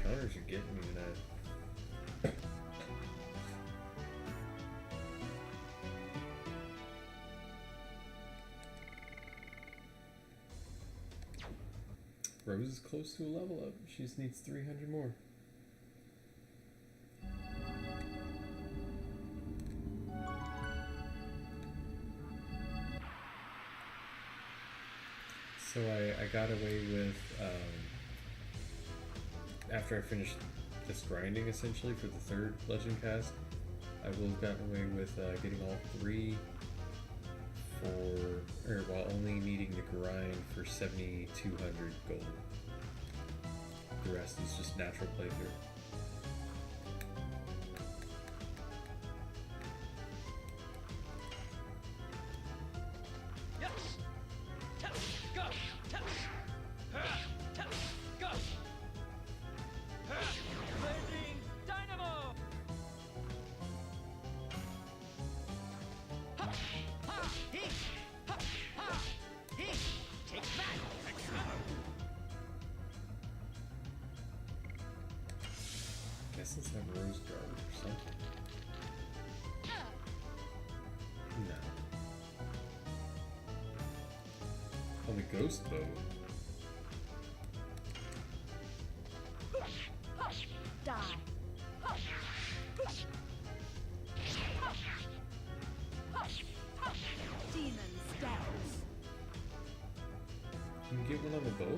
Counters are getting me tonight. Rose is close to a level up. She just needs 300 more. So I got away with, after I finished this grinding essentially for the third Legend Casque, I will have gotten away with getting all three while only needing to grind for 7,200 gold. the rest is just natural playthrough. Legend Dynamo. Ha ha he ha ha he. Take that. Hex Hammer. Guess it's that rose guard or something. No. Only ghost bow. Die. Demon stance. Can you get one on the bow?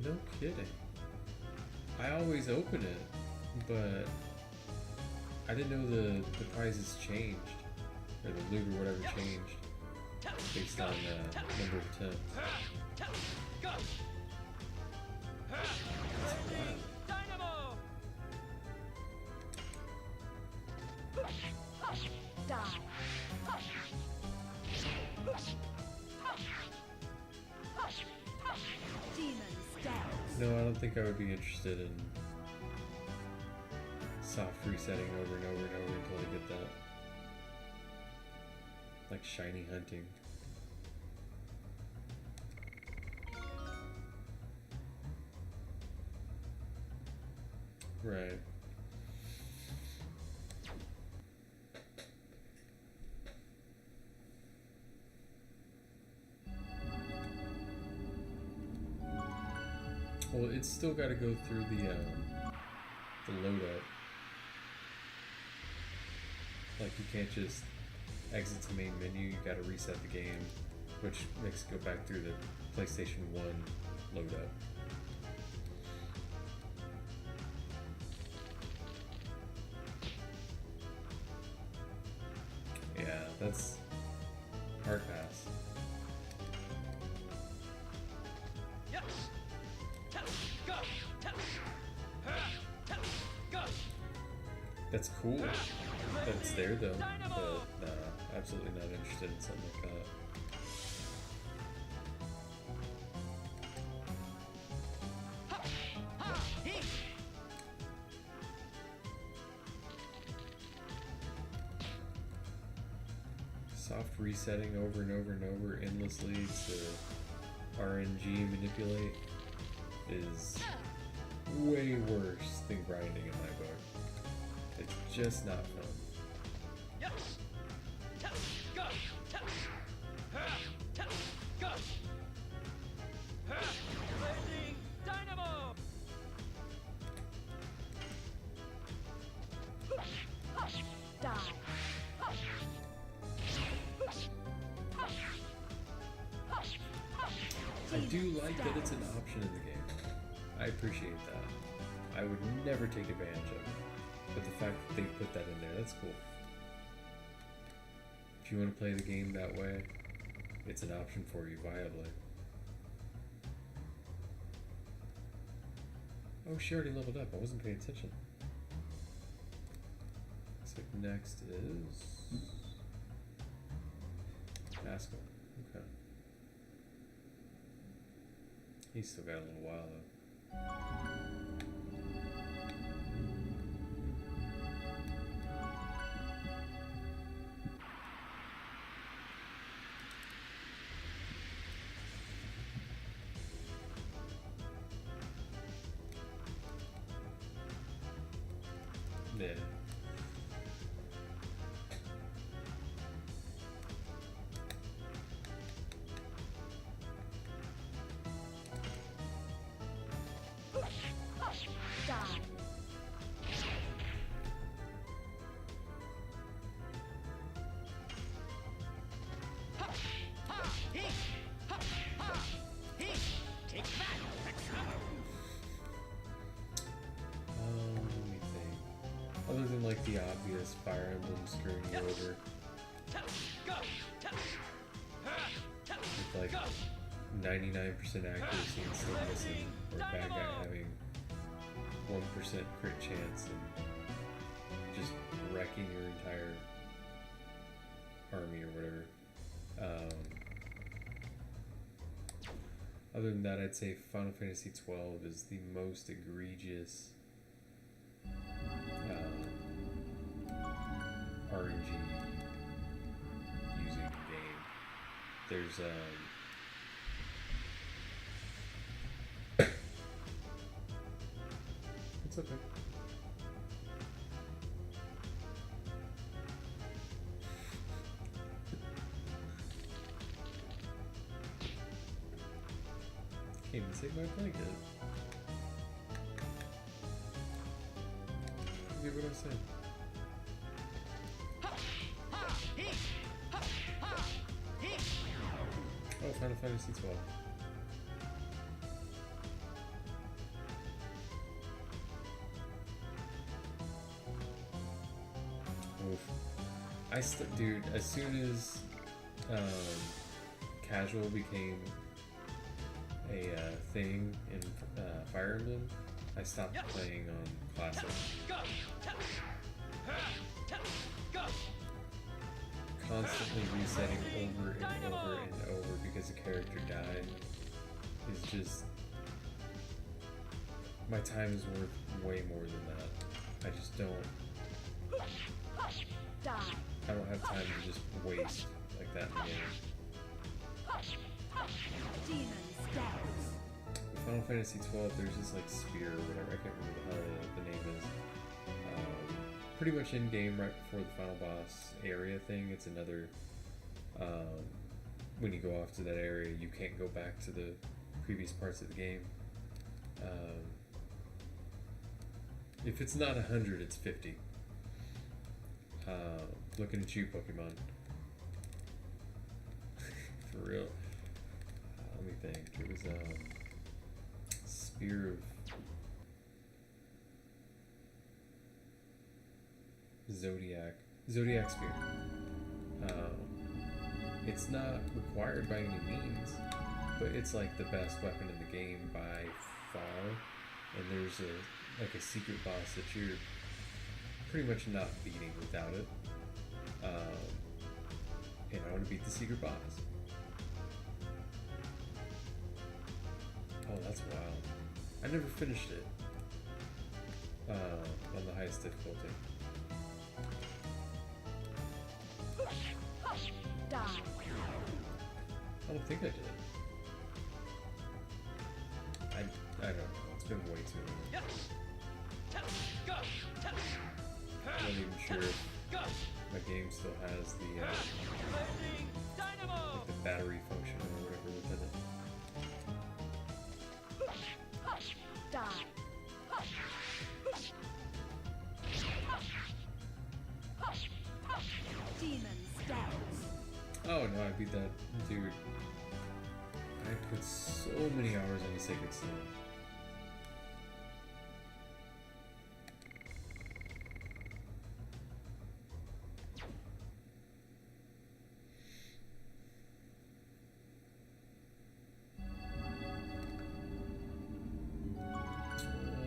No kidding. I always open it, but I didn't know the prizes changed, or the loot or whatever changed based on number of attempts. That's wild. Dynamo. Die. Demon stance. No, I don't think I would be interested in soft resetting over and over and over until I get that. Like shiny hunting. Right. Well, it's still got to go through the load up. Like you can't just exit the main menu. You got to reset the game, which makes it go back through the PlayStation 1 load up. Yeah, that's hard pass. Yes. Go. Go. That's cool that it's there though, but nah, absolutely not interested in something like that. Soft resetting over and over and over endlessly to RNG manipulate is way worse than grinding in my book. It's just not fun. Yes. Go. Go. Legend Dynamo. Die. I do like that it's an option in the game. I appreciate that. I would never take advantage of it. But the fact that they put that in there, that's cool. If you want to play the game that way, it's an option for you viably. Oh, she already leveled up. I wasn't paying attention. So next is Haschel. Okay. He's still got a little while though. Yeah. Die. Take that, Hex Hammer. Let me think. Other than like the obvious Fire Emblem screwing you over, with like 99% accuracy and still missing, or bad guy having 1% crit chance and just wrecking your entire army or whatever. Other than that, I'd say Final Fantasy XII is the most egregious RNG using game. There's it's okay. Can't even save my blanket. Forget what I said. Oh, Final Fantasy XII. Oof. Dude, as soon as casual became a thing in Fire Emblem, I stopped playing on Classic. Constantly resetting over and over and over because a character died is just... my time is worth way more than that. I just don't... Die. I don't have time to just waste like that in the game. Demon Scouts. In Final Fantasy XII, there's this like spear or whatever, I can't remember how the name is. Pretty much in game right before the final boss area thing. It's another, when you go off to that area, you can't go back to the previous parts of the game. If it's not 100, it's 50. Looking at you, Pokemon. For real. Let me think. It was Spear of Zodiac Spear. It's not required by any means, but it's like the best weapon in the game by far. And there's a secret boss that you're pretty much not beating without it. And I want to beat the secret boss. Oh, that's wild. I never finished it on the highest difficulty. Die. I don't think I did. I don't know. It's been way too long. I'm not even sure if my game still has the Dynamo. like the battery function or whatever within it. Die. Demon Scouts. Oh no, I beat that dude. I put so many hours into Sacred Sin.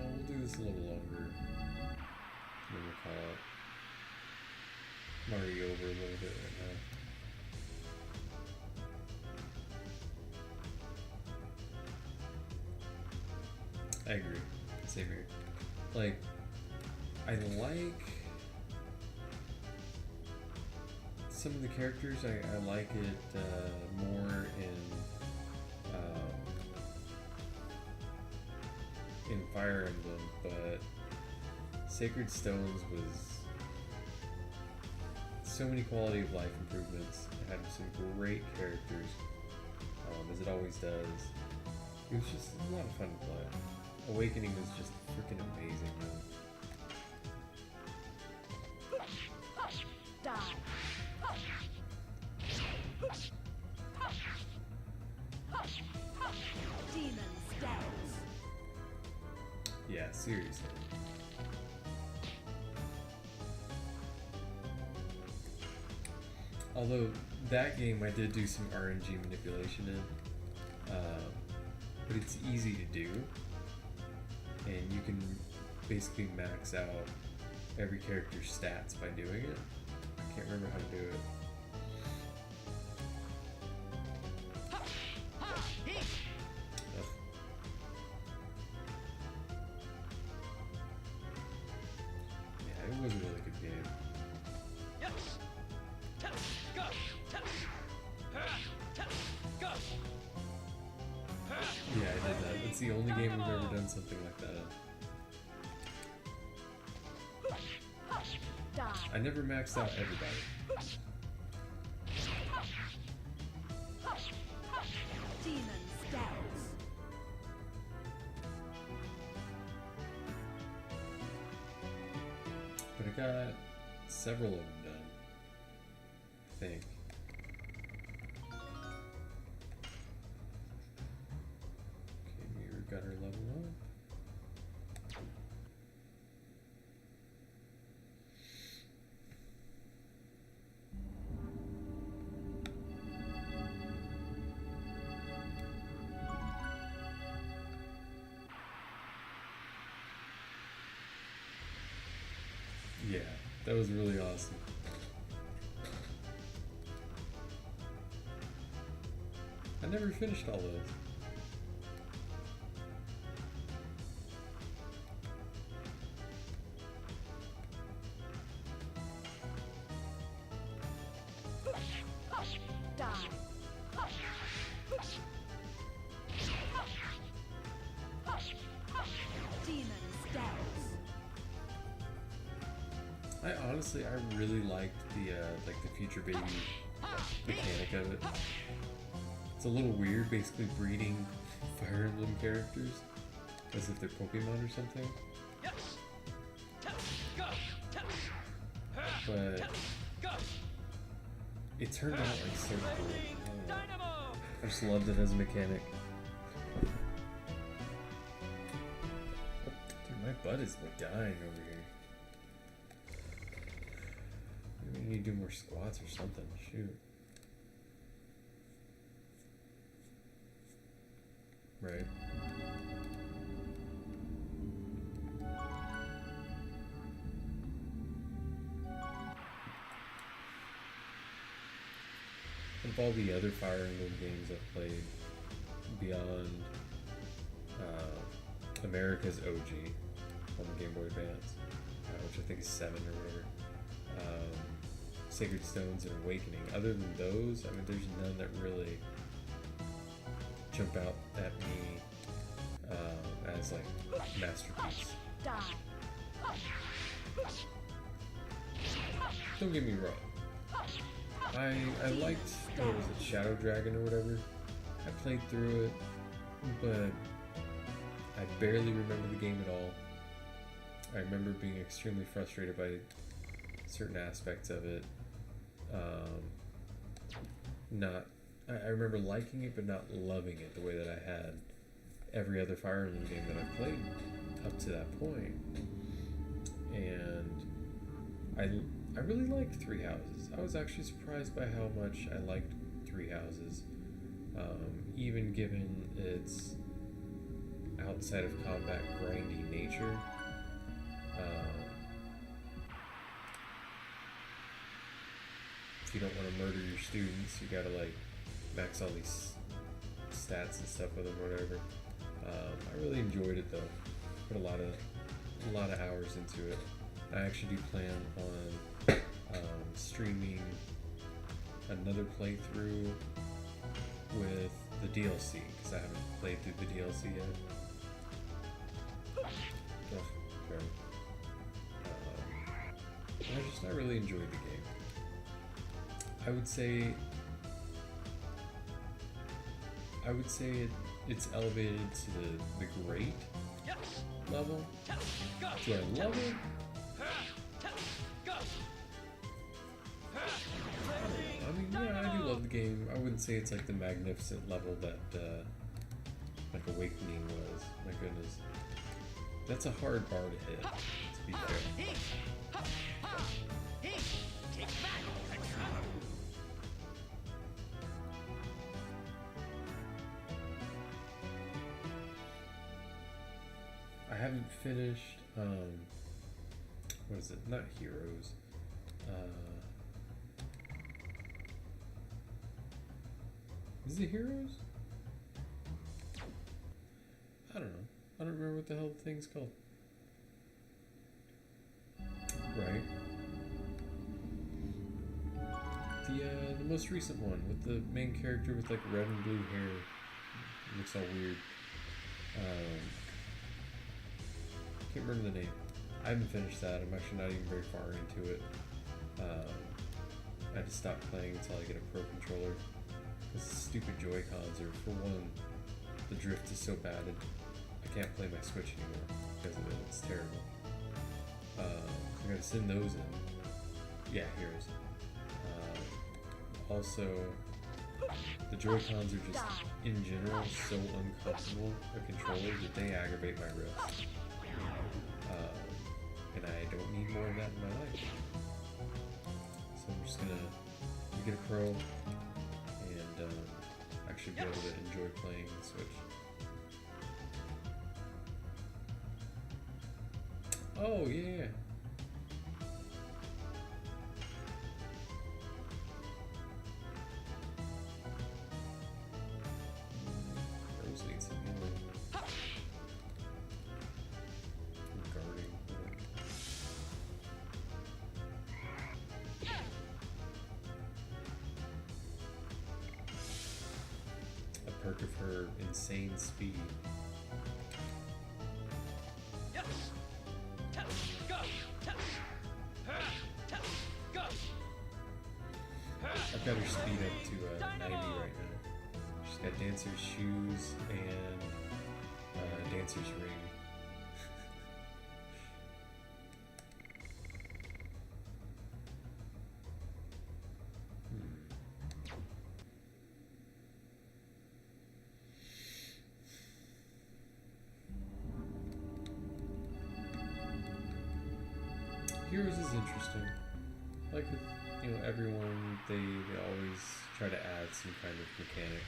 We'll do this a little longer. Then we'll call it. I'm already over a little bit right now. I agree. Same here. Like, I like some of the characters. I like it more in Fire Emblem, but Sacred Stones was so many quality of life improvements. It had some great characters, as it always does. It was just a lot of fun to play. Awakening was just freaking amazing, man. Die. Demon stance. Yeah, seriously. Although that game I did do some RNG manipulation in, but it's easy to do, and you can basically max out every character's stats by doing it. I can't remember how to do it. Ugh. Yeah, it was a really good game. Yeah, I did that. It's the only game we've ever done something like that in. Die. I never maxed out everybody. Demon stance. But I got several of them done, I think. Okay, we got her level up. Yeah, that was really awesome. I never finished all those. Die. Demon stance. I really liked the like the future baby mechanic of it. It's a little weird, basically breeding Fire Emblem characters as if they're Pokemon or something. But it turned out like so cool. I don't know. Dynamo. I just loved it as a mechanic. Dude, my butt is like dying over here. Maybe we need to do more squats or something. Shoot. Right. Of all the other Fire Emblem games I've played beyond America's OG on the Game Boy Advance, which I think is 7 or whatever, Sacred Stones and Awakening, other than those, I mean, there's none that really jump out at me as like masterpiece. Die. Don't get me wrong. I liked, what was it, Shadow Dragon or whatever. I played through it, but I barely remember the game at all. I remember being extremely frustrated by certain aspects of it. I remember liking it, but not loving it the way that I had every other Fire Emblem game that I played up to that point. And I really liked Three Houses. I was actually surprised by how much I liked Three Houses, even given its outside of combat grindy nature. If you don't want to murder your students, you gotta like max all these stats and stuff with them or whatever. I really enjoyed it though. Put a lot of hours into it. I actually do plan on streaming another playthrough with the DLC because I haven't played through the DLC yet. Ugh, sorry. I really enjoyed the game. I would say it's elevated to the great level. Do I love it? I mean, yeah, I do love the game. I wouldn't say it's like the magnificent level that like Awakening was. My goodness, that's a hard bar to hit. To be fair. I haven't finished, what is it? Not Heroes. Is it Heroes? I don't know. I don't remember what the hell the thing's called. Right. The most recent one with the main character with like red and blue hair. It looks all weird. Can't remember the name. I haven't finished that. I'm actually not even very far into it. I had to stop playing until I get a pro controller. Because the stupid Joy-Cons are, for one, the drift is so bad I can't play my Switch anymore because of it. It's terrible. So I gotta send those in. Yeah, Heroes. Also, the Joy-Cons are just, in general, so uncomfortable a controller that they aggravate my wrist. And I don't need more of that in my life. So I'm just gonna get a pro and actually be able to enjoy playing the Switch. Oh yeah. Those need some more guarding. A perk of her insane speed. I've got her speed up to 90 right now. She's got Dancer's Shoes and Dancer's Ring. Heroes is interesting. Like with, everyone, they always try to add some kind of mechanic,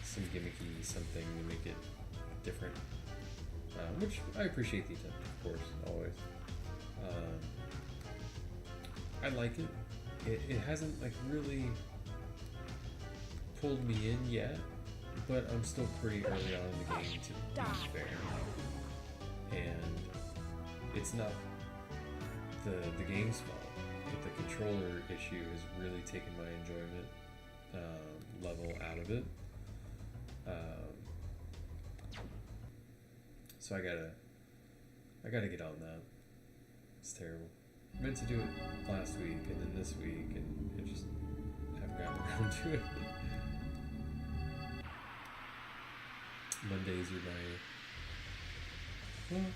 some gimmicky something to make it different, which I appreciate the attempt, of course, always. I like it. It hasn't like really pulled me in yet, but I'm still pretty early on in the game to be fair, and it's not the game's fault, but the controller issue has really taken my enjoyment level out of it. So I gotta get on that. It's terrible. I meant to do it last week and then this week, and I just haven't gotten around to it. Mondays are my... Well,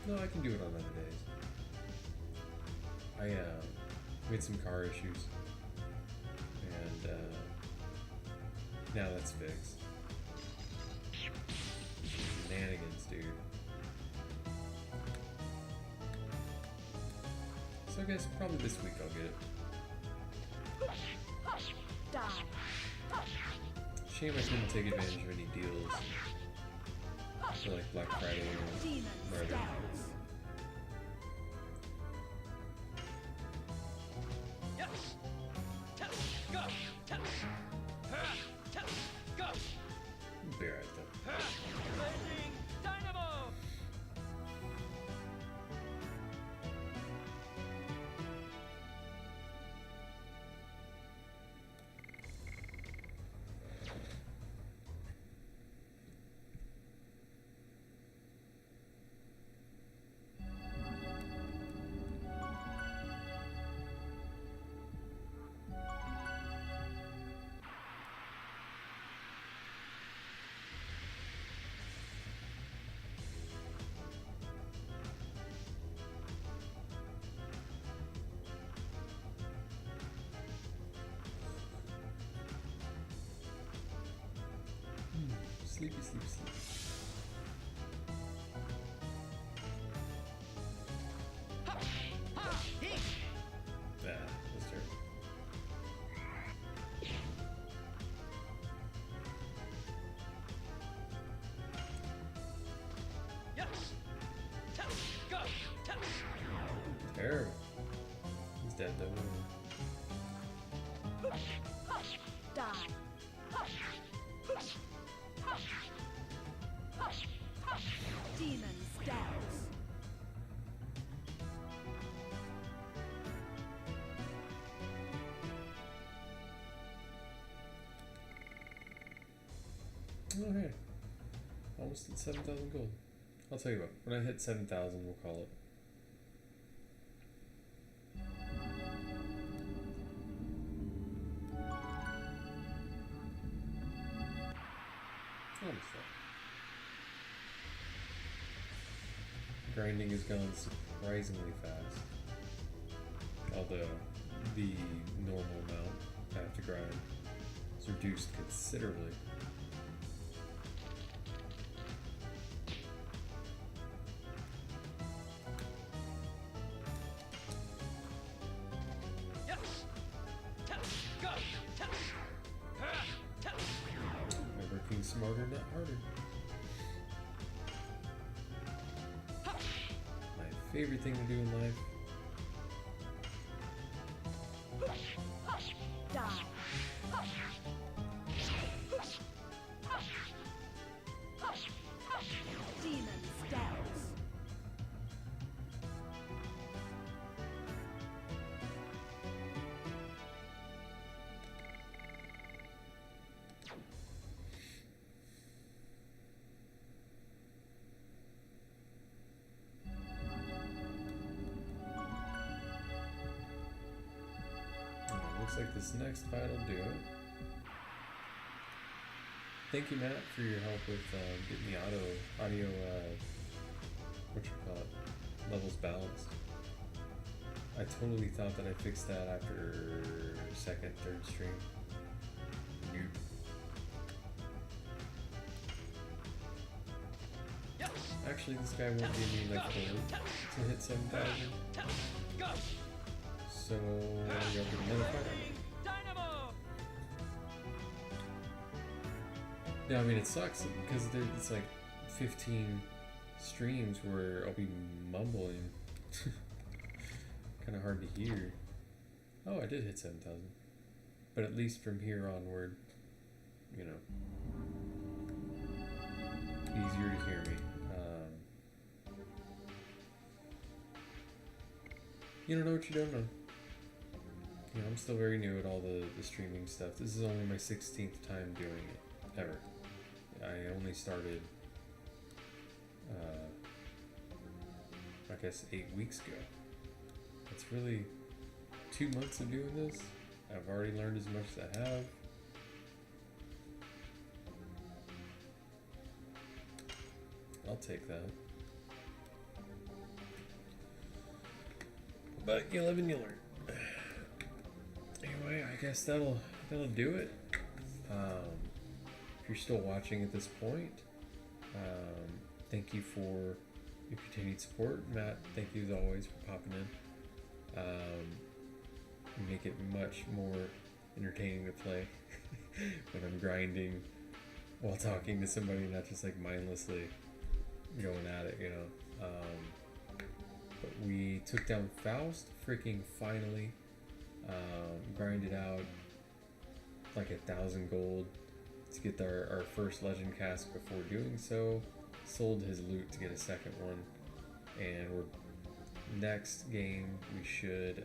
no, I can do it on other days. We had some car issues, and now that's fixed. Shenanigans, dude. So I guess probably this week I'll get it. Shame I couldn't take advantage of any deals for like Black Friday or whatever. Be right though. Legend Dynamo. Sleepy, sleepy, sleepy. Ah, that's terrible. Yes. Test. Go. Test. Terrible. He's dead though. Die. Demon stance. Okay. Almost at 7,000 gold. I'll tell you what, when I hit 7,000, we'll call it. Almost there. Grinding has gone surprisingly fast. Although the normal amount I have to grind is reduced considerably. Yes. Test. Go. Test. Test. By working smarter, not harder. My favorite thing to do in life. Die. Demon stance. Looks like this next fight will do it. Thank you, Matt, for your help with getting the audio, what you call it, levels balanced. I totally thought that I fixed that after second, third stream. Nope. Yes. Actually, this guy won't give me enough gold to hit 7,000. Test. Go. So, I'll get another fight. Dynamo. Yeah, I mean, it sucks because it's like 15 streams where I'll be mumbling. Kind of hard to hear. Oh, I did hit 7,000. But at least from here onward, you know, easier to hear me. You don't know what you don't know. You know, I'm still very new at all the streaming stuff. This is only my 16th time doing it, ever. I only started, I guess 8 weeks ago. It's really 2 months of doing this. I've already learned as much as I have. I'll take that. But you live and you learn. Anyway, I guess that'll do it. If you're still watching at this point, thank you for your continued support. Matt, thank you as always for popping in. You make it much more entertaining to play when I'm grinding while talking to somebody, not just like mindlessly going at it, you know. But we took down Faust, freaking finally. Grinded out like 1,000 gold to get our first Legend Casque before doing so. Sold his loot to get a second one. And next game we should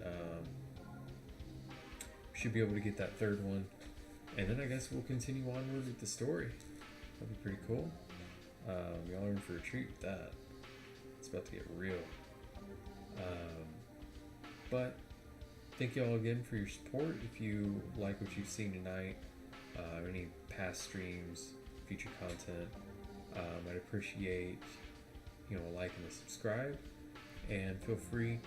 be able to get that third one. And then I guess we'll continue onward with the story. That'll be pretty cool. Y'all are in for a treat with that. It's about to get real. But thank you all again for your support. If you like what you've seen tonight, any past streams, future content, I'd appreciate, you know, a like and a subscribe. And feel free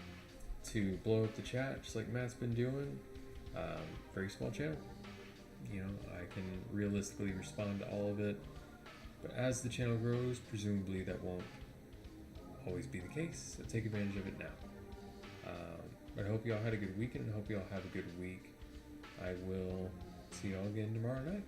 to blow up the chat just like Matt's been doing. Very small channel. You know, I can realistically respond to all of it. But as the channel grows, presumably that won't always be the case, so take advantage of it now. But I hope you all had a good weekend, and I hope you all have a good week. I will see you all again tomorrow night.